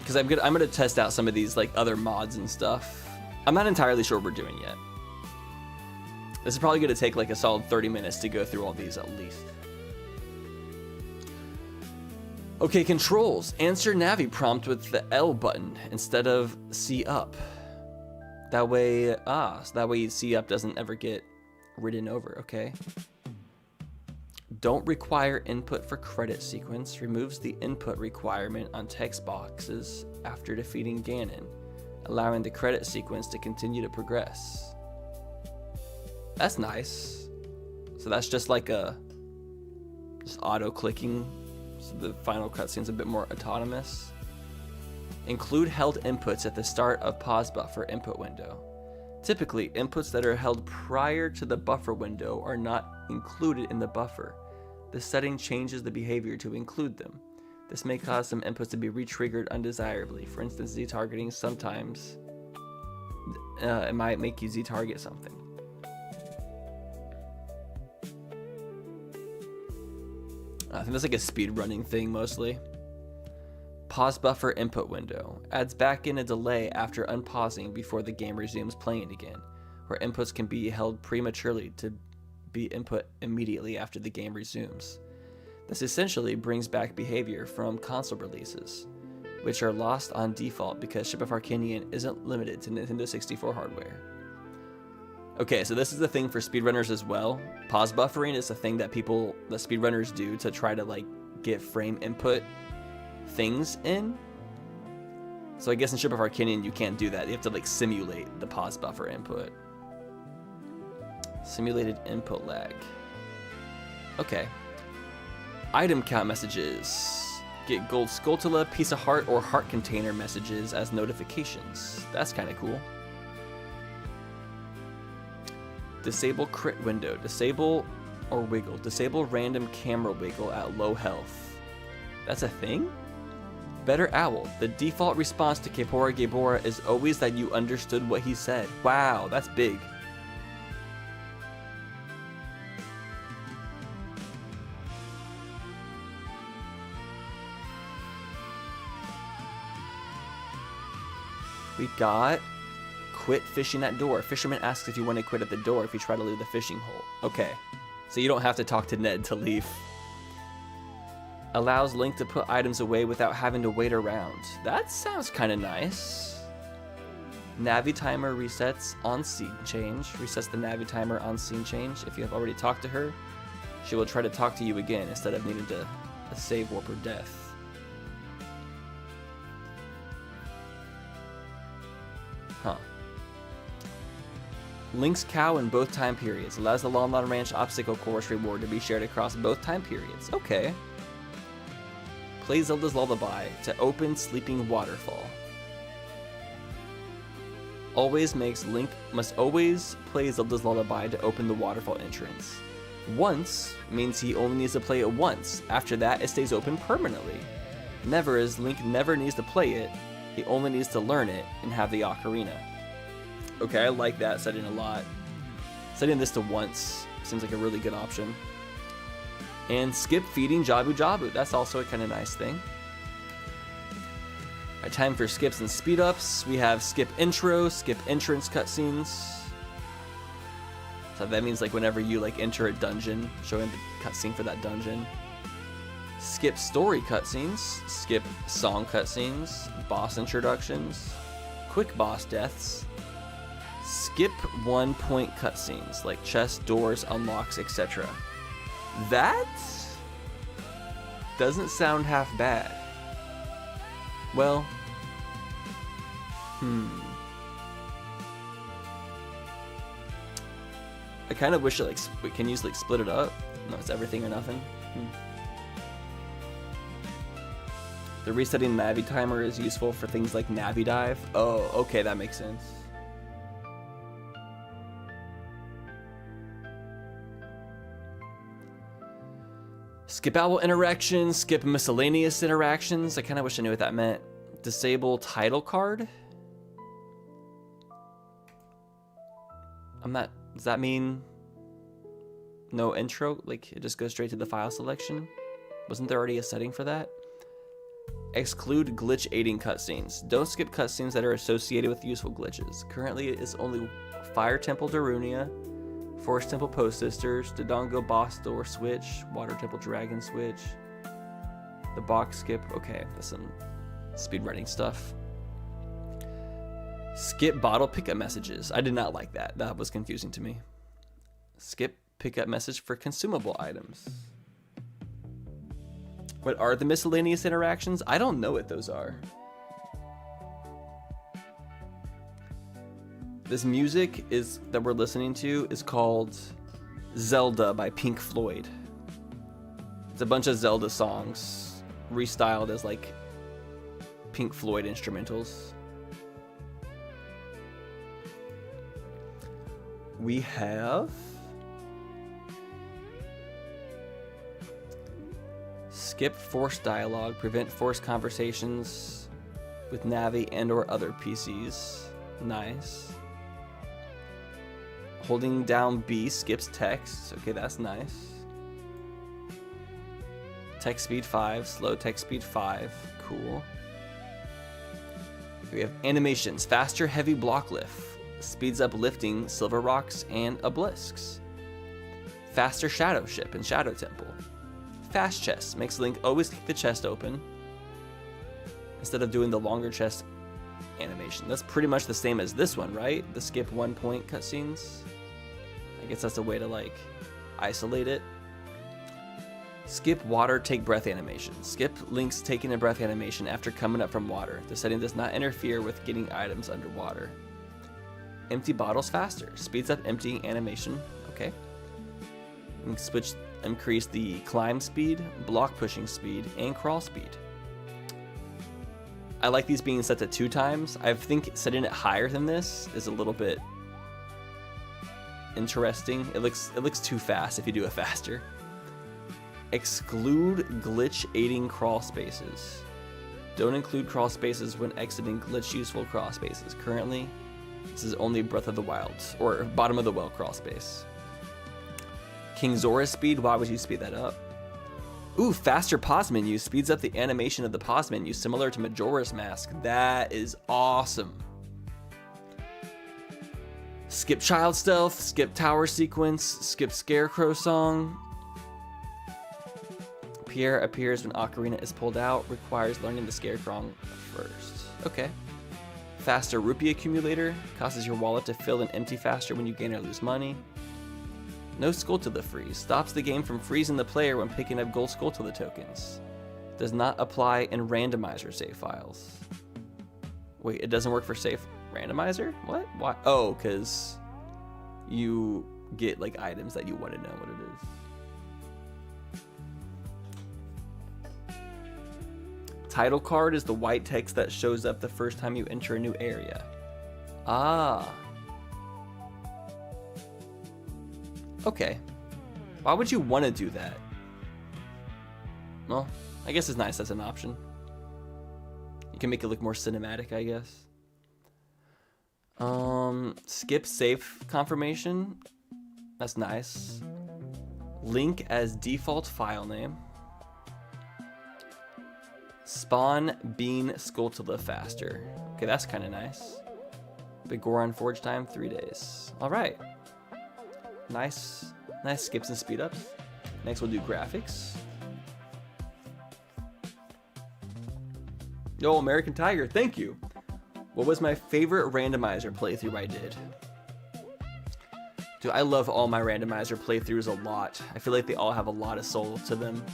Because I'm gonna test out some of these like other mods and stuff. I'm not entirely sure what we're doing yet. This is probably gonna take like a solid 30 minutes to go through all these at least. Okay, controls. Answer Navi prompt with the L button instead of C up. That way, so that way C up doesn't ever get ridden over, okay? Don't require input for credit sequence. Removes the input requirement on text boxes after defeating Ganon, allowing the credit sequence to continue to progress. That's nice. So that's just like just auto-clicking, so the final cutscene's a bit more autonomous. Include held inputs at the start of pause buffer input window. Typically, inputs that are held prior to the buffer window are not included in the buffer. The setting changes the behavior to include them. This may cause some inputs to be re-triggered undesirably. For instance, Z-targeting sometimes it might make you Z-target something. I think that's like a speed running thing mostly. Pause buffer input window. Adds back in a delay after unpausing before the game resumes playing again, where inputs can be held prematurely to be input immediately after the game resumes. This essentially brings back behavior from console releases, which are lost on default because Ship of Harkinian isn't limited to Nintendo 64 hardware. Okay, so this is the thing for speedrunners as well. Pause buffering is a thing that speedrunners do to try to like get frame input things in. So I guess in Ship of Harkinian you can't do that. You have to like simulate the pause buffer input. Simulated input lag. Okay. Item count messages. Get gold skulltula, piece of heart, or heart container messages as notifications. That's kind of cool. Disable crit window. Disable or wiggle. Disable random camera wiggle at low health. That's a thing? Better Owl. The default response to Kepora Gebora is always that you understood what he said. Wow, that's big. We got quit fishing at door. Fisherman asks if you want to quit at the door if you try to leave the fishing hole. Okay, so you don't have to talk to Ned to leave. Allows Link to put items away without having to wait around. That sounds kind of nice. Navi timer resets on scene change. Resets the Navi timer on scene change. If you have already talked to her, she will try to talk to you again instead of needing to save warp or death. Huh. Link's cow in both time periods. Allows the Lon Lon Ranch obstacle course reward to be shared across both time periods. Okay. Play Zelda's Lullaby to open Sleeping Waterfall. Must always play Zelda's Lullaby to open the waterfall entrance. Once means he only needs to play it once. After that, it stays open permanently. Never is Link never needs to play it. He only needs to learn it and have the Ocarina. Okay, I like that setting a lot. Setting this to once seems like a really good option. And skip feeding Jabu Jabu. That's also a kind of nice thing. Alright, time for skips and speed ups. We have skip intro, skip entrance cutscenes. So that means like whenever you like enter a dungeon, showing the cutscene for that dungeon. Skip story cutscenes, skip song cutscenes, boss introductions, quick boss deaths. Skip 1 point cutscenes like chests, doors, unlocks, etc. That doesn't sound half bad. Well, I kind of wish it we can use like split it up. No, it's everything or nothing. The resetting Navi timer is useful for things like Navi dive. Oh, okay, that makes sense. Skip owl interactions, skip miscellaneous interactions. I kind of wish I knew what that meant. Disable title card. Does that mean no intro? Like it just goes straight to the file selection? Wasn't there already a setting for that? Exclude glitch aiding cutscenes. Don't skip cutscenes that are associated with useful glitches. Currently it's only Fire Temple Darunia, Forest Temple Post Sisters, Dodongo Boss Door Switch, Water Temple Dragon Switch, the box skip. Okay, that's some speedrunning stuff. Skip bottle pickup messages. I did not like that. That was confusing to me. Skip pickup message for consumable items. What are the miscellaneous interactions? I don't know what those are. This music that we're listening to is called Zelda by Pink Floyd. It's a bunch of Zelda songs restyled as like Pink Floyd instrumentals. We have skip forced dialogue, prevent forced conversations with Navi and or other PCs. Nice. Holding down B skips text. Okay, that's nice. Text speed 5, slow text speed 5. Cool. We have animations. Faster heavy block lift. Speeds up lifting silver rocks and obelisks. Faster shadow ship and shadow temple. Fast chest. Makes Link always keep the chest open instead of doing the longer chest animation. That's pretty much the same as this one, right? The skip 1 point cutscenes. I guess that's a way to like isolate it. Skip water take breath animation. Skip Link's taking a breath animation after coming up from water. The setting does not interfere with getting items underwater. Empty bottles faster. Speeds up emptying animation. Okay. We can increase the climb speed, block pushing speed, and crawl speed. I like these being set to 2 times. I think setting it higher than this is a little bit interesting. It looks too fast if you do it faster. Exclude glitch aiding crawl spaces. Don't include crawl spaces when exiting glitch useful crawl spaces. Currently, this is only Breath of the Wild or bottom of the well crawl space. King Zora's speed. Why would you speed that up? Ooh, faster pause menu speeds up the animation of the pause menu, similar to Majora's Mask. That is awesome. Skip child stealth, skip tower sequence, skip scarecrow song. Pierre appears when Ocarina is pulled out. Requires learning the Scarecrow first. Okay. Faster rupee accumulator. Causes your wallet to fill and empty faster when you gain or lose money. No Skulltula freeze. Stops the game from freezing the player when picking up gold Skulltula tokens. Does not apply in randomizer save files. Wait, it doesn't work for save randomizer? What? Why? Oh, because you get like items that you want to know what it is. Title card is the white text that shows up the first time you enter a new area. Ah. Okay. Why would you want to do that? Well, I guess it's nice as an option. You can make it look more cinematic, I guess. Skip save confirmation. That's nice. Link as default file name. Spawn Bean Skulltula faster. Okay, that's kind of nice. Big Goron Forge time, 3 days. All right. Nice skips and speed ups. Next we'll do graphics. Yo, American Tiger, thank you. What was my favorite randomizer playthrough I did? Dude, I love all my randomizer playthroughs a lot. I feel like they all have a lot of soul to them.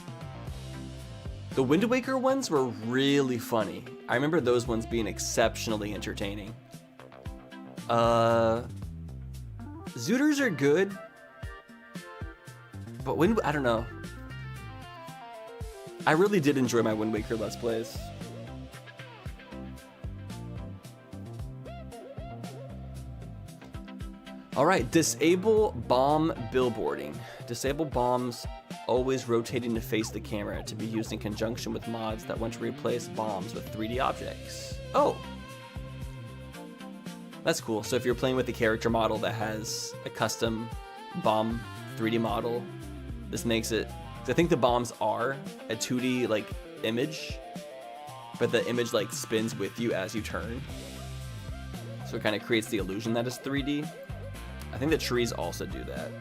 The Wind Waker ones were really funny. I remember those ones being exceptionally entertaining. Zooters are good. But I don't know. I really did enjoy my Wind Waker Let's Plays. Alright, disable bomb billboarding. Disable bombs always rotating to face the camera to be used in conjunction with mods that want to replace bombs with 3D objects. Oh! That's cool. So if you're playing with the character model that has a custom bomb 3D model, this makes it... I think the bombs are a 2D like image, but the image like spins with you as you turn. So it kind of creates the illusion that it's 3D. I think the trees also do that.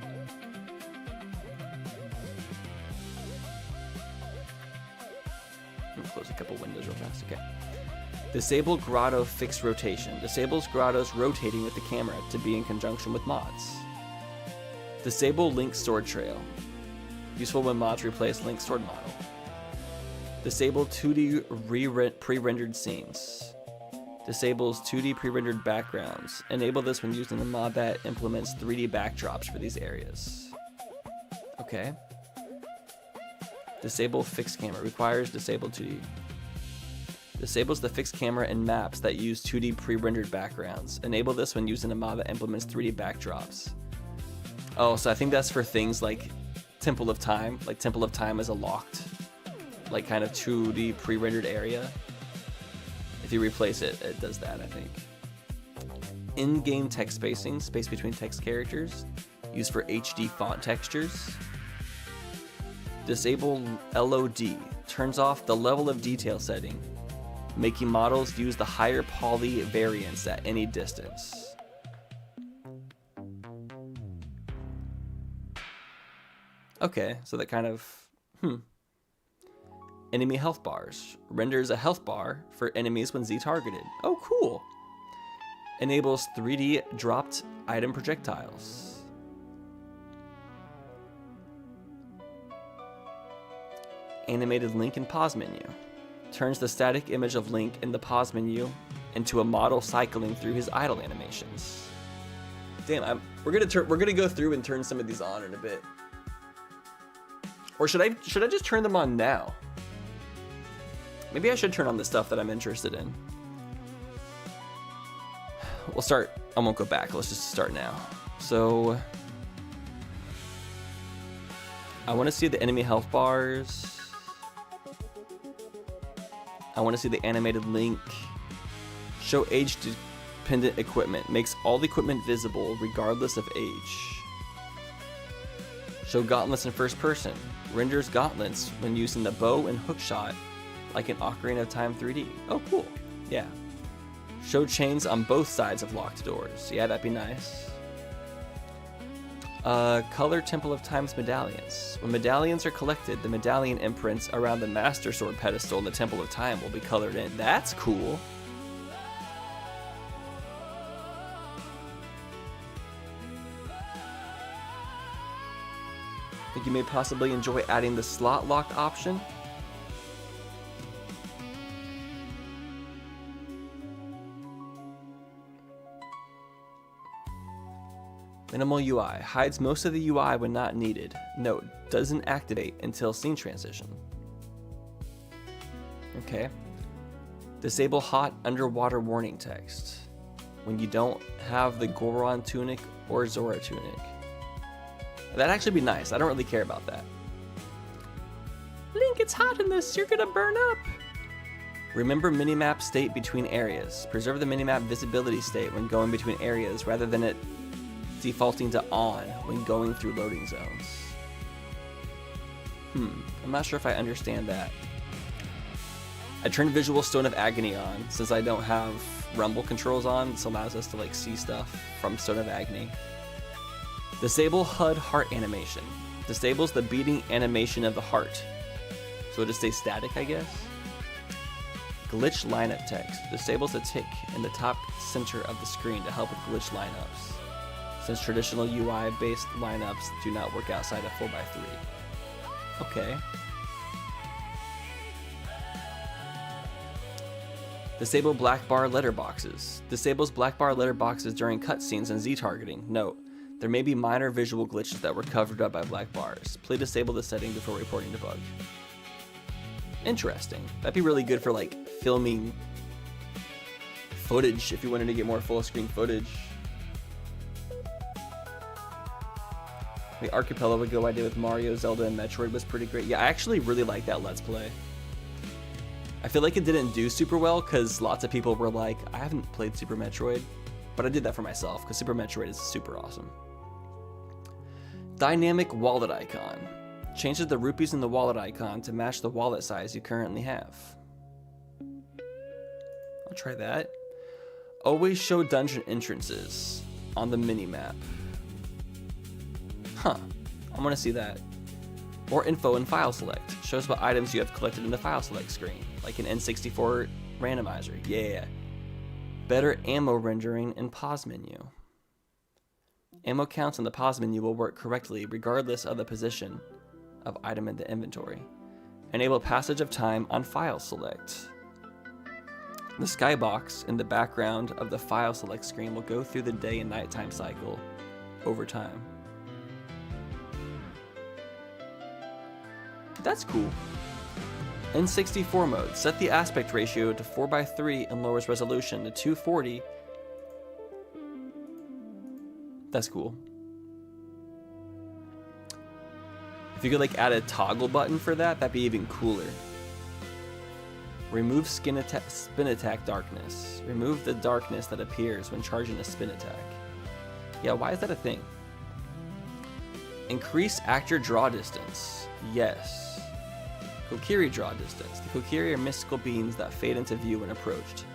Let me close a couple windows real fast. Okay. Disable grotto fixed rotation. Disables grottos rotating with the camera to be in conjunction with mods. Disable link sword trail. Useful when mods replace link sword model. Disable 2D pre-rendered scenes. Disables 2D pre-rendered backgrounds. Enable this when using a mod that implements 3D backdrops for these areas. Okay. Disable fixed camera. Requires disable 2D. Disables the fixed camera in maps that use 2D pre-rendered backgrounds. Enable this when using a mod that implements 3D backdrops. Oh, so I think that's for things like Temple of Time. Like Temple of Time is a locked, like kind of 2D pre-rendered area. If you replace it, it does that, I think. In-game text spacing, space between text characters, used for HD font textures. Disable LOD, turns off the level of detail setting, making models use the higher poly variance at any distance. Okay, so that kind of, Enemy health bars. Renders a health bar for enemies when Z targeted. Oh, cool. Enables 3D dropped item projectiles. Animated Link in pause menu. Turns the static image of Link in the pause menu into a model cycling through his idle animations. Damn, we're gonna go through and turn some of these on in a bit. Or should I just turn them on now? Maybe I should turn on the stuff that I'm interested in. We'll start. I won't go back. Let's just start now. So I want to see the enemy health bars. I want to see the animated Link. Show age-dependent equipment. Makes all equipment visible regardless of age. Show gauntlets in first person. Renders gauntlets when using the bow and hookshot like an Ocarina of Time 3D. Oh, cool. Yeah. Show chains on both sides of locked doors. Yeah, that'd be nice. Color Temple of Time's medallions. When medallions are collected, the medallion imprints around the Master Sword pedestal in the Temple of Time will be colored in. That's cool. I think you may possibly enjoy adding the slot locked option. Minimal UI. Hides most of the UI when not needed. Note, doesn't activate until scene transition. Okay. Disable hot underwater warning text when you don't have the Goron tunic or Zora tunic. That'd actually be nice. I don't really care about that. Link, it's hot in this. You're gonna burn up. Remember minimap state between areas. Preserve the minimap visibility state when going between areas rather than it defaulting to on when going through loading zones. I'm not sure if I understand that. I turned Visual Stone of Agony on since I don't have rumble controls on. This allows us to like see stuff from Stone of Agony. Disable HUD heart animation. Disables the beating animation of the heart. So it just stays static, I guess. Glitch lineup text. Disables a tick in the top center of the screen to help with glitch lineups, since traditional UI-based lineups do not work outside of 4x3. Okay. Disable black bar letterboxes. Disables black bar letterboxes during cutscenes and Z-targeting. Note, there may be minor visual glitches that were covered up by black bars. Please disable the setting before reporting the bug. Interesting. That'd be really good for like filming footage if you wanted to get more full screen footage. The Archipelago I did with Mario, Zelda, and Metroid was pretty great. Yeah, I actually really like that Let's Play. I feel like it didn't do super well because lots of people were like, I haven't played Super Metroid, but I did that for myself because Super Metroid is super awesome. Dynamic wallet icon. Changes the rupees in the wallet icon to match the wallet size you currently have. I'll try that. Always show dungeon entrances on the mini-map. Huh, I'm gonna see that. More info in file select. Shows what items you have collected in the file select screen, like an N64 randomizer. Yeah. Better ammo rendering in pause menu. Ammo counts in the pause menu will work correctly regardless of the position of item in the inventory. Enable passage of time on file select. The skybox in the background of the file select screen will go through the day and nighttime cycle over time. That's cool. N64 mode. Set the aspect ratio to 4:3 and lowers resolution to 240. That's cool. If you could like add a toggle button for that, that'd be even cooler. Remove spin attack darkness. Remove the darkness that appears when charging a spin attack. Yeah, why is that a thing? Increase actor draw distance. Yes. Kokiri draw distance. The Kokiri are mystical beings that fade into view when approached.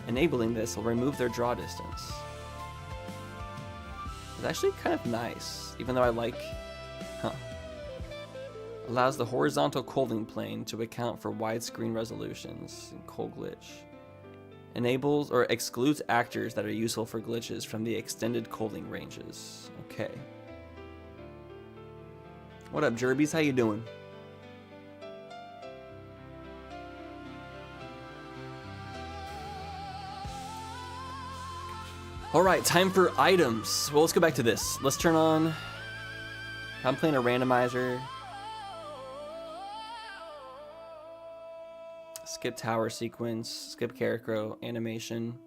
Enabling this will remove their draw distance. It's actually kind of nice, even though I like... Allows the horizontal culling plane to account for widescreen resolutions and cull glitch. Enables or excludes actors that are useful for glitches from the extended culling ranges. Okay. What up, Jerbies? How you doing? Alright, time for items. Well, let's go back to this. Let's turn on... I'm playing a randomizer. Skip tower sequence, skip character animation.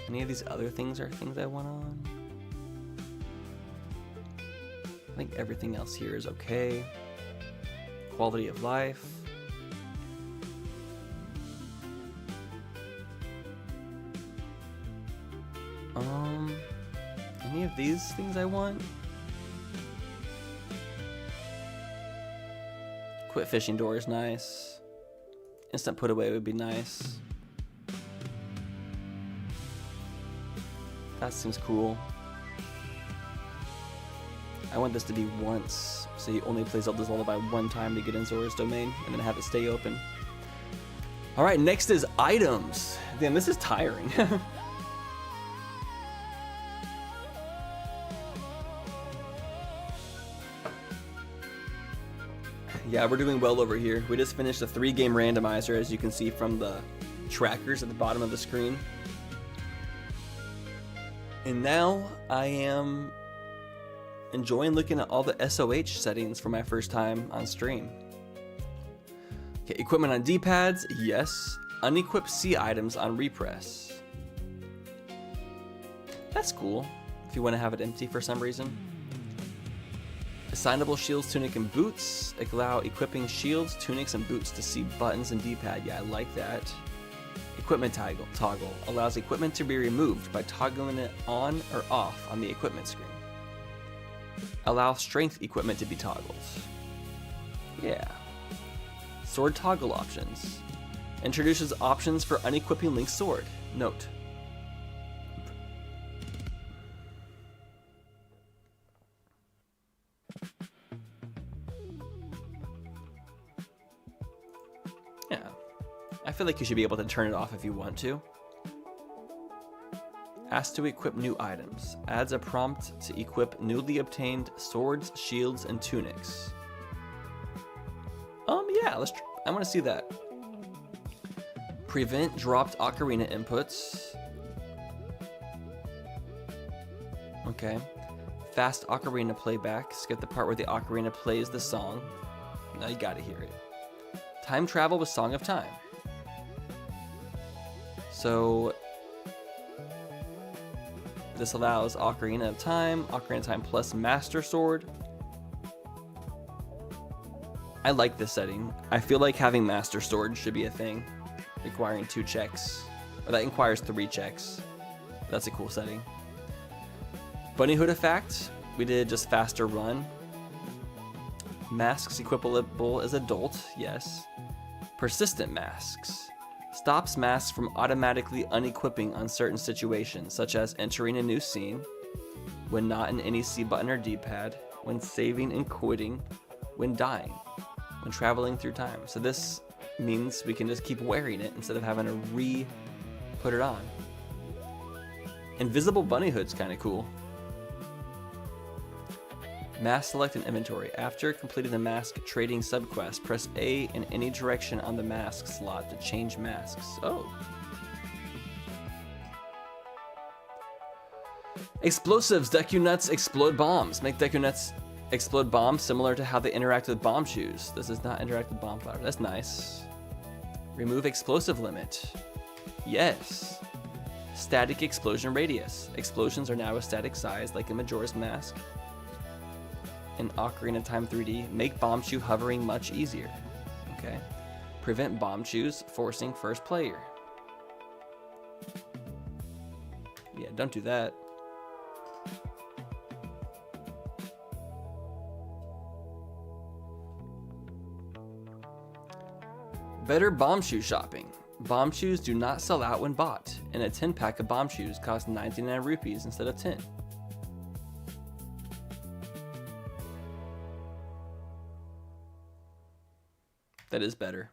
Any of these other things are things I want on? I think everything else here is okay. Quality of life. Any of these things I want? Quit fishing door is nice. Instant put away would be nice. That seems cool. I want this to be once, so you only play Zelda's Lullaby one time to get in Zora's Domain, and then have it stay open. Alright, next is items. Damn, this is tiring. Yeah, we're doing well over here. We just finished a 3-game randomizer, as you can see from the trackers at the bottom of the screen. And now I am enjoying looking at all the SOH settings for my first time on stream. Okay, equipment on D-pads, yes. Unequipped C items on repress. That's cool, if you want to have it empty for some reason. Assignable shields, tunic, and boots. Allow equipping shields, tunics, and boots to see buttons and D-pad. Yeah, I like that. Equipment toggle. Allows equipment to be removed by toggling it on or off on the equipment screen. Allow strength equipment to be toggled. Yeah. Sword toggle options. Introduces options for unequipping Link's sword. Note. Yeah. I feel like you should be able to turn it off if you want to. Asked to equip new items. Adds a prompt to equip newly obtained swords, shields, and tunics. Yeah, I want to see that. Prevent dropped Ocarina inputs. Okay. Fast Ocarina playback. Skip the part where the Ocarina plays the song. Now you gotta hear it. Time travel with Song of Time. So this allows Ocarina of Time plus Master Sword. I like this setting. I feel like having Master Sword should be a thing, requiring 2 checks. Or that requires 3 checks. That's a cool setting. Bunny Hood effect, we did just faster run. Masks equipable as adult, yes. Persistent masks. Stops masks from automatically unequipping on certain situations, such as entering a new scene, when not in any C button or D-pad, when saving and quitting, when dying, when traveling through time. So this means we can just keep wearing it instead of having to re-put it on. Invisible Bunny Hood's kind of cool. Mask select and inventory. After completing the mask trading subquest, press A in any direction on the mask slot to change masks. Oh. Explosives. Deku Nuts explode bombs. Make Deku Nuts explode bombs similar to how they interact with bomb shoes. This does not interact with bomb flower. That's nice. Remove explosive limit. Yes. Static explosion radius. Explosions are now a static size like in Majora's Mask. In Ocarina of Time 3D, make bomb shoe hovering much easier. Okay. Prevent bomb shoes forcing first player. Yeah, don't do that. Better bomb shoe shopping. Bomb shoes do not sell out when bought, and a 10-pack of bomb shoes costs 99 rupees instead of 10. That is better.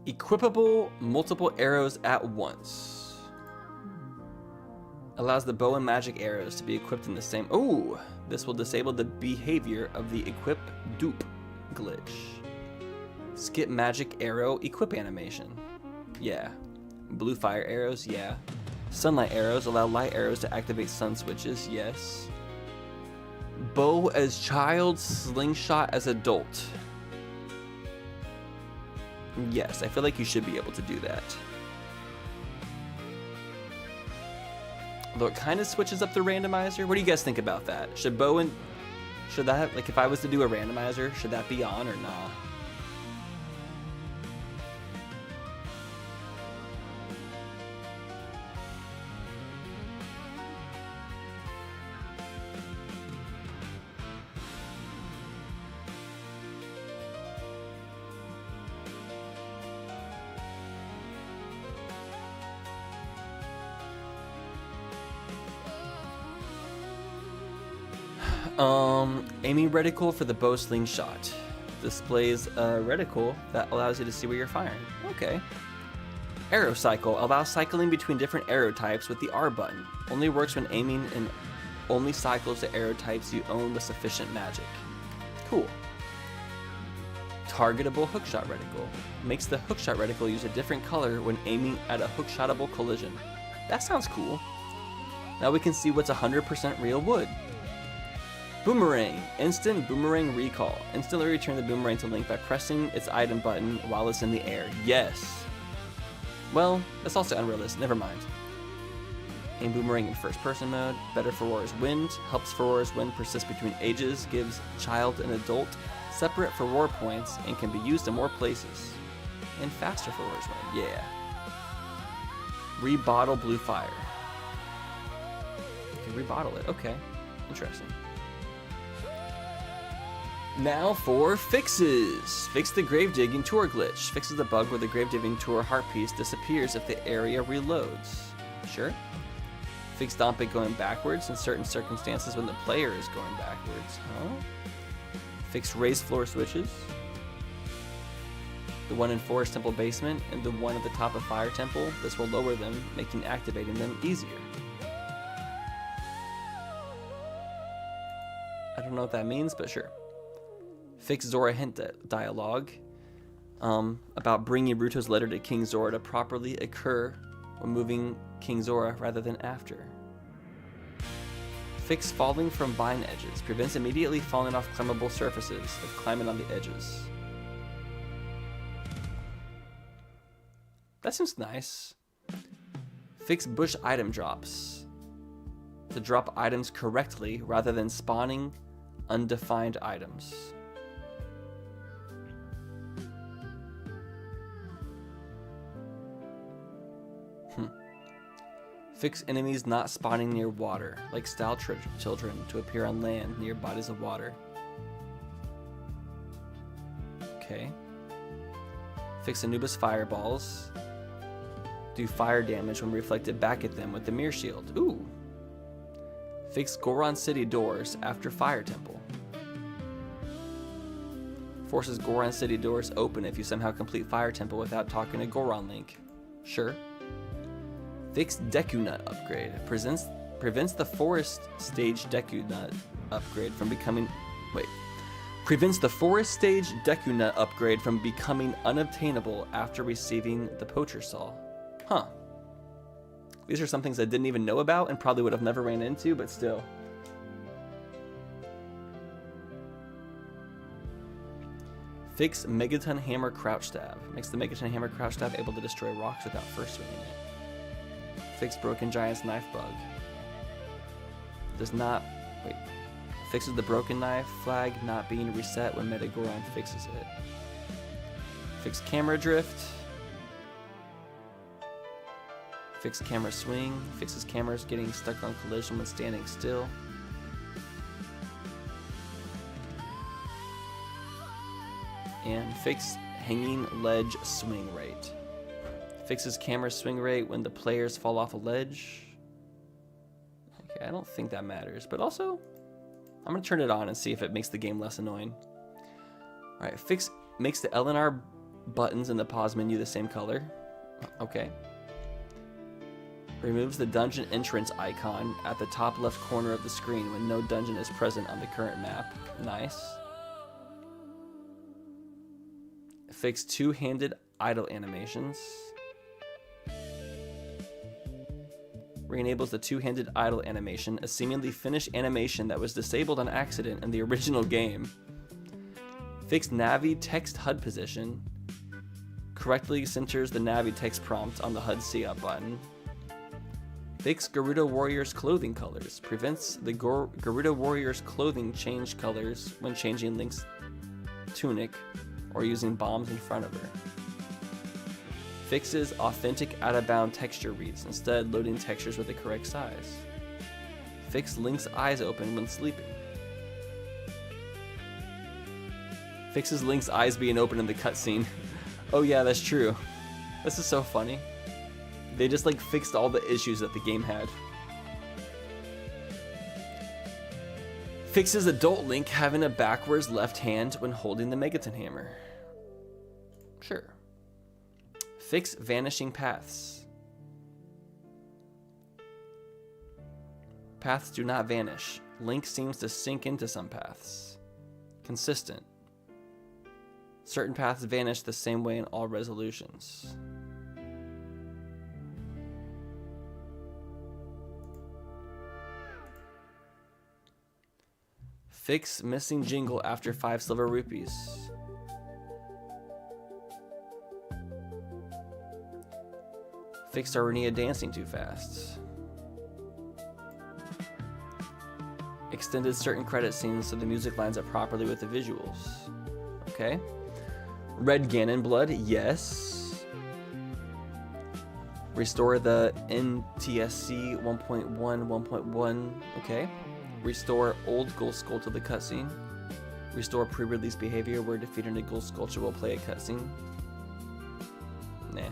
Equipable multiple arrows at once. Allows the bow and magic arrows to be equipped in the same... Oh! This will disable the behavior of the equip dupe glitch. Skip magic arrow equip animation. Yeah. Blue fire arrows, yeah. Sunlight arrows allow light arrows to activate sun switches, yes. Bow as child, slingshot as adult. Yes, I feel like you should be able to do that. Although it kind of switches up the randomizer. What do you guys think about that? Should bow and... Should that, like if I was to do a randomizer, should that be on or not? Aiming reticle for the bow slingshot. Displays a reticle that allows you to see where you're firing. Okay. Arrow cycle allows cycling between different arrow types with the R button. Only works when aiming and only cycles the arrow types you own with sufficient magic. Cool. Targetable hookshot reticle. Makes the hookshot reticle use a different color when aiming at a hookshotable collision. That sounds cool. Now we can see what's 100% real wood. Boomerang. Instant boomerang recall. Instantly return the boomerang to Link by pressing its item button while it's in the air. Yes. Well, that's also unrealistic. Never mind. Aim boomerang in first person mode. Better for Roar's Wind. Helps for Roar's Wind persist between ages. Gives child and adult separate for Roar points and can be used in more places. And faster for Roar's Wind. Yeah. Rebottle blue fire. You can rebottle it. Okay. Interesting. Now for fixes. Fix the grave digging tour glitch. Fixes the bug where the grave digging tour heart piece disappears if the area reloads. Sure. Fix Dompic going backwards in certain circumstances when the player is going backwards. Huh? Fix raised floor switches. The one in Forest Temple basement and the one at the top of Fire Temple. This will lower them, making activating them easier. I don't know what that means, but sure. Fix Zora hint dialogue about bringing Ruto's letter to King Zora to properly occur when moving King Zora rather than after. Fix falling from vine edges. Prevents immediately falling off climbable surfaces if climbing on the edges. That seems nice. Fix bush item drops. To drop items correctly rather than spawning undefined items. Fix enemies not spawning near water, like style children, to appear on land near bodies of water. Okay. Fix Anubis fireballs. Do fire damage when reflected back at them with the mirror shield. Ooh. Fix Goron City doors after Fire Temple. Forces Goron City doors open if you somehow complete Fire Temple without talking to Goron Link. Sure. Fix Deku Nut upgrade. Prevents the Forest Stage Deku Nut upgrade from becoming... Wait. Prevents the Forest Stage Deku Nut upgrade from becoming unobtainable after receiving the Poacher Saw. Huh. These are some things I didn't even know about and probably would have never ran into, but still. Fix Megaton Hammer Crouch Stab. Makes the Megaton Hammer Crouch Stab able to destroy rocks without first swinging it. Fix Broken Giant's knife bug. Does not... Wait. Fixes the Broken Knife flag not being reset when Metagoron fixes it. Fix Camera Drift. Fix Camera Swing. Fixes cameras getting stuck on collision when standing still. And fix Hanging Ledge Swing Rate. Fixes camera swing rate when the players fall off a ledge. Okay, I don't think that matters, but also, I'm gonna turn it on and see if it makes the game less annoying. Alright, makes the L and R buttons in the pause menu the same color. Okay. Removes the dungeon entrance icon at the top left corner of the screen when no dungeon is present on the current map. Nice. Fix two-handed idle animations. Re-enables the two-handed idle animation, a seemingly finished animation that was disabled on accident in the original game. Fix Navi text HUD position. Correctly centers the Navi text prompt on the HUD see up button. Fix Gerudo Warrior's clothing colors. Prevents the Gerudo Warrior's clothing change colors when changing Link's tunic or using bombs in front of her. Fixes authentic out-of-bound texture reads, instead loading textures with the correct size. Fix Link's eyes open when sleeping. Fixes Link's eyes being open in the cutscene. Oh yeah, that's true. This is so funny. They just like fixed all the issues that the game had. Fixes adult Link having a backwards left hand when holding the Megaton Hammer. Sure. Fix vanishing paths. Paths do not vanish. Link seems to sink into some paths. Consistent. Certain paths vanish the same way in all resolutions. Fix missing jingle after 5 silver rupees. Fix Ocarina dancing too fast. Extended certain credit scenes so the music lines up properly with the visuals. Okay. Red Ganon blood, yes. Restore the NTSC 1.1, 1.1, okay. Restore old Ghoul Skull to the cutscene. Restore pre-release behavior where defeating a Ghoul Sculpture will play a cutscene. Nah.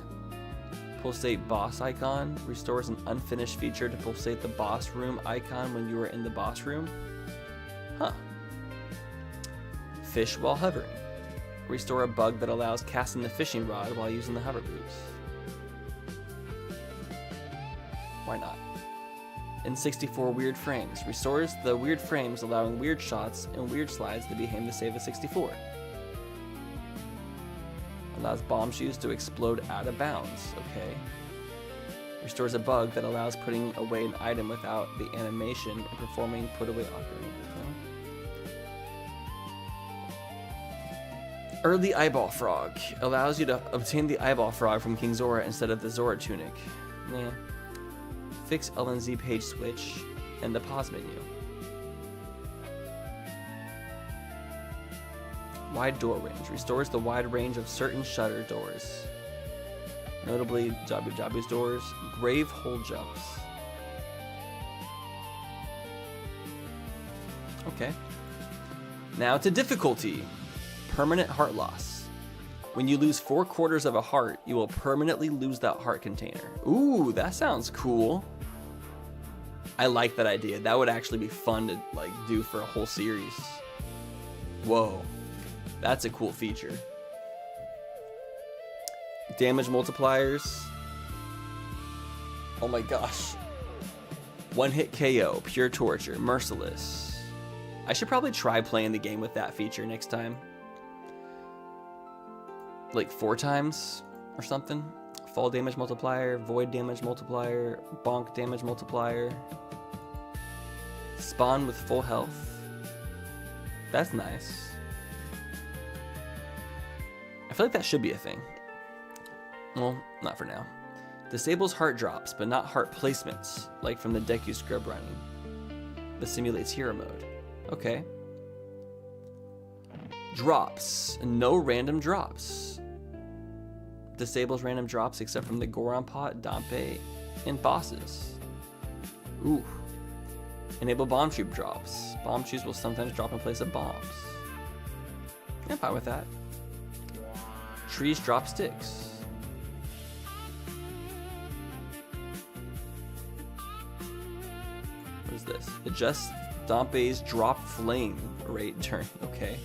Pulsate boss icon. Restores an unfinished feature to pulsate the boss room icon when you are in the boss room. Huh. Fish while hovering. Restore a bug that allows casting the fishing rod while using the hover boots. Why not? N64 weird frames. Restores the weird frames, allowing weird shots and weird slides to behave the save of 64. Allows bomb shoes to explode out of bounds. Okay. Restores a bug that allows putting away an item without the animation and performing put away ocarina. Early Eyeball Frog. Allows you to obtain the Eyeball Frog from King Zora instead of the Zora Tunic. Yeah. Fix LNZ page switch and the pause menu. Wide door range. Restores the wide range of certain shutter doors. Notably, Jabu Jabu's doors. Grave hole jumps. Okay. Now to difficulty. Permanent heart loss. When you lose 4/4 of a heart, you will permanently lose that heart container. Ooh, that sounds cool. I like that idea. That would actually be fun to like do for a whole series. Whoa, that's a cool feature. Damage multipliers. Oh my gosh. One hit KO, pure torture, merciless. I should probably try playing the game with that feature next time. Like 4 times or something. Fall damage multiplier, void damage multiplier, bonk damage multiplier. Spawn with full health. That's nice. I feel like that should be a thing. Well, not for now. Disables heart drops, but not heart placements, like from the Deku Scrub running. But simulates hero mode. Okay. Drops. No random drops. Disables random drops except from the Goron Pot, Dampe, and bosses. Ooh. Enable bomb tube drops. Bomb tubes will sometimes drop in place of bombs. I'm fine with that. Trees drop sticks. What is this? Adjust Dampe's drop flame rate turn. Okay.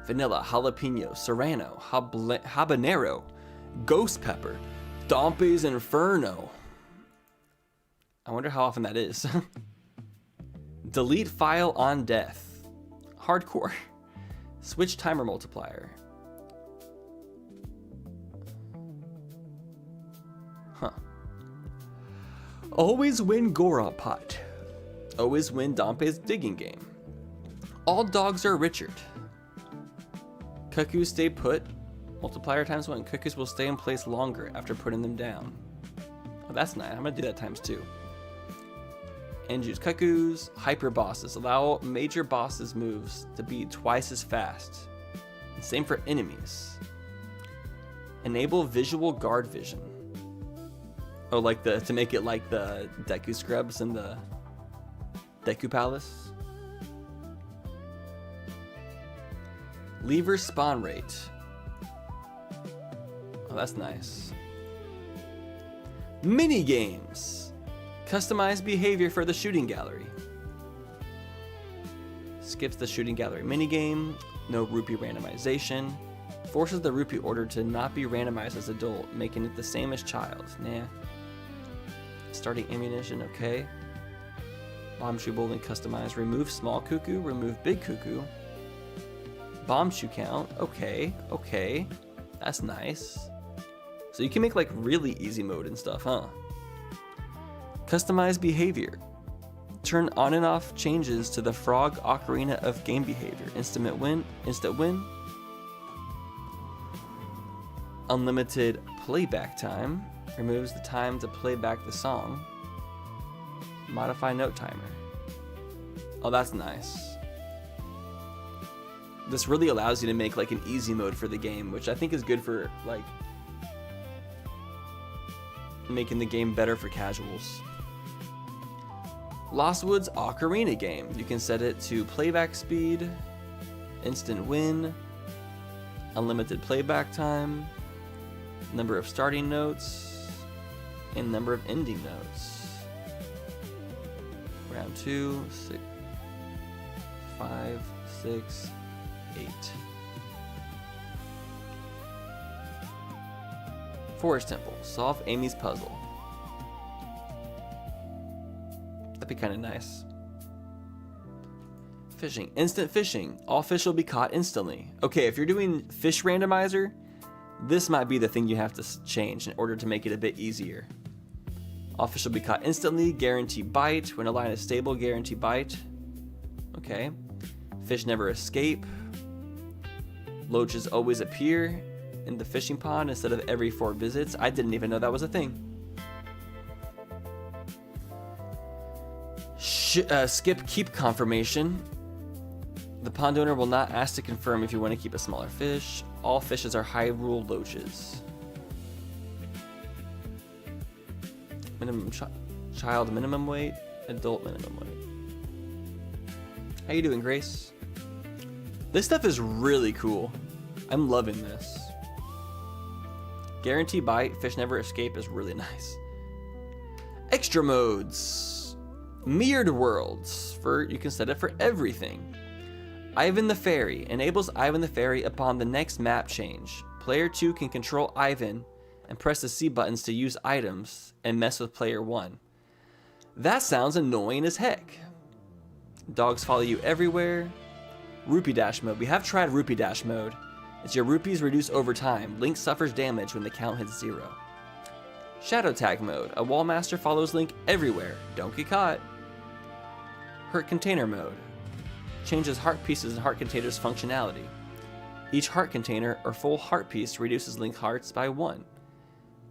Vanilla, jalapeno, serrano, habanero, ghost pepper, Dampe's Inferno. I wonder how often that is. Delete file on death. Hardcore. Switch timer multiplier. Huh. Always win Goron Pot. Always win Dampe's digging game. All dogs are Richard. Cuckoos stay put. Multiplier times 1. Cuckoos will stay in place longer after putting them down. Oh, that's nice. I'm gonna do that times 2. And use cuckoos. Hyper bosses. Allow major bosses moves to be twice as fast. And same for enemies. Enable visual guard vision. Oh, like to make it like the Deku Scrubs in the Deku Palace. Lever spawn rate. Oh, that's nice. Mini games. Customize behavior for the shooting gallery. Skips the shooting gallery minigame. No rupee randomization. Forces the rupee order to not be randomized as adult, making it the same as child. Nah. Starting ammunition, okay. Bomb shoe bowling customized. Remove small cuckoo, remove big cuckoo. Bomb shoe count, okay, okay. That's nice. So you can make like really easy mode and stuff, huh? Customize behavior. Turn on and off changes to the frog ocarina of game behavior. Instant win. Unlimited playback time. Removes the time to play back the song. Modify note timer. Oh, that's nice. This really allows you to make like an easy mode for the game, which I think is good for like making the game better for casuals. Lost Woods Ocarina game. You can set it to playback speed, instant win, unlimited playback time, number of starting notes, and number of ending notes. Round 2, 6, 5, 6, 8. Forest Temple. Solve Amy's puzzle. That'd be kind of nice. Fishing. Instant fishing. All fish will be caught instantly. Okay, if you're doing fish randomizer, this might be the thing you have to change in order to make it a bit easier. All fish will be caught instantly. Guarantee bite. When a line is stable, guarantee bite. Okay. Fish never escape. Loaches always appear in the fishing pond instead of every 4 visits. I didn't even know that was a thing. Skip keep confirmation. The pond owner will not ask to confirm if you want to keep a smaller fish. All fishes are high rule loaches. Minimum child minimum weight, adult minimum weight. How you doing, Grace? This stuff is really cool. I'm loving this. Guarantee bite, fish never escape is really nice. Extra modes. Mirrored worlds. You can set it for everything. Ivan the Fairy. Enables Ivan the Fairy upon the next map change. Player 2 can control Ivan and press the C buttons to use items and mess with player 1. That sounds annoying as heck. Dogs follow you everywhere. Rupee Dash mode. We have tried Rupee Dash mode. As your rupees reduce over time, Link suffers damage when the count hits 0. Shadow Tag mode. A wall master follows Link everywhere. Don't get caught. Heart Container mode. Changes heart pieces and heart containers functionality. Each heart container or full heart piece reduces Link hearts by 1.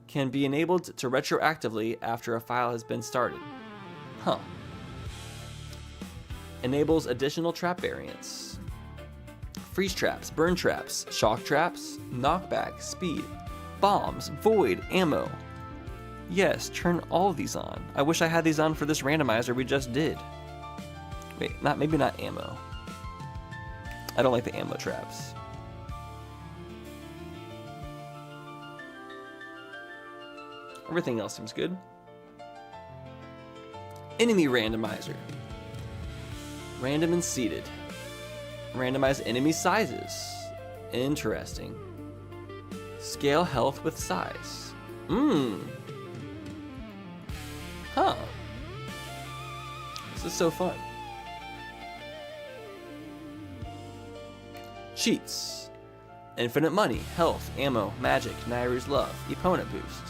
Can be enabled to retroactively after a file has been started. Huh. Enables additional trap variants. Freeze traps, burn traps, shock traps, knockback, speed, bombs, void, ammo. Yes, turn all of these on. I wish I had these on for this randomizer we just did. Wait, maybe not ammo. I don't like the ammo traps. Everything else seems good. Enemy randomizer. Random and seated. Randomize enemy sizes. Interesting. Scale health with size. Huh. This is so fun. Cheats. Infinite money, health, ammo, magic, Nairu's love, opponent boost.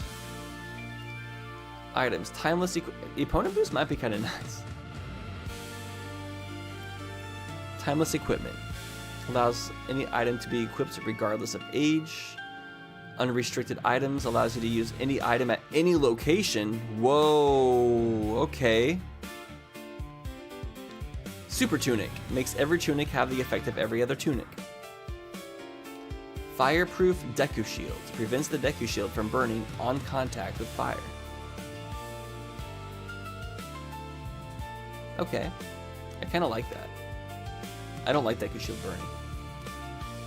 Items, timeless opponent boost might be kind of nice. Timeless equipment. Allows any item to be equipped regardless of age. Unrestricted items allows you to use any item at any location. Whoa, okay. Super Tunic. Makes every tunic have the effect of every other tunic. Fireproof Deku Shield. Prevents the Deku Shield from burning on contact with fire. Okay. I kind of like that. I don't like Deku Shield burning.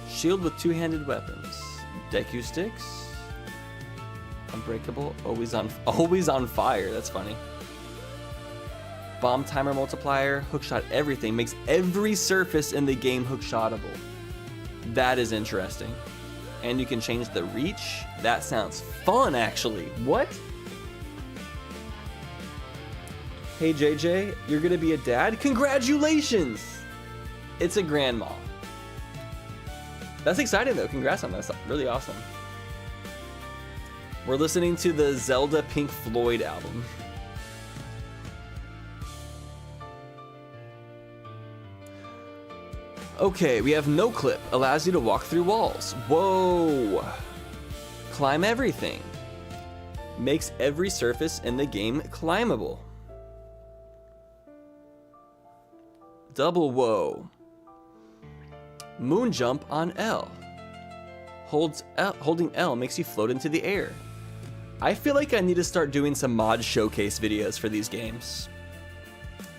Shield with two-handed weapons. Deku sticks. Unbreakable. Always on fire. That's funny. Bomb timer multiplier, hookshot everything, makes every surface in the game hookshotable. That is interesting. And you can change the reach. That sounds fun, actually. What? Hey JJ, you're gonna be a dad? Congratulations! It's a grandma. That's exciting though, congrats on that, that's really awesome. We're listening to the Zelda Pink Floyd album. Okay, we have no clip, allows you to walk through walls. Whoa! Climb everything. Makes every surface in the game climbable. Double whoa. Moon jump on L. Holding L makes you float into the air. I feel like I need to start doing some mod showcase videos for these games.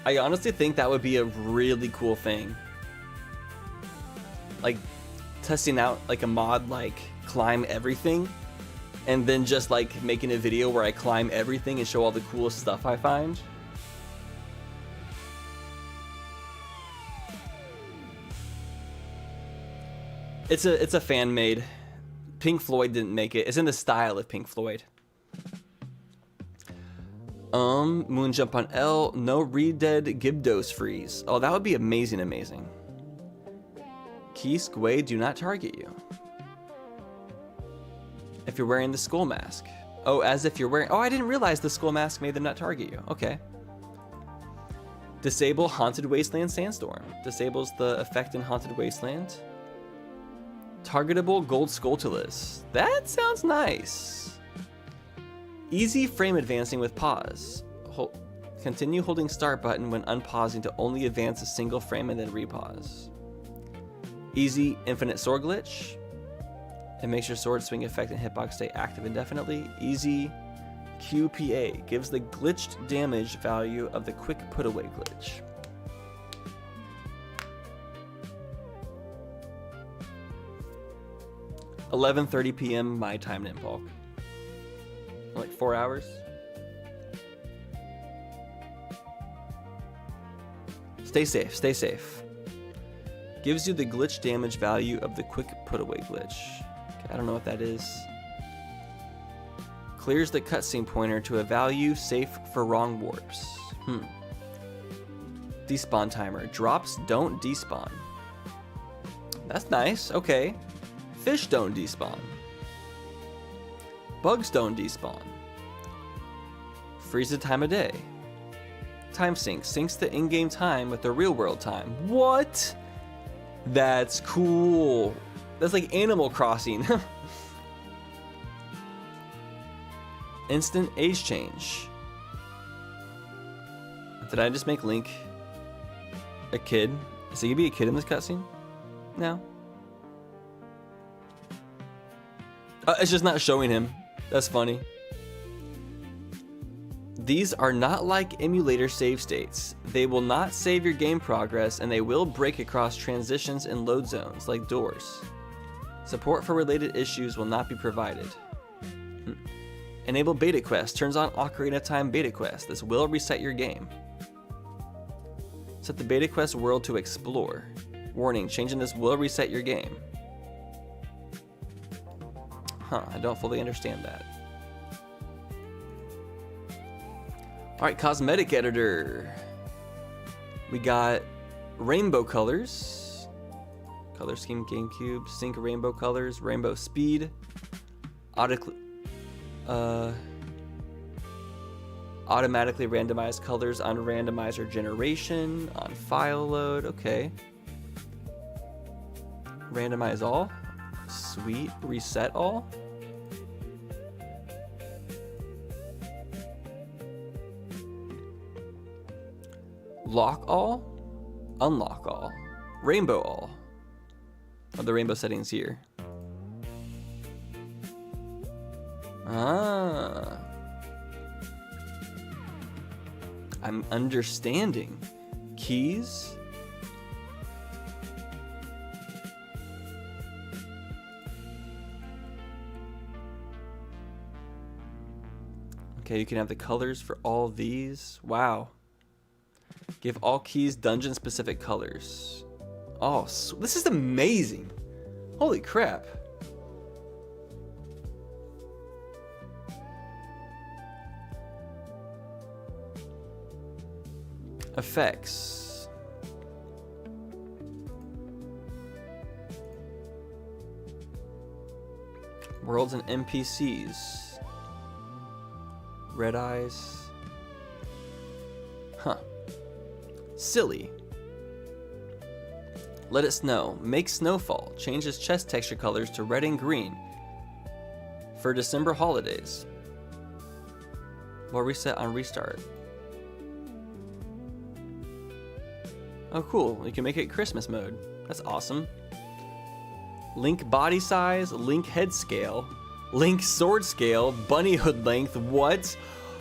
I honestly think that would be a really cool thing. Like testing out like a mod like climb everything and then just like making a video where I climb everything and show all the coolest stuff I find. It's a fan made. Pink Floyd didn't make it. It's in the style of Pink Floyd. Moon jump on L, no re-dead Gibdos freeze. Oh, that would be amazing. Key squay do not target you. If you're wearing the skull mask. Oh, as if you're wearing, oh, I didn't realize the skull mask made them not target you. Okay. Disable Haunted Wasteland Sandstorm. Disables the effect in Haunted Wasteland. Targetable Gold Skulltulus. That sounds nice. Easy frame advancing with pause. Continue holding start button when unpausing to only advance a single frame and then repause. Easy infinite sword glitch. It makes your sword swing effect and hitbox stay active indefinitely. Easy QPA. Gives the glitched damage value of the quick put away glitch. $11:30 p.m. my time in Impulk. Like 4 hours. Stay safe, stay safe. Gives you the glitch damage value of the quick put away glitch. Okay, I don't know what that is. Clears the cutscene pointer to a value safe for wrong warps. Despawn timer. Drops don't despawn. That's nice, okay. Fish don't despawn. Bugs don't despawn. Freeze the time of day. Time sync. Syncs the in-game time with the real-world time. What? That's cool. That's like Animal Crossing. Instant age change. Did I just make Link a kid? Is he gonna be a kid in this cutscene? No. It's just not showing him. That's funny. These are not like emulator save states. They will not save your game progress and they will break across transitions and load zones like doors. Support for related issues will not be provided. Enable beta quest. Turns on Ocarina Time beta quest. This will reset your game. Set the beta quest world to explore. Warning, changing this will reset your game. Huh, I don't fully understand that. Alright, cosmetic editor. We got rainbow colors. Color scheme GameCube. Sync rainbow colors. Rainbow speed. Automatically randomize colors on randomizer generation. On file load. Okay. Randomize all. Sweet. Reset all. Lock all. Unlock all. Rainbow all. Oh, the rainbow settings here. Ah. I'm understanding. Keys. Okay, you can have the colors for all these. Wow. Give all keys dungeon-specific colors. Oh, this is amazing. Holy crap. Effects. Worlds and NPCs. Red eyes. Huh. Silly. Let it snow. Make snowfall. Changes chest texture colors to red and green for December holidays. Will reset on restart. Oh cool, you can make it Christmas mode. That's awesome. Link body size, Link head scale, Link sword scale, bunny hood length. What?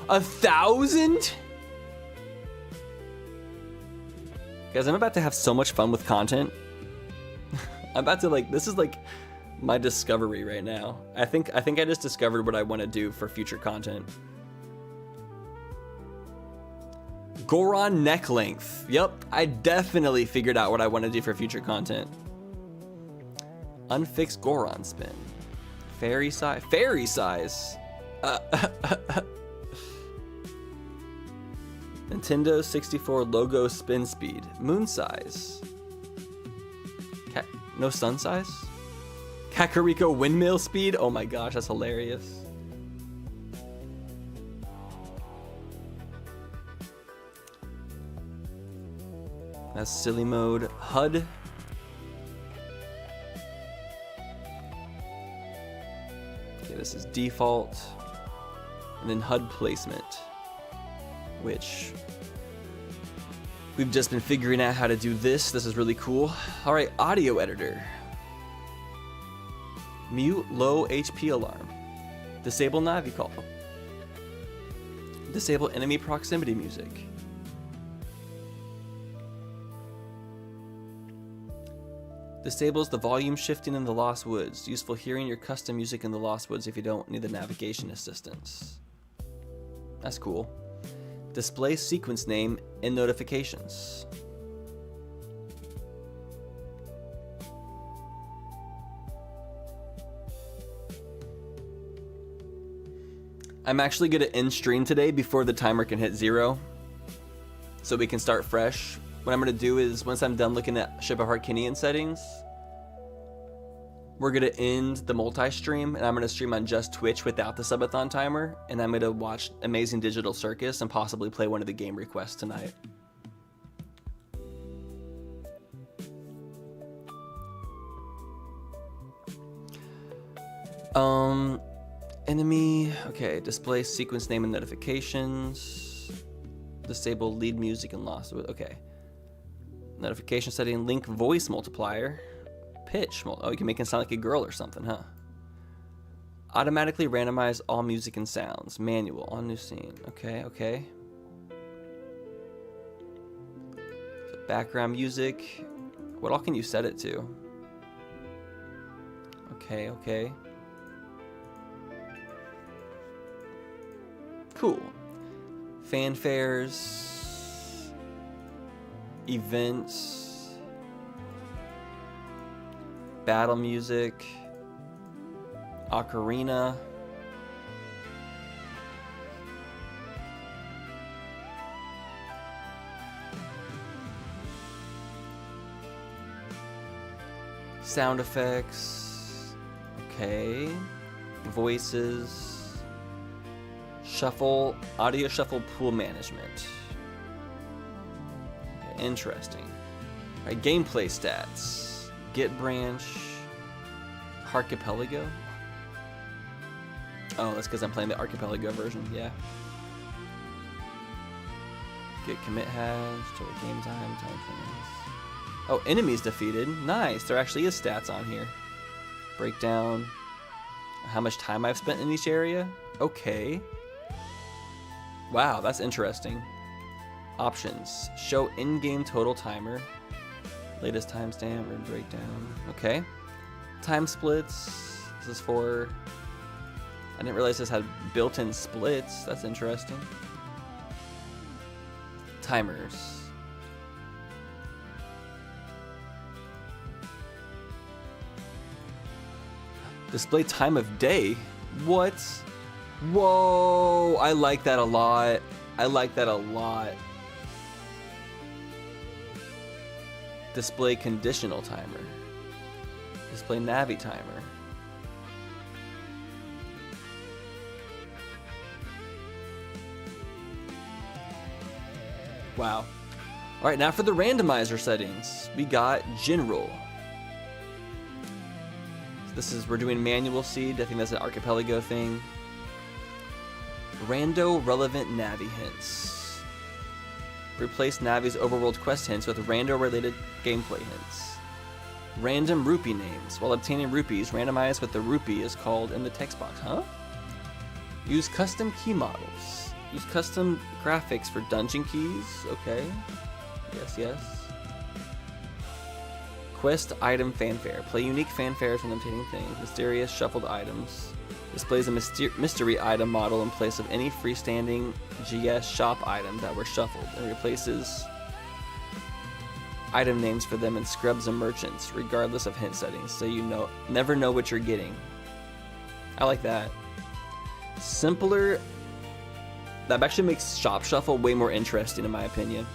1,000? Guys, I'm about to have so much fun with content. I'm about to this is my discovery right now. I think I just discovered what I want to do for future content. Goron neck length. Yep, I definitely figured out what I want to do for future content. Unfixed Goron spin. Fairy size. Fairy size. Nintendo 64 logo spin speed. Moon size. No sun size? Kakariko windmill speed? Oh my gosh, that's hilarious. That's silly mode. HUD. Okay, this is default. And then HUD placement, which we've just been figuring out how to do this. This is really cool. All right, audio editor. Mute low HP alarm. Disable Navi call. Disable enemy proximity music. Disables the volume shifting in the Lost Woods. Useful hearing your custom music in the Lost Woods if you don't need the navigation assistance. That's cool. Display sequence name in notifications. I'm actually going to end stream today before the timer can hit 0, so we can start fresh. What I'm going to do is, once I'm done looking at Ship of Harkinian settings, we're going to end the multi-stream, and I'm going to stream on just Twitch without the subathon timer, and I'm going to watch Amazing Digital Circus and possibly play one of the game requests tonight. Enemy, okay, display sequence name and notifications. Disable lead music and lost, okay. Notification setting, Link voice multiplier. Pitch, oh, you can make it sound like a girl or something, huh? Automatically randomize all music and sounds. Manual, on new scene. Okay, okay. So background music. What all can you set it to? Okay, okay. Cool. Fanfares. Events. Battle music. Ocarina. Sound effects. Okay. Voices. Shuffle. Audio shuffle pool management. Okay, interesting. All right, gameplay stats. Get branch. Archipelago. Oh, that's because I'm playing the Archipelago version, yeah. Get commit hash, total game time, time frames. Oh, enemies defeated. Nice, there actually is stats on here. Breakdown. How much time I've spent in each area. Okay. Wow, that's interesting. Options. Show in-game total timer. Latest timestamp or breakdown. Okay. Time splits. This is for... I didn't realize this had built-in splits. That's interesting. Timers. Display time of day? What? Whoa, I like that a lot. I like that a lot. Display conditional timer. Display Navi timer. Wow. All right, now for the randomizer settings. We got general. So this is, we're doing manual seed. I think that's an archipelago thing. Rando relevant Navi hints. Replace Navi's overworld quest hints with rando related gameplay hints. Random rupee names. While obtaining rupees, randomize what the rupee is called in the text box. Huh? Use custom key models. Use custom graphics for dungeon keys. Okay. Yes, yes. Quest item fanfare. Play unique fanfares when obtaining things. Mysterious shuffled items. Displays a mystery item model in place of any freestanding GS shop item that were shuffled and replaces item names for them and scrubs and merchants regardless of hint settings, so you never know what you're getting. I like that. Simpler. That actually makes shop shuffle way more interesting in my opinion.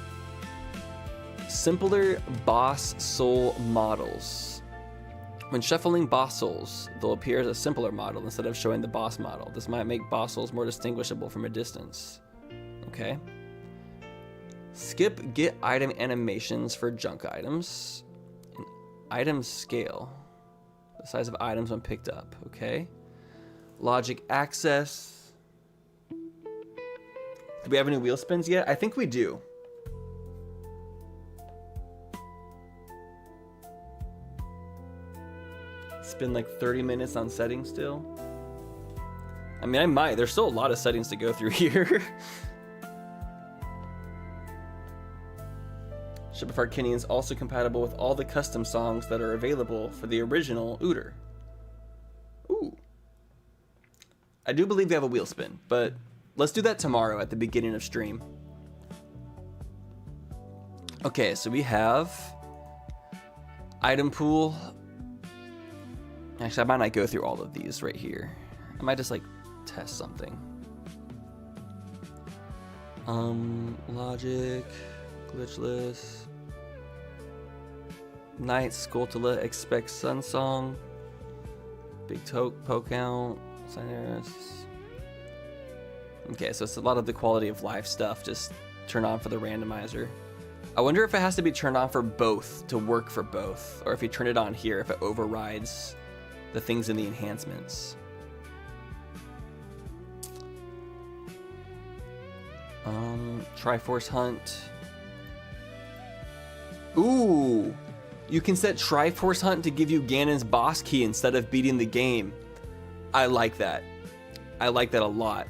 Simpler boss soul models. When shuffling boss souls, they'll appear as a simpler model instead of showing the boss model. This might make boss souls more distinguishable from a distance. Okay. Skip get item animations for junk items. And item scale. The size of items when picked up. Okay. Logic access. Do we have any wheel spins yet? I think we do. Spend like 30 minutes on settings still. I mean, I might. There's still a lot of settings to go through here. Ship of Arcanian is also compatible with all the custom songs that are available for the original Ooter. Ooh. I do believe we have a wheel spin, but let's do that tomorrow at the beginning of stream. Okay, so we have item pool. Actually, I might not go through all of these right here. I might just like test something. Logic, glitchless, Night, Skoltula, Expect Sun Song, Big Toke, Poke Count, Signers. Okay, so it's a lot of the quality of life stuff. Just turn on for the randomizer. I wonder if it has to be turned on for both to work for both, or if you turn it on here, if it overrides the things in the enhancements. Triforce Hunt. Ooh, you can set Triforce Hunt to give you Ganon's boss key instead of beating the game. I like that. I like that a lot.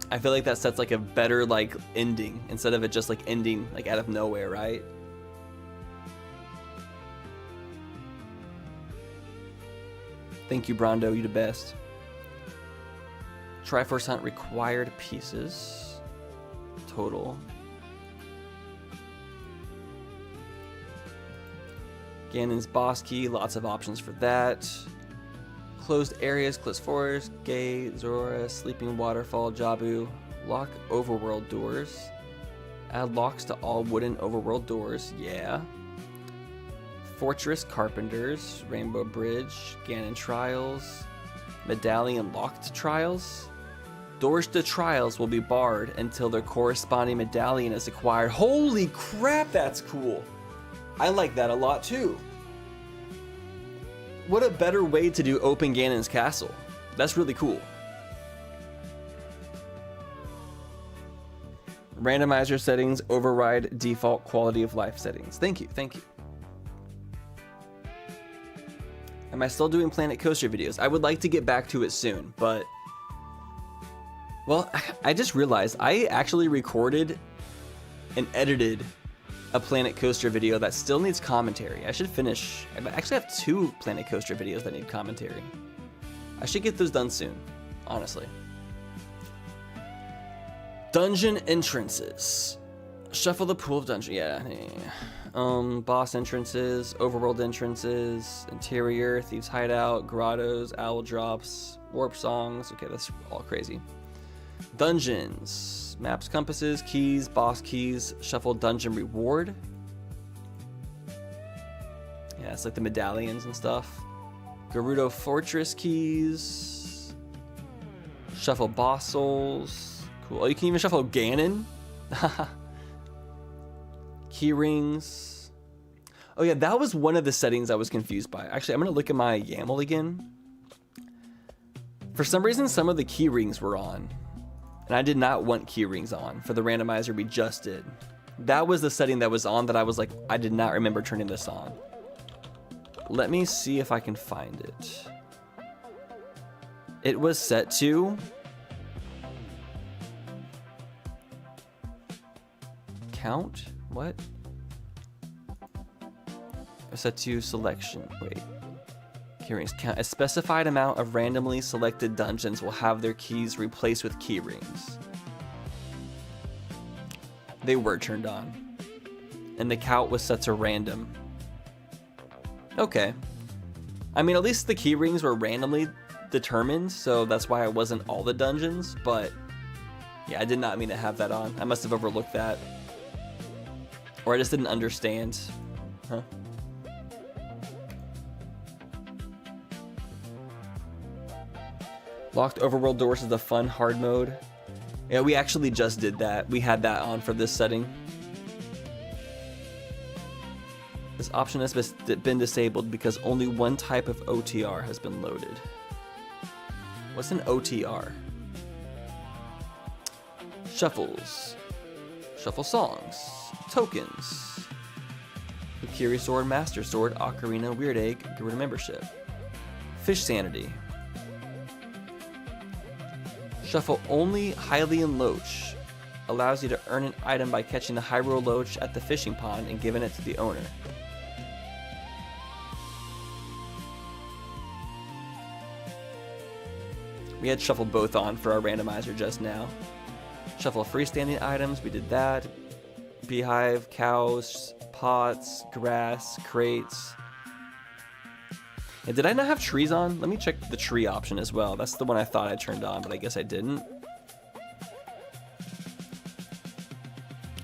I feel like that sets like a better like ending instead of it just like ending like out of nowhere, right? Thank you, Brondo. You the best. Triforce Hunt required pieces. Total. Ganon's boss key. Lots of options for that. Closed areas. Cliffs Forest. Gay. Zora. Sleeping Waterfall. Jabu. Lock overworld doors. Add locks to all wooden overworld doors. Yeah. Fortress Carpenters, Rainbow Bridge, Ganon Trials, Medallion Locked Trials. Doors to Trials will be barred until their corresponding medallion is acquired. Holy crap, that's cool. I like that a lot too. What a better way to do open Ganon's castle. That's really cool. Randomizer settings override default quality of life settings. Thank you, thank you. Am I still doing Planet Coaster videos? I would like to get back to it soon, but... Well, I just realized I actually recorded and edited a Planet Coaster video that still needs commentary. I should finish... I actually have 2 Planet Coaster videos that need commentary. I should get those done soon, honestly. Dungeon entrances. Shuffle the pool of dungeon. Yeah. Boss entrances, overworld entrances, interior, thieves hideout, grottos, owl drops, warp songs. Okay, that's all crazy. Dungeons, maps, compasses, keys, boss keys, shuffle dungeon reward. Yeah, it's like the medallions and stuff. Gerudo Fortress keys. Shuffle boss souls. Cool. Oh, you can even shuffle Ganon. Key rings. Oh yeah, that was one of the settings I was confused by. Actually, I'm gonna look at my YAML again. For some reason, some of the key rings were on. And I did not want key rings on for the randomizer we just did. That was the setting that was on that I was like, I did not remember turning this on. Let me see if I can find it. It was set to count. What? It was set to selection. Wait. Key rings. Count. A specified amount of randomly selected dungeons will have their keys replaced with key rings. They were turned on. And the count was set to random. Okay. I mean, at least the key rings were randomly determined, so that's why it wasn't all the dungeons, but yeah, I did not mean to have that on. I must have overlooked that. Or I just didn't understand. Huh? Locked overworld doors is the fun hard mode. Yeah, we actually just did that. We had that on for this setting. This option has been disabled because only one type of OTR has been loaded. What's an OTR? Shuffles. Shuffle songs. Tokens. Kiri Sword, Master Sword, Ocarina, Weird Egg, Gerudo membership. Fish Sanity. Shuffle only Hylian Loach. Allows you to earn an item by catching the Hyrule Loach at the fishing pond and giving it to the owner. We had shuffle both on for our randomizer just now. Shuffle freestanding items, we did that. Beehive, cows, pots, grass, crates. And did I not have trees on? Let me check the tree option as well. That's the one I thought I turned on, but I guess I didn't.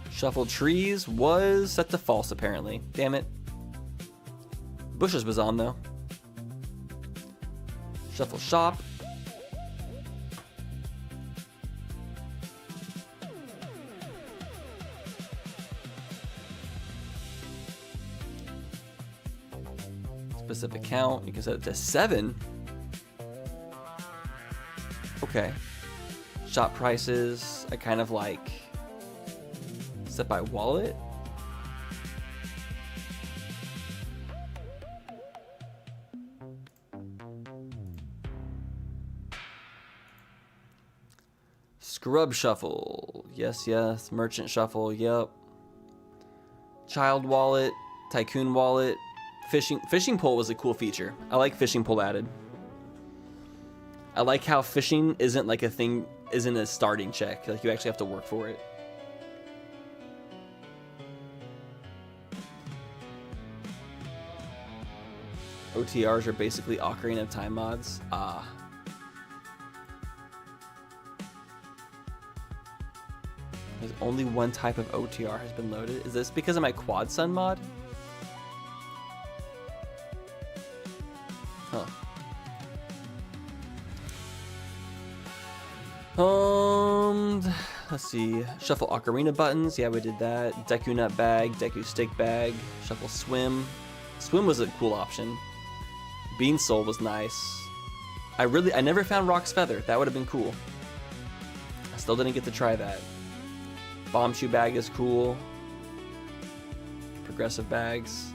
Shuffle trees was set to false apparently. Damn it. Bushes was on though. Shuffle shop. Specific count, you can set it to 7. Okay. Shop prices, I kind of like set by wallet. Scrub shuffle, yes, yes. Merchant shuffle, yep. Child wallet, tycoon wallet. Fishing pole was a cool feature. I like fishing pole added. I like how fishing isn't like a thing, isn't a starting check. Like you actually have to work for it. OTRs are basically Ocarina of Time mods. Ah. There's only one type of OTR has been loaded. Is this because of my Quad Sun mod? Huh. Let's see. Shuffle Ocarina buttons. Yeah, we did that. Deku Nut Bag, Deku Stick Bag. Shuffle Swim. Swim was a cool option. Bean Soul was nice. I never found Rock's Feather. That would have been cool. I still didn't get to try that. Bomb Shoe Bag is cool. Progressive bags.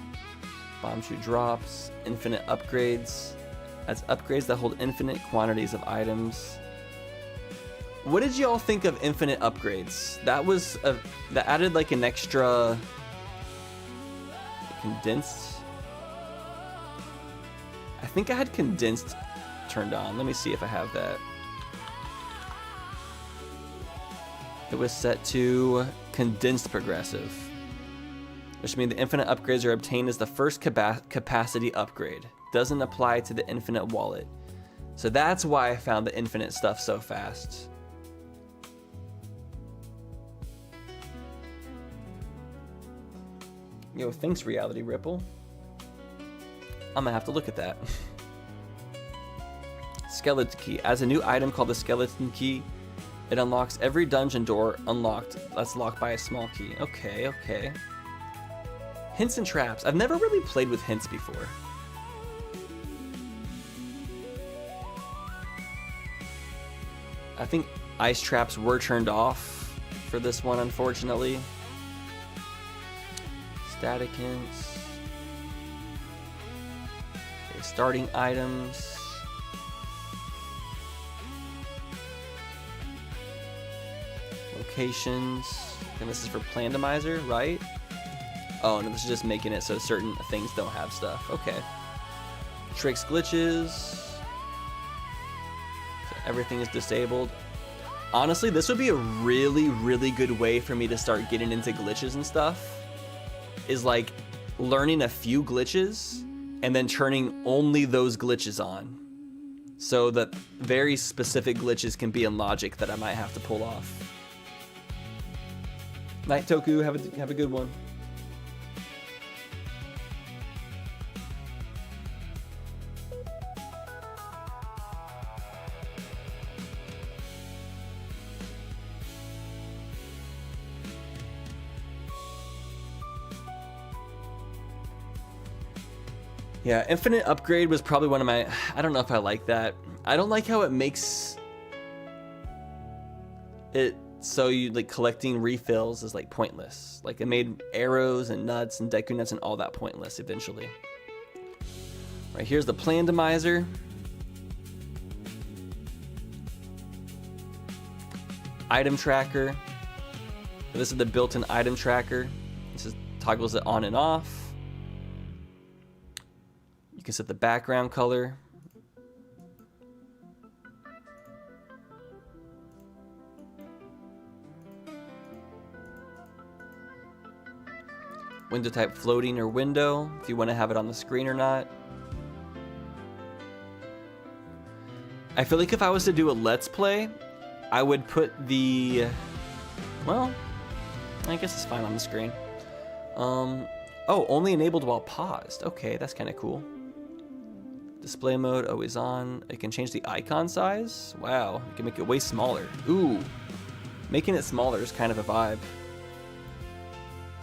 Bomb Shoe drops. Infinite upgrades. That's upgrades that hold infinite quantities of items. What did y'all think of infinite upgrades? That added like an extra condensed. I think I had condensed turned on. Let me see if I have that. It was set to condensed progressive, which means the infinite upgrades are obtained as the first capacity upgrade. Doesn't apply to the infinite wallet. So that's why I found the infinite stuff so fast. Yo, thanks Reality Ripple. I'm gonna have to look at that. Skeleton key. As a new item called the skeleton key, it unlocks every dungeon door unlocked that's locked by a small key. Okay, okay. Hints and traps. I've never really played with hints before. I think ice traps were turned off for this one, unfortunately. Static hints. Okay, starting items. Locations. And this is for Randomizer, right? Oh, no, this is just making it so certain things don't have stuff. Okay. Tricks, glitches. So everything is disabled. Honestly, this would be a really, really good way for me to start getting into glitches and stuff. Is like learning a few glitches and then turning only those glitches on. So that very specific glitches can be in logic that I might have to pull off. Night Toku, have a good one. Yeah, Infinite Upgrade was probably one of my... I don't know if I like that. I don't like how it makes it so you like collecting refills is like pointless. Like it made arrows and nuts and Deku nuts and all that pointless eventually. Right, here's the Randomizer. Item tracker. This is the built-in item tracker. This is toggles it on and off. You can set the background color. Window type floating or window, if you want to have it on the screen or not. I feel like if I was to do a Let's Play, I would put the... Well, I guess it's fine on the screen. Oh, only enabled while paused. Okay, that's kind of cool. Display mode, always on. It can change the icon size. Wow, you can make it way smaller. Ooh, making it smaller is kind of a vibe.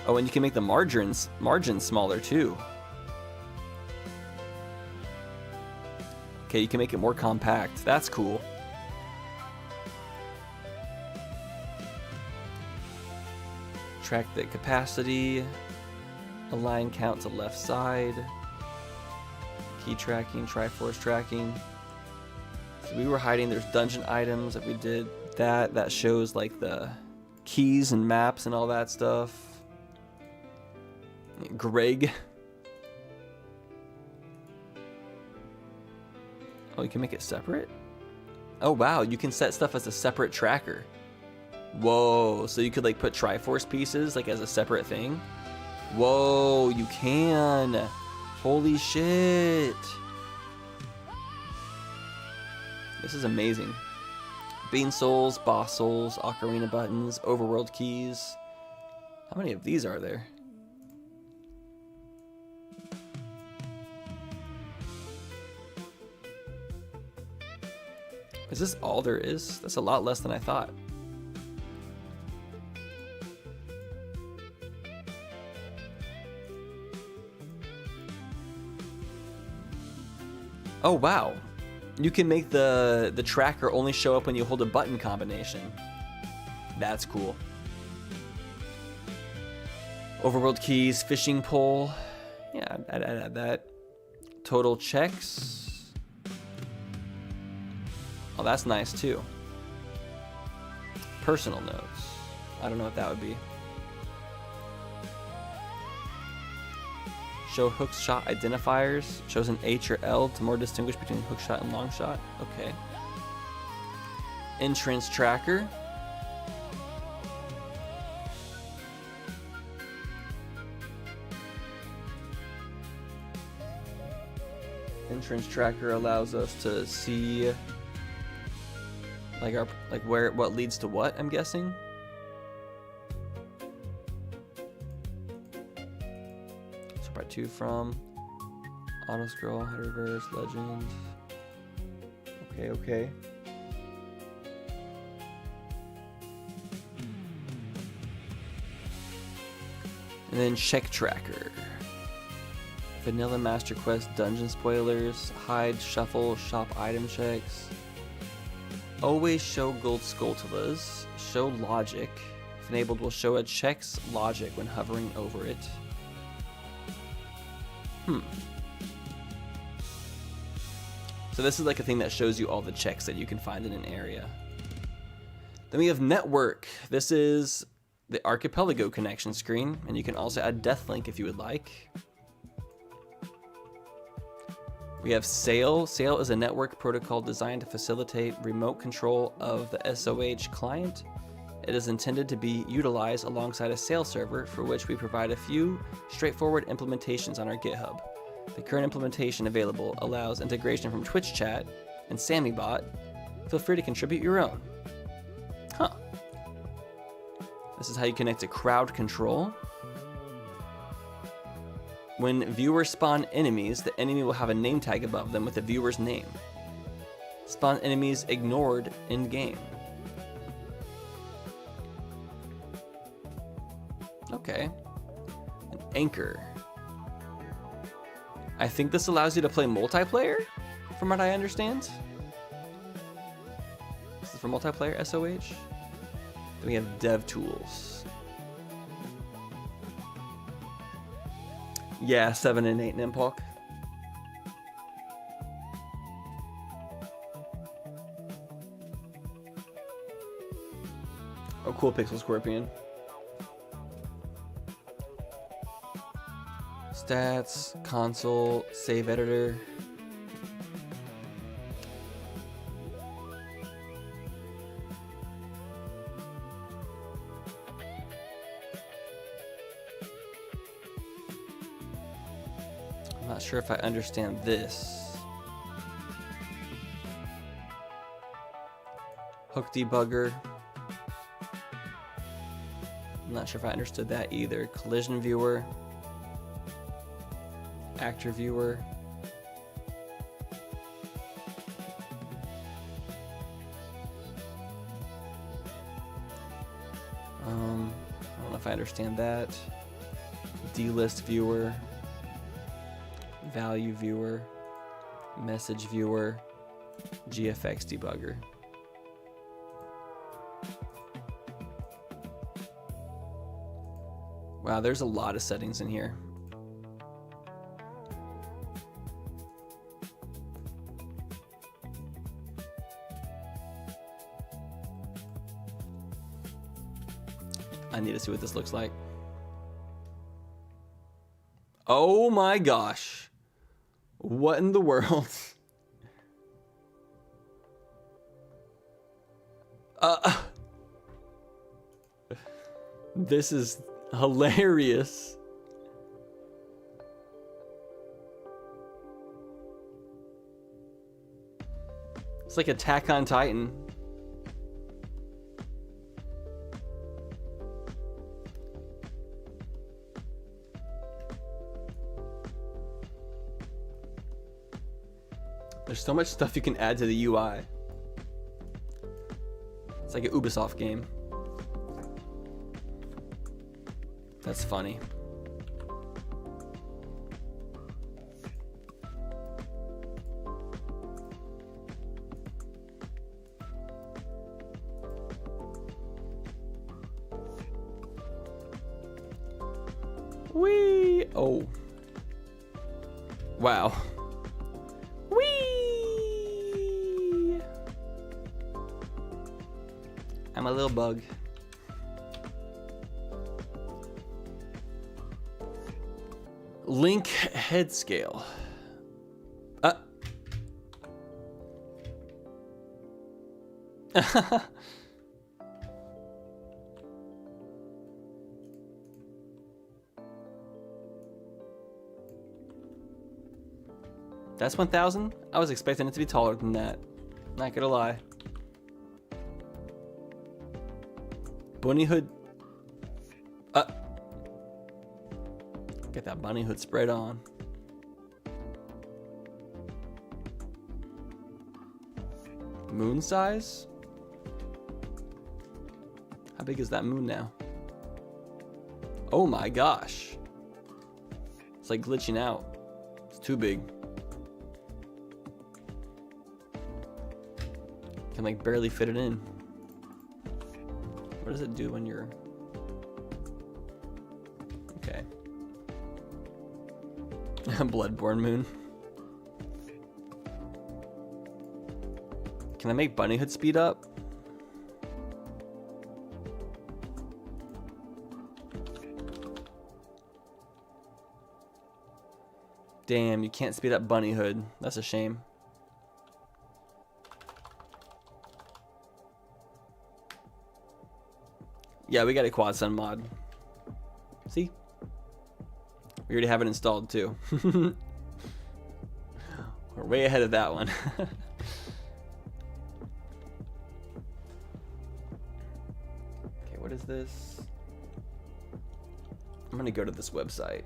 Oh, and you can make the margins smaller too. Okay, you can make it more compact. That's cool. Track the capacity. Align count to left side. Key tracking, Triforce tracking. So we were hiding, there's dungeon items. If we did that, that shows like the keys and maps and all that stuff. Greg. Oh, you can make it separate? Oh wow, you can set stuff as a separate tracker. Whoa, so you could like put Triforce pieces like as a separate thing? Whoa, you can. Holy shit. This is amazing. Bean souls, boss souls, ocarina buttons, overworld keys. How many of these are there? Is this all there is? That's a lot less than I thought. Oh wow, you can make the tracker only show up when you hold a button combination. That's cool. Overworld keys, fishing pole. Yeah, I'd add that. Total checks. Oh, that's nice too. Personal notes. I don't know what that would be. Show hook shot identifiers. Shows an H or L to more distinguish between hook shot and long shot. Okay. Entrance tracker. entrance tracker allows us to see what leads to what, I'm guessing. So part 2 from auto scroll, head reverse, legend. Okay. And then check tracker. Vanilla Master Quest dungeon spoilers, hide, shuffle, shop item checks. Always show gold Skulltulas. Show logic. If enabled, will show a check's logic when hovering over it. So this is like a thing that shows you all the checks that you can find in an area. Then we have network. This is the archipelago connection screen, and you can also add Deathlink if you would like. We have Sail. Sail is a network protocol designed to facilitate remote control of the SOH client. It is intended to be utilized alongside a Sail server, for which we provide a few straightforward implementations on our GitHub. The current implementation available allows integration from Twitch chat and SammyBot. Feel free to contribute your own. This is how you connect to crowd control. When viewers spawn enemies, the enemy will have a name tag above them with the viewer's name. Spawn enemies ignored in game. Okay. An anchor. I think this allows you to play multiplayer, from what I understand. This is for multiplayer SOH. Then we have dev tools. Yeah, 7 and 8 Nimpok. Oh, cool, Pixel Scorpion. Stats, console, save editor. I'm not sure if I understand this. Hook debugger. I'm not sure if I understood that either. Collision viewer. Actor viewer. I don't know if I understand that. D-list viewer. Value viewer. Message viewer. GFX debugger. Wow, there's a lot of settings in here. I need to see what this looks like. Oh my gosh. What in the world? This is hilarious. It's like Attack on Titan. There's so much stuff you can add to the UI. It's like an Ubisoft game. That's funny. Whee! Oh. Wow. Whee! I'm a little bug. Link head scale. That's 1,000? I was expecting it to be taller than that. Not gonna lie. Bunny hood. Get that bunny hood spread on. Moon size? How big is that moon now? Oh my gosh. It's like glitching out. It's too big. Can like barely fit it in. What does it do when you're... Okay. Bloodborne moon. Can I make bunnyhood speed up? Damn, you can't speed up bunnyhood. That's a shame. Yeah, we got a quad sun mod. See? We already have it installed too. We're way ahead of that one. Okay, what is this? I'm gonna go to this website.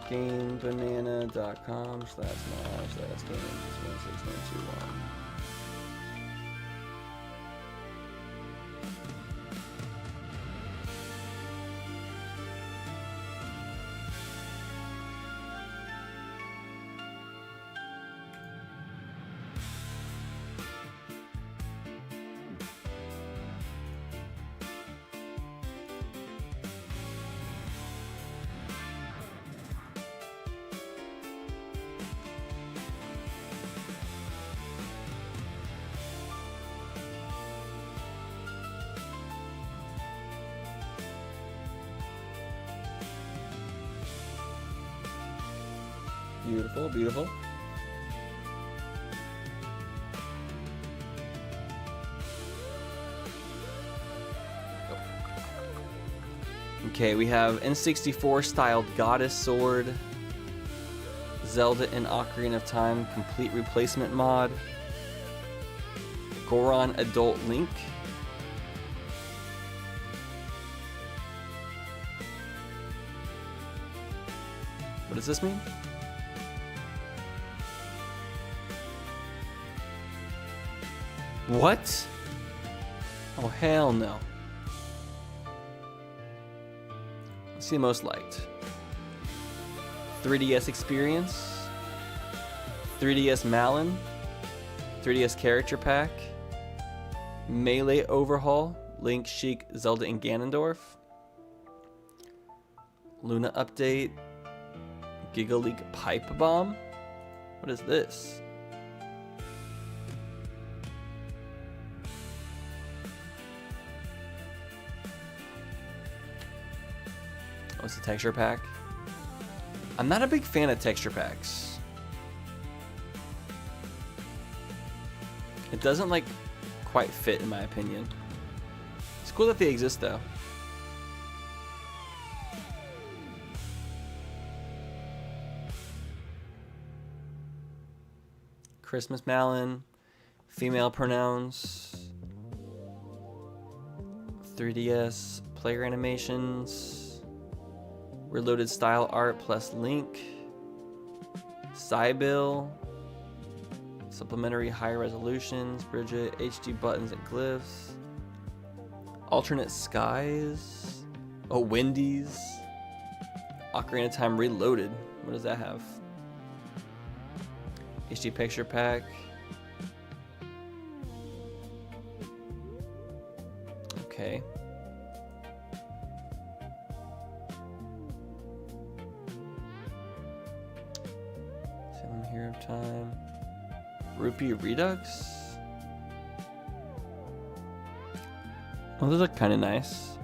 GameBanana.com/mod/games/games16921. Beautiful, beautiful. Okay, we have N64 styled Goddess Sword, Zelda and Ocarina of Time complete replacement mod, Goron Adult Link, what does this mean? What? Oh, hell no. Let's see most liked. 3DS Experience, 3DS Malin, 3DS Character Pack, Melee Overhaul, Link, Sheik, Zelda, and Ganondorf, Luna Update, Giga League Pipe Bomb. What is this? Oh, it's a texture pack. I'm not a big fan of texture packs. It doesn't like quite fit in my opinion. It's cool that they exist though. Christmas Malin, female pronouns, 3DS player animations, reloaded style art plus Link, Cybill, supplementary high resolutions, Bridget, HD buttons and glyphs, alternate skies, oh, Wendy's, Ocarina of Time Reloaded. What does that have? HD picture pack. Okay. Salem Hero of Time. Rupee Redux. Oh, those look kind of nice.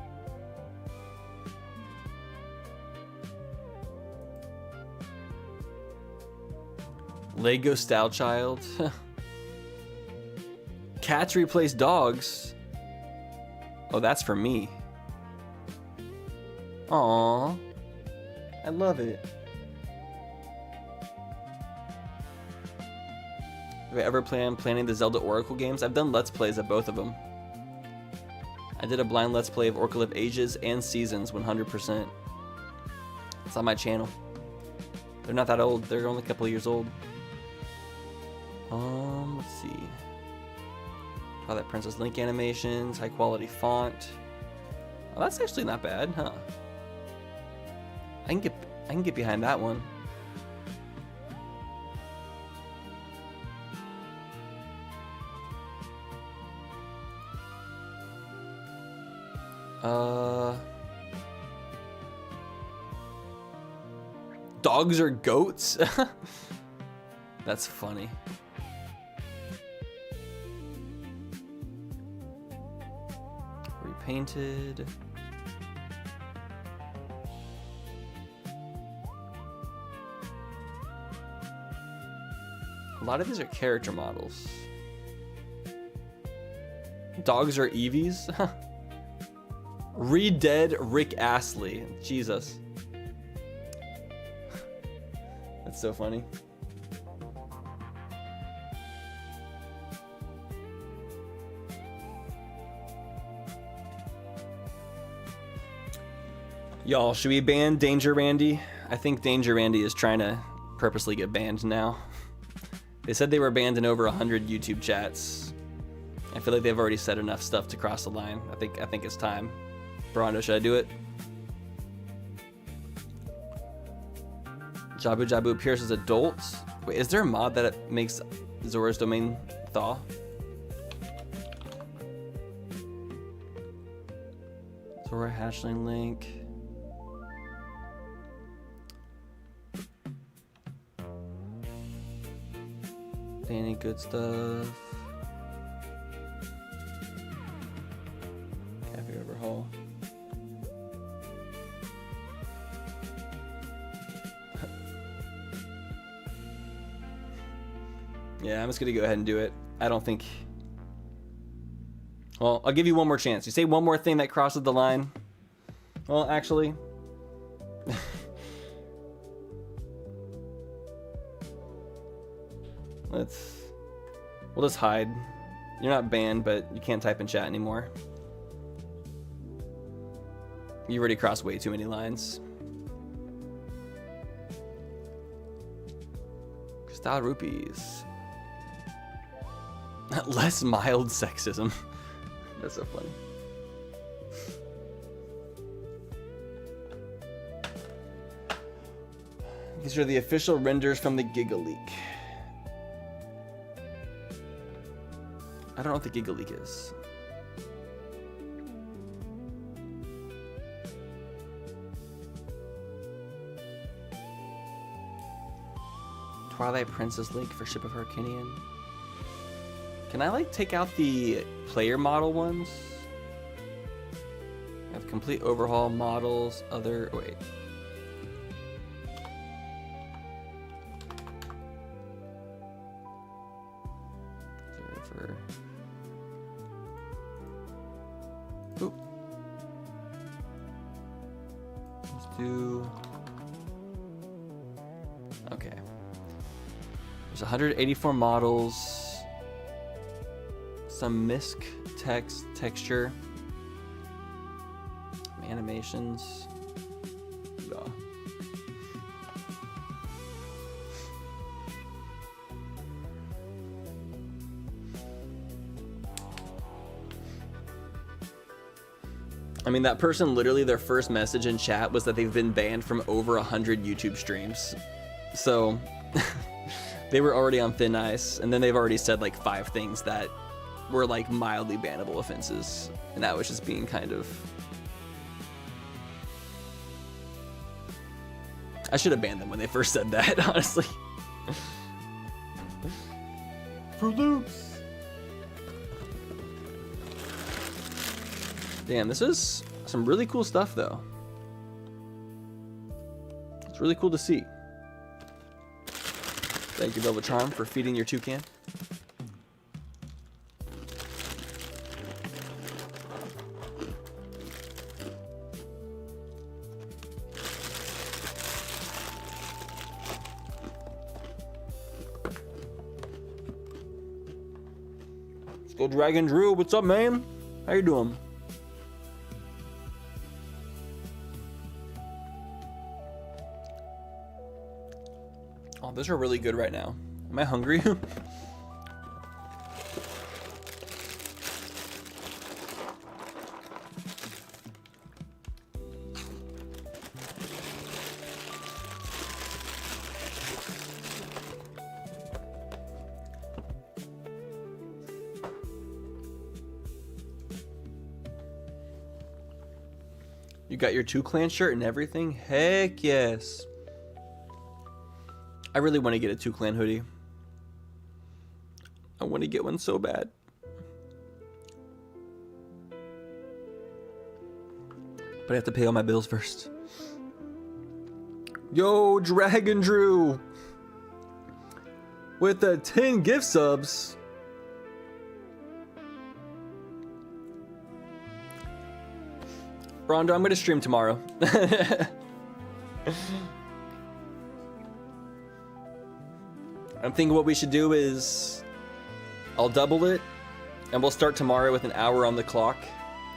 Lego Style Child. Cats replace dogs. Oh, that's for me. Aww. I love it. Have I ever planning the Zelda Oracle games? I've done Let's Plays of both of them. I did a blind Let's Play of Oracle of Ages and Seasons 100%. It's on my channel. They're not that old. They're only a couple of years old. Let's see. Twilight Princess Link animations, high quality font. Oh, that's actually not bad, huh? I can get behind that one. Dogs or goats? That's funny. Repainted. A lot of these are character models. Dogs are Eevees? Re-dead Rick Astley. Jesus. That's so funny. Y'all, should we ban Danger Randy? I think Danger Randy is trying to purposely get banned now. They said they were banned in over 100 YouTube chats. I feel like they've already said enough stuff to cross the line. I think it's time. Brando, should I do it? Jabu Jabu appears as adults. Wait, is there a mod that it makes Zora's domain thaw? Zora Hatchling Link. Any good stuff? Cafe overhaul. Yeah, I'm just gonna go ahead and do it. I don't think. Well, I'll give you one more chance. You say one more thing that crosses the line. Well, actually. We'll just hide. You're not banned, but you can't type in chat anymore. You already crossed way too many lines. Crystal rupees. Less mild sexism. That's so funny. These are the official renders from the Giga Leak. I don't know what the Giga Leak is. Twilight Princess Link for Ship of Harkinian. Can I like take out the player model ones? I have complete overhaul models, other, wait. Oop. Let's do. Okay. There's 184 models. Some misc text texture. Animations. Yeah. I mean, that person literally their first message in chat was that they've been banned from over 100 YouTube streams. So they were already on thin ice, and then they've already said like 5 things that were like mildly bannable offenses, and that was just being kind of. I should have banned them when they first said that, honestly. For Loops. Damn, this is some really cool stuff, though. It's really cool to see. Thank you, Velvet Charm, for feeding your toucan. Let's go, Dragon Drew. What's up, man? How you doing? Oh, those are really good right now. Am I hungry? You got your 2-clan shirt and everything? Heck yes. I really want to get a 2-clan hoodie. I want to get one so bad. But I have to pay all my bills first. Yo, Dragon Drew! With the 10 gift subs. Rondo, I'm going to stream tomorrow. I'm thinking what we should do is I'll double it and we'll start tomorrow with an hour on the clock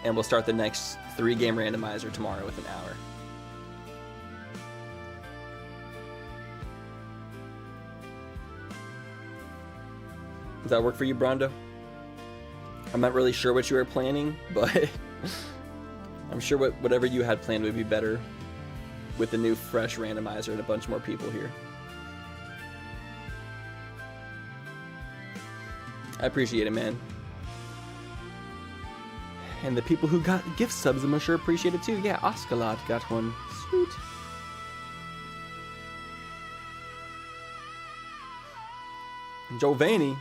and we'll start the next 3-game randomizer tomorrow with an hour. Does that work for you, Brondo? I'm not really sure what you were planning, but I'm sure whatever you had planned would be better with the new fresh randomizer and a bunch more people here. I appreciate it, man. And the people who got gift subs, I'm sure appreciate it too. Yeah, Oscalot got one. Sweet. And Giovanni.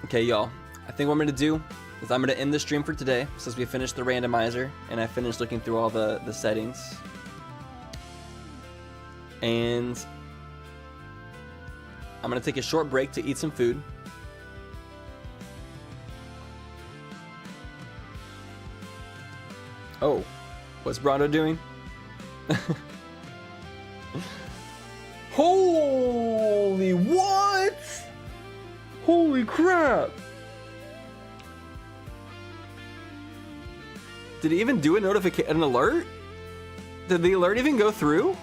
Okay, y'all. I think what I'm going to do is I'm going to end the stream for today since we finished the randomizer and I finished looking through all the settings. And I'm going to take a short break to eat some food. Oh, what's Brondo doing? Holy what? Holy crap! Did he even do a notification, an alert? Did the alert even go through?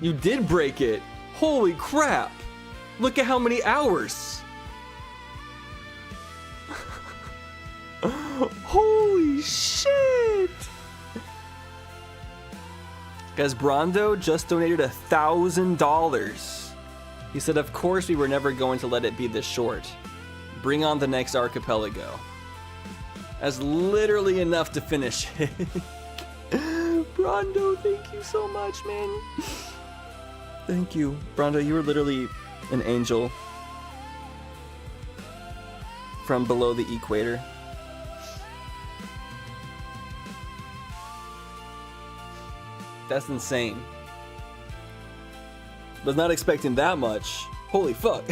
You did break it. Holy crap! Look at how many hours. Holy shit! Guys, Brondo just donated $1,000. He said, of course we were never going to let it be this short. Bring on the next archipelago. That's literally enough to finish it. Brondo, thank you so much, man. Thank you. Brondo, you were literally an angel from below the equator. That's insane. Was not expecting that much. Holy fuck.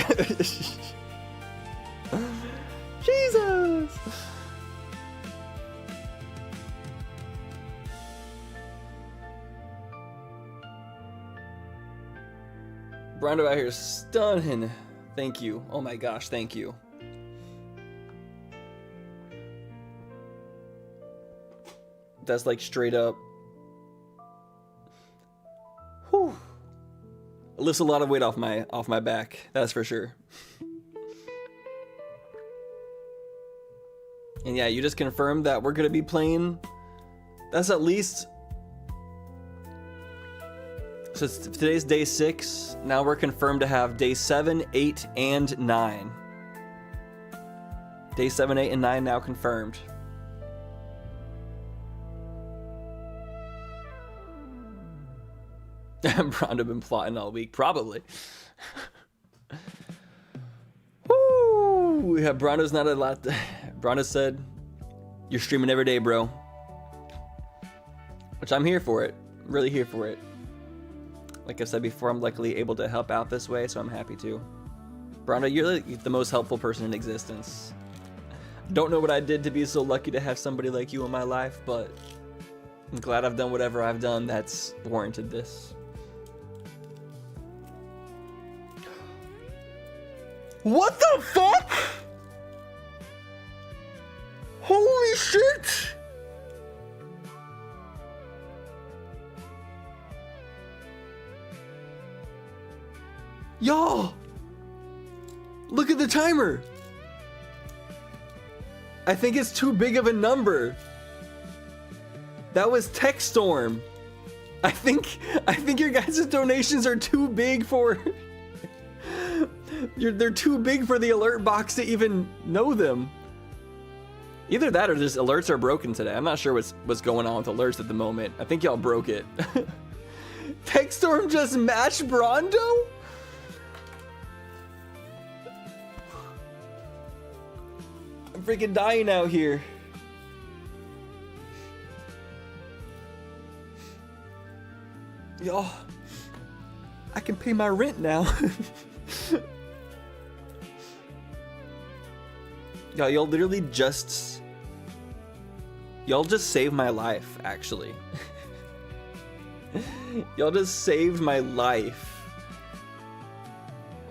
Jesus! Brondo out here stunning. Thank you. Oh my gosh, thank you. That's like straight up. Whew. It lifts a lot of weight off my back, that's for sure. And yeah, you just confirmed that we're gonna be playing. That's at least. So today's day 6. Now we're confirmed to have day 7, 8, and 9. Day 7, 8, and 9 now confirmed. Brondo been plotting all week, probably. Woo! Yeah, Brondo's not a lot. Brondo said, "You're streaming every day, bro." Which I'm here for it. Really here for it. Like I've said before, I'm luckily able to help out this way, so I'm happy to. Brondo, you're the most helpful person in existence. Don't know what I did to be so lucky to have somebody like you in my life, but I'm glad I've done whatever I've done that's warranted this. What the fuck? Holy shit! Y'all, look at the timer. I think it's too big of a number. That was TechStorm. I think your guys' donations are too big for. They're too big for the alert box to even know them. Either that or just alerts are broken today. I'm not sure what's going on with alerts at the moment. I think y'all broke it. TechStorm just matched Brondo? I'm freaking dying out here. Y'all, I can pay my rent now. Y'all literally just saved my life, actually. Y'all just saved my life.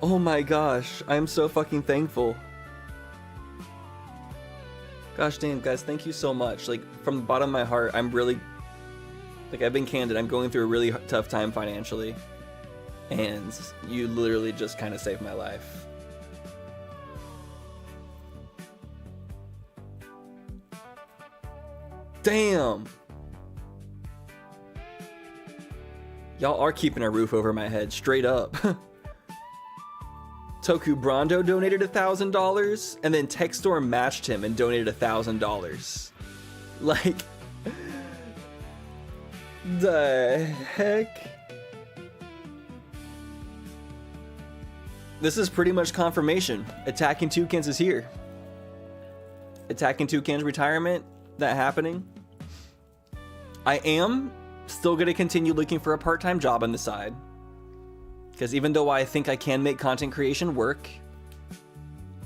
Oh my gosh, I'm so fucking thankful. Gosh damn, guys, thank you so much. Like, from the bottom of my heart, I'm really, like, I've been candid. I'm going through a really tough time financially. And you literally just kind of saved my life. Damn. Y'all are keeping a roof over my head, straight up. Toku Brondo donated $1,000, and then TechStorm matched him and donated $1,000. Like, the heck? This is pretty much confirmation. AttackingTucans is here. AttackingTucans retirement, that happening. I am still going to continue looking for a part-time job on the side. Because even though I think I can make content creation work,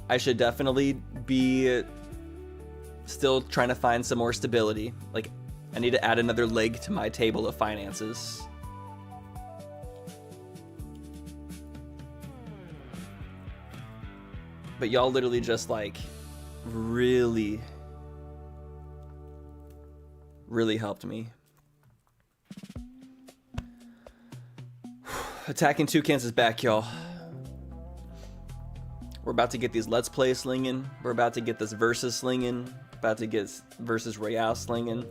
I should definitely be still trying to find some more stability. Like, I need to add another leg to my table of finances. But y'all literally just, like, really helped me. AttackingTucans is back, y'all. We're about to get these Let's Play slinging. We're about to get this Versus slinging. About to get Versus Royale slinging.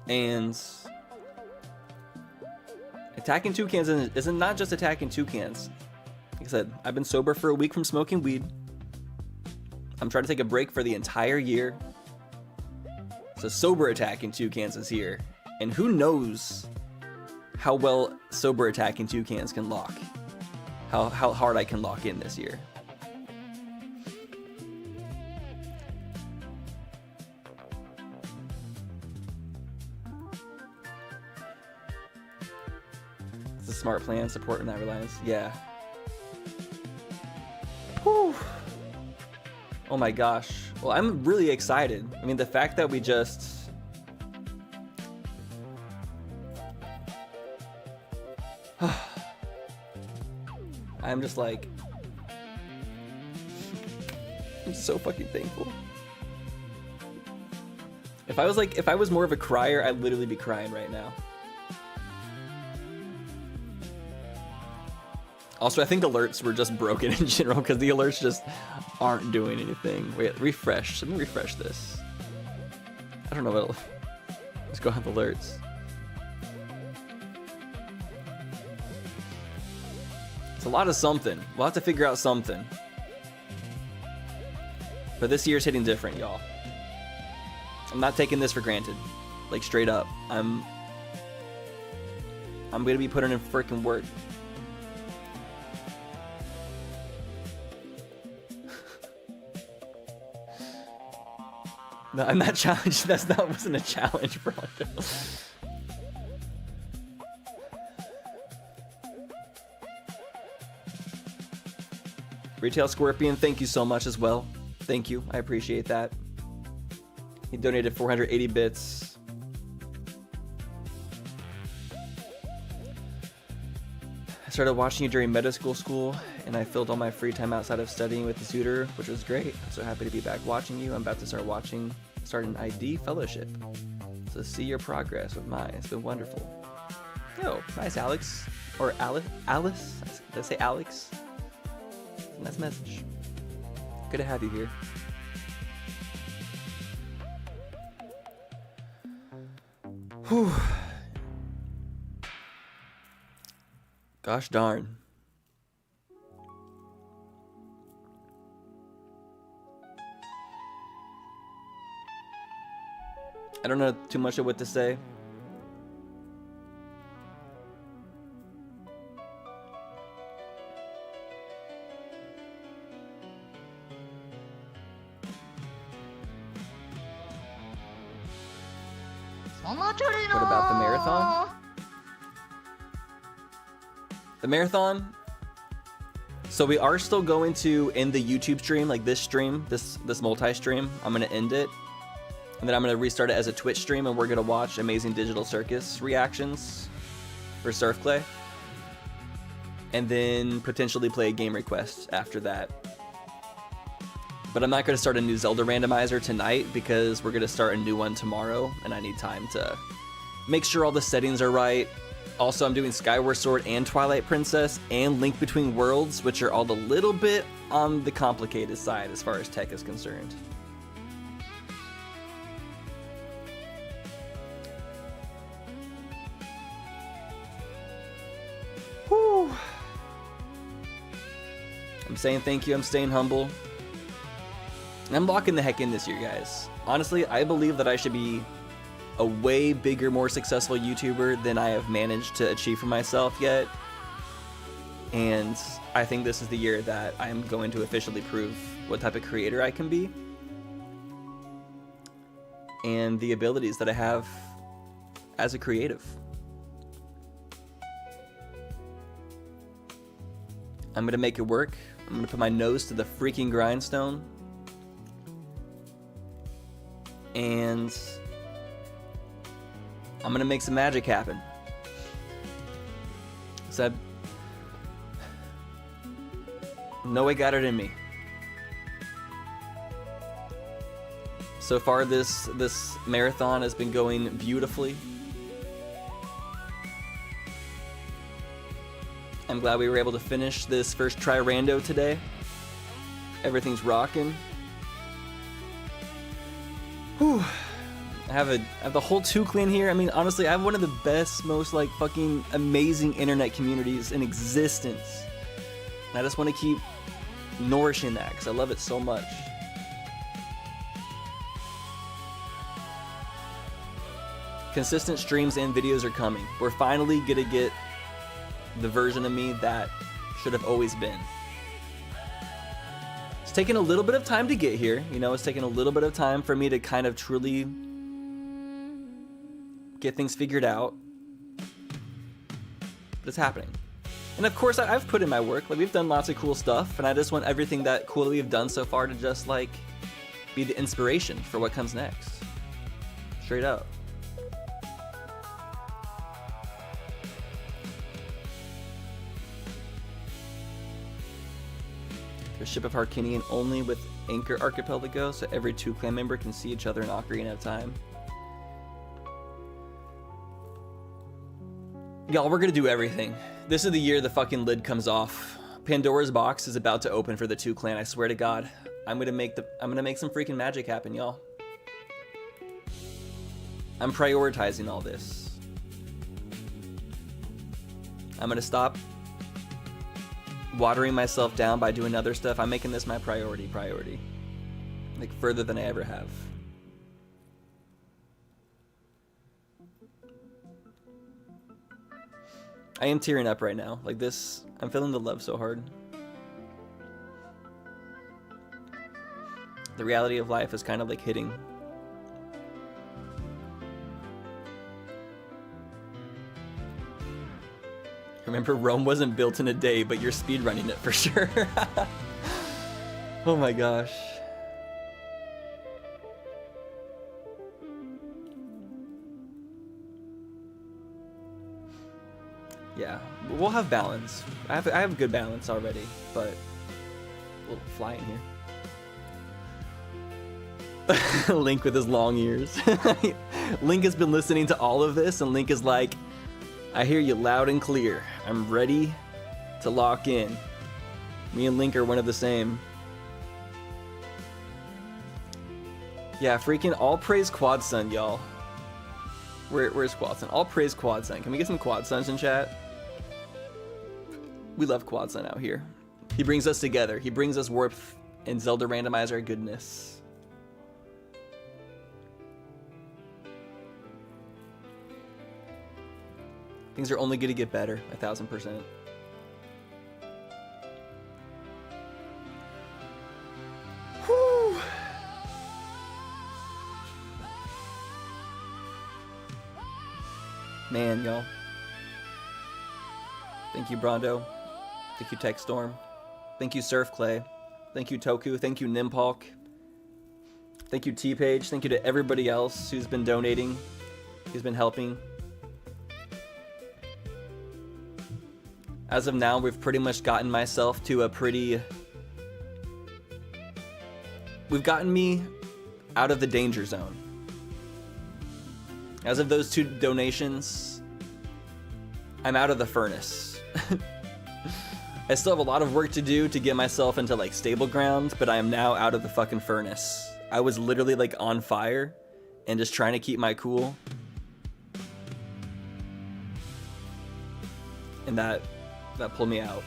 And AttackingTucans isn't not just AttackingTucans. Like I said, I've been sober for a week from smoking weed. I'm trying to take a break for the entire year. So sober AttackingTucans is here. And who knows how well sober AttackingTucans can lock. How hard I can lock in this year. It's a smart plan, support and not reliance. Yeah. Whew. Oh my gosh. Well, I'm really excited. I mean, the fact that we just... I'm just like... I'm so fucking thankful. If I was more of a crier, I'd literally be crying right now. Also, I think alerts were just broken in general because the alerts just aren't doing anything. Wait, refresh. Let me refresh this. I don't know what. Let's go have alerts. It's a lot of something. We'll have to figure out something. But this year's hitting different, y'all. I'm not taking this for granted. Like straight up. I'm gonna be putting in freaking work. No, I'm not challenged. That wasn't a challenge, bro. Retail Scorpion, thank you so much as well. Thank you. I appreciate that. He donated 480 bits. I started watching you during middle school, and I filled all my free time outside of studying with the tutor, which was great. I'm so happy to be back watching you. I'm about to start an ID fellowship. So see your progress with mine. It's been wonderful. Yo, nice, Alex. Or Alice? Did I say Alex? Nice message. Good to have you here. Whew. Gosh darn. I don't know too much of what to say. What about the marathon? The marathon? So we are still going to end the YouTube stream, like this stream, this multi-stream. I'm going to end it. And then I'm going to restart it as a Twitch stream, and we're going to watch Amazing Digital Circus reactions for Surfclay. And then potentially play a game request after that. But I'm not going to start a new Zelda Randomizer tonight because we're going to start a new one tomorrow, and I need time to make sure all the settings are right. Also, I'm doing Skyward Sword and Twilight Princess and Link Between Worlds, which are all a little bit on the complicated side as far as tech is concerned. Whew. I'm saying thank you. I'm staying humble. And I'm locking the heck in this year, guys. Honestly, I believe that I should be a way bigger, more successful YouTuber than I have managed to achieve for myself yet. And I think this is the year that I am going to officially prove what type of creator I can be. And the abilities that I have as a creative. I'm gonna make it work. I'm gonna put my nose to the freaking grindstone. And I'm gonna make some magic happen. So I know I got it in me. So far this marathon has been going beautifully. I'm glad we were able to finish this first try rando today. Everything's rocking. Whew. I have the whole Tuclan here. I mean, honestly, I have one of the best, most like fucking amazing internet communities in existence. And I just want to keep nourishing that because I love it so much. Consistent streams and videos are coming. We're finally gonna get the version of me that should have always been. It's taken a little bit of time to get here. You know, it's taken a little bit of time for me to kind of truly get things figured out. But it's happening. And of course, I've put in my work. Like, we've done lots of cool stuff, and I just want everything that cool that we've done so far to just like be the inspiration for what comes next. Straight up. The Ship of Harkinian only with Anchor Archipelago, so every Tuclan member can see each other in Ocarina of Time. Y'all, we're gonna do everything. This is the year the fucking lid comes off. Pandora's box is about to open for the Tuclan. I swear to God, I'm gonna make some freaking magic happen, y'all. I'm prioritizing all this. I'm gonna stop watering myself down by doing other stuff. I'm making this my priority. Like further than I ever have. I am tearing up right now. Like this, I'm feeling the love so hard. The reality of life is kind of like hitting. Remember, Rome wasn't built in a day, but you're speedrunning it for sure. Oh my gosh. Yeah, we'll have balance. I have good balance already, but we'll fly in here. Link with his long ears. Link has been listening to all of this, and Link is like, I hear you loud and clear. I'm ready to lock in. Me and Link are one of the same. Yeah, freaking all praise Quad Sun, y'all. Where's Quad Sun? All praise Quad Sun. Can we get some Quad Suns in chat? We love Quad Sun out here. He brings us together. He brings us warmth and Zelda Randomizer goodness. Things are only going to get better, 1000%. Whew. Man, y'all. Thank you, Brondo. Thank you, Tech Storm. Thank you, Surf Clay. Thank you, Toku. Thank you, Nimpalk. Thank you, T-Page. Thank you to everybody else who's been donating, who's been helping. As of now, we've pretty much gotten myself to a pretty... We've gotten me out of the danger zone. As of those 2 donations, I'm out of the furnace. I still have a lot of work to do to get myself into like stable ground, but I am now out of the fucking furnace. I was literally like on fire and just trying to keep my cool. And that pulled me out.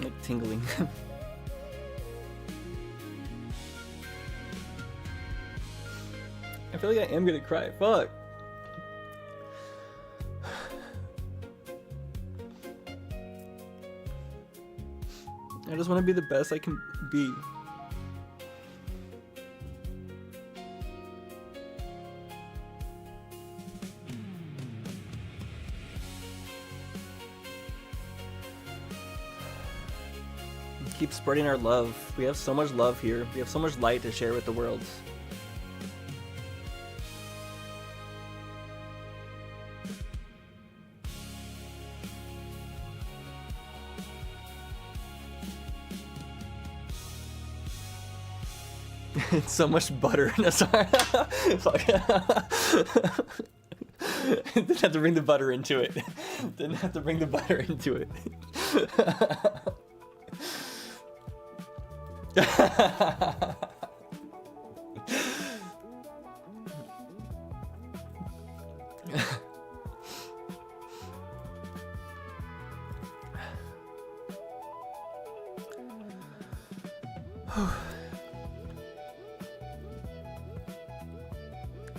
Like tingling. I feel like I am gonna cry. Fuck. I just want to be the best I can be. Keep spreading our love. We have so much love here. We have so much light to share with the world. It's so much butter. No, sorry. Fuck. Didn't have to bring the butter into it. Didn't have to bring the butter into it.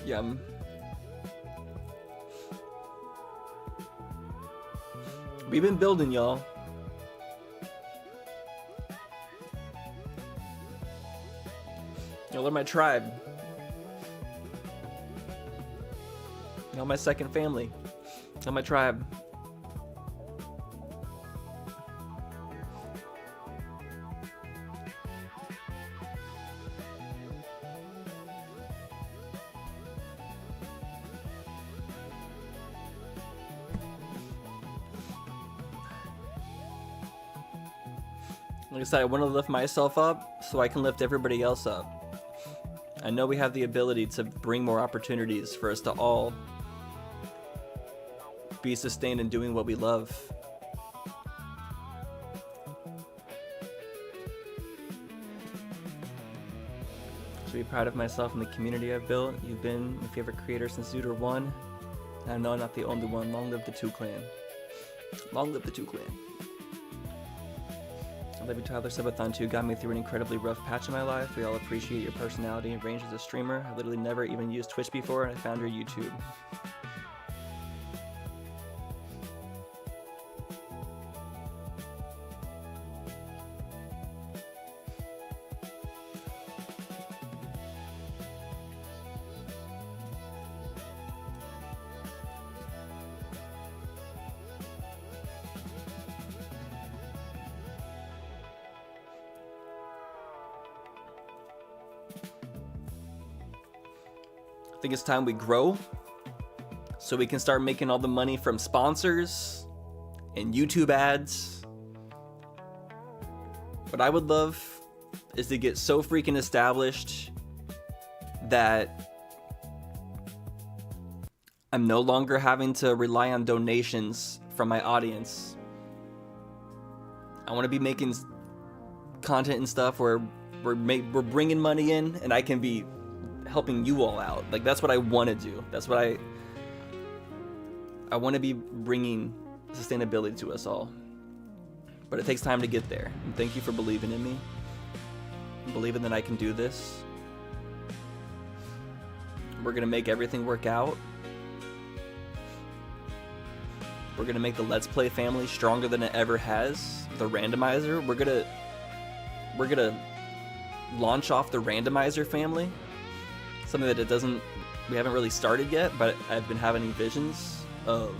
Yum. We've been building, y'all. Y'all are my tribe. Y'all my second family. Y'all my tribe. Like I said, I want to lift myself up so I can lift everybody else up. I know we have the ability to bring more opportunities for us to all be sustained in doing what we love. So be proud of myself and the community I've built. You've been my favorite creator since Zooter 1. And I know I'm not the only one. Long live the 2 clan. Long live the 2 clan. I love you, Tyler. Subathon 2 got me through an incredibly rough patch in my life. We all appreciate your personality and range as a streamer. I literally never even used Twitch before, and I found your YouTube. I think it's time we grow so we can start making all the money from sponsors and YouTube ads. What I would love is to get so freaking established that I'm no longer having to rely on donations from my audience. I want to be making content and stuff where we're bringing money in and I can be helping you all out. Like, that's what I want to do. That's what I want to be bringing sustainability to us all. But it takes time to get there. And thank you for believing in me. And believing that I can do this. We're going to make everything work out. We're going to make the Let's Play family stronger than it ever has. The Randomizer, we're going to launch off the Randomizer family. Something that we haven't really started yet, but I've been having visions of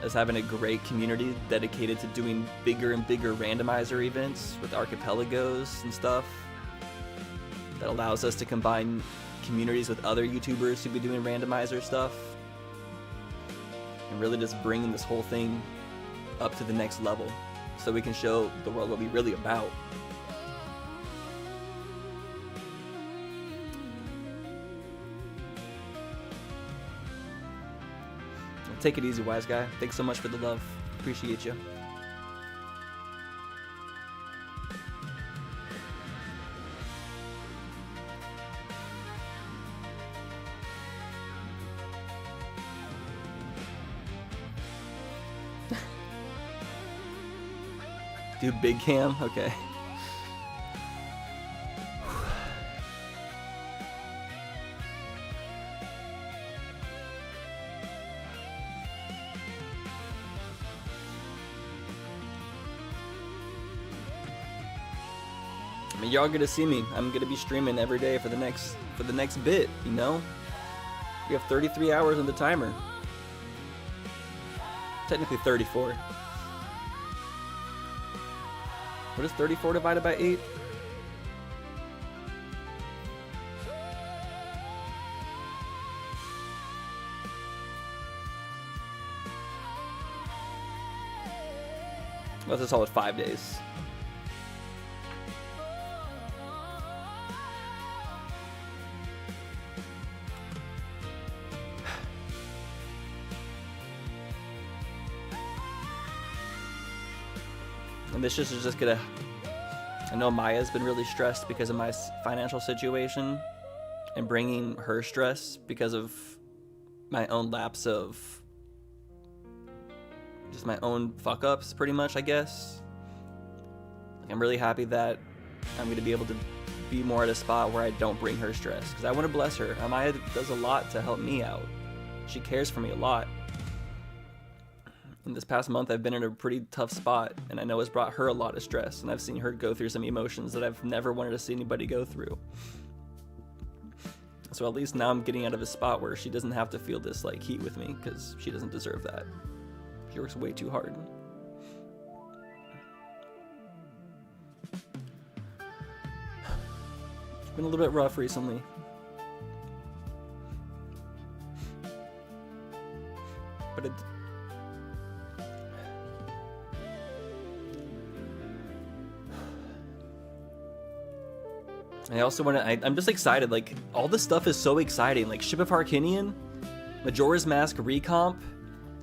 us having a great community dedicated to doing bigger and bigger randomizer events with archipelagos and stuff. That allows us to combine communities with other YouTubers who be doing randomizer stuff. And really just bringing this whole thing up to the next level so we can show the world what we're really about. Take it easy, wise guy. Thanks so much for the love. Appreciate you. Dude, big cam? Okay. I mean, y'all gonna see me. I'm gonna be streaming every day for the next bit, you know? We have 33 hours on the timer. Technically 34. What is 34 divided by 8? Let's just call it 5 days. And this is just gonna... I know Maya's been really stressed because of my financial situation and bringing her stress because of my own lapse of just my own fuck-ups, pretty much, I guess. Like, I'm really happy that I'm gonna be able to be more at a spot where I don't bring her stress, because I want to bless her. Maya does a lot to help me out. She cares for me a lot. In this past month, I've been in a pretty tough spot, and I know it's brought her a lot of stress, and I've seen her go through some emotions that I've never wanted to see anybody go through. So at least now I'm getting out of a spot where she doesn't have to feel this like heat with me, because she doesn't deserve that. She works way too hard. It's been a little bit rough recently. But it... I also want to... I'm just excited. Like, all this stuff is so exciting. Like, Ship of Harkinian, Majora's Mask recomp,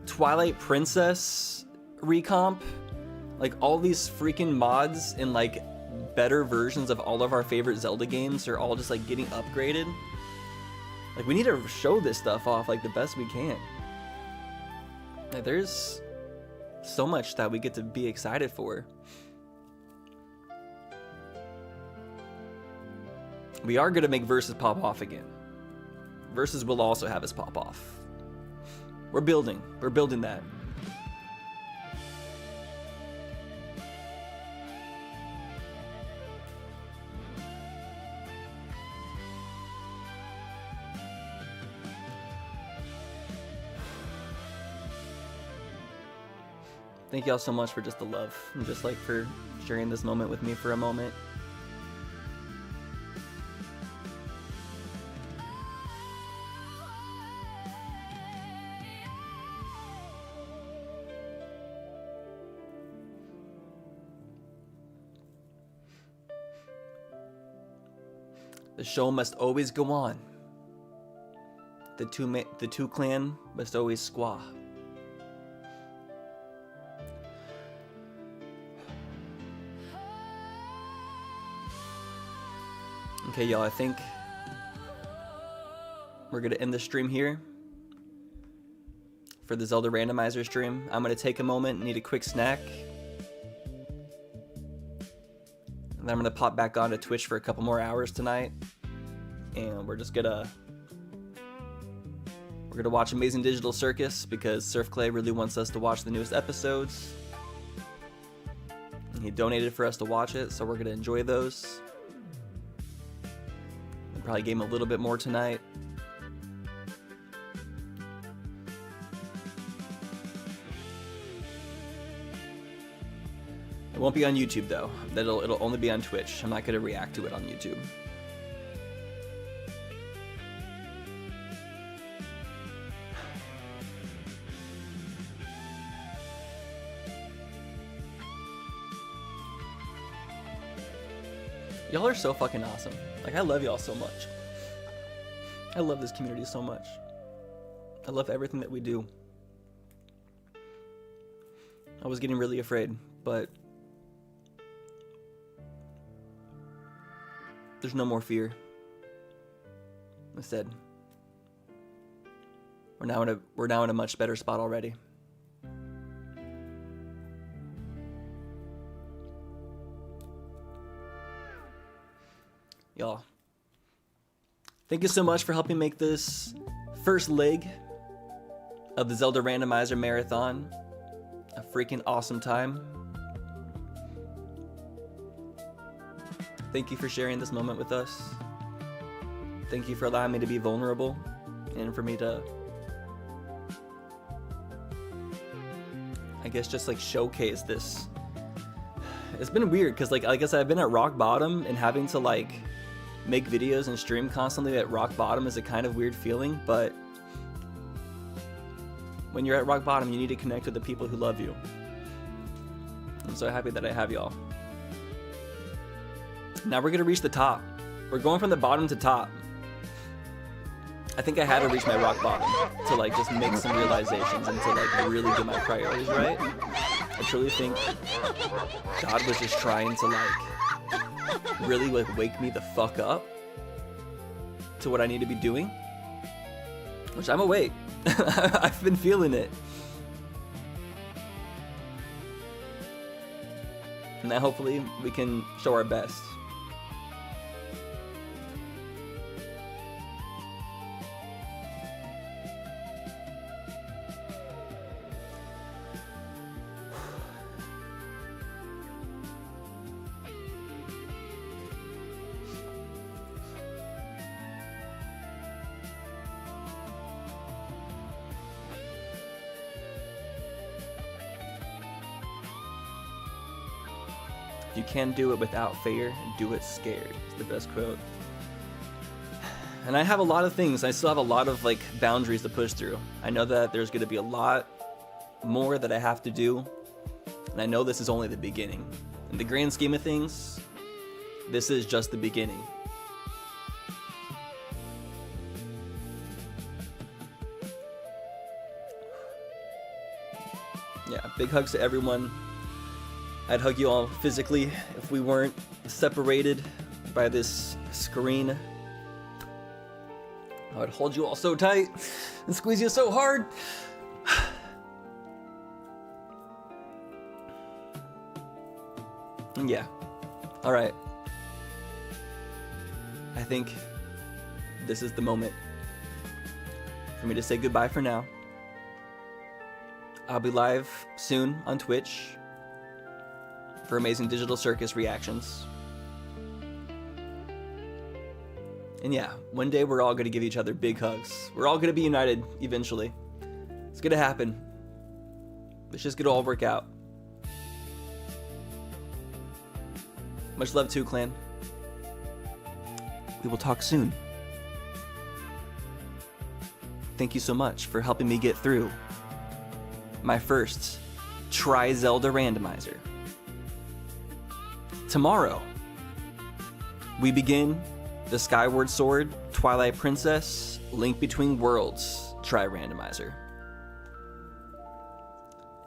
Twilight Princess recomp, like all these freaking mods and like better versions of all of our favorite Zelda games are all just like getting upgraded. Like, we need to show this stuff off like the best we can. Like, there's so much that we get to be excited for. We are gonna make Versus pop off again. Versus will also have us pop off. We're building that. Thank y'all so much for just the love and just like for sharing this moment with me for a moment. The show must always go on. The two clan must always squaw. Okay, y'all, I think we're gonna end the stream here for the Zelda Randomizer stream. I'm gonna take a moment, need a quick snack, and then I'm gonna pop back onto Twitch for a couple more hours tonight, and we're gonna watch Amazing Digital Circus because Surf Clay really wants us to watch the newest episodes. And he donated for us to watch it, so we're gonna enjoy those. Probably game a little bit more tonight. It won't be on YouTube though. It'll only be on Twitch. I'm not gonna react to it on YouTube. Y'all are so fucking awesome. Like, I love y'all so much. I love this community so much. I love everything that we do. I was getting really afraid, but there's no more fear. Instead, we're now in a much better spot already. Y'all, thank you so much for helping make this first leg of the Zelda Randomizer Marathon a freaking awesome time. Thank you for sharing this moment with us. Thank you for allowing me to be vulnerable and for me to, I guess, just like showcase this. It's been weird because like I guess I've been at rock bottom, and having to like make videos and stream constantly at rock bottom is a kind of weird feeling, but when you're at rock bottom, you need to connect with the people who love you. I'm so happy that I have y'all. Now we're gonna reach the top. We're going from the bottom to top. I think I had to reach my rock bottom to like just make some realizations and to like really get my priorities right. I truly think God was just trying to like really like wake me the fuck up to what I need to be doing, which I'm awake. I've been feeling it, and now hopefully we can show our best. You can do it without fear, do it scared. It's the best quote. And I have a lot of things. I still have a lot of like boundaries to push through. I know that there's going to be a lot more that I have to do. And I know this is only the beginning. In the grand scheme of things, this is just the beginning. Yeah, big hugs to everyone. I'd hug you all physically if we weren't separated by this screen. I would hold you all so tight and squeeze you so hard. Yeah. All right. I think this is the moment for me to say goodbye for now. I'll be live soon on Twitch for Amazing Digital Circus reactions. And yeah, one day we're all going to give each other big hugs. We're all going to be united eventually. It's going to happen. It's just going to all work out. Much love too, clan. We will talk soon. Thank you so much for helping me get through my first try Zelda Randomizer. Tomorrow, we begin the Skyward Sword, Twilight Princess, Link Between Worlds try Randomizer.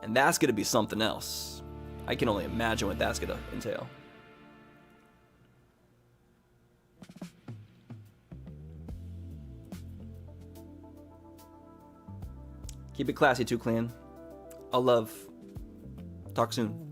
And that's gonna be something else. I can only imagine what that's gonna entail. Keep it classy, too, clan. All love. Talk soon.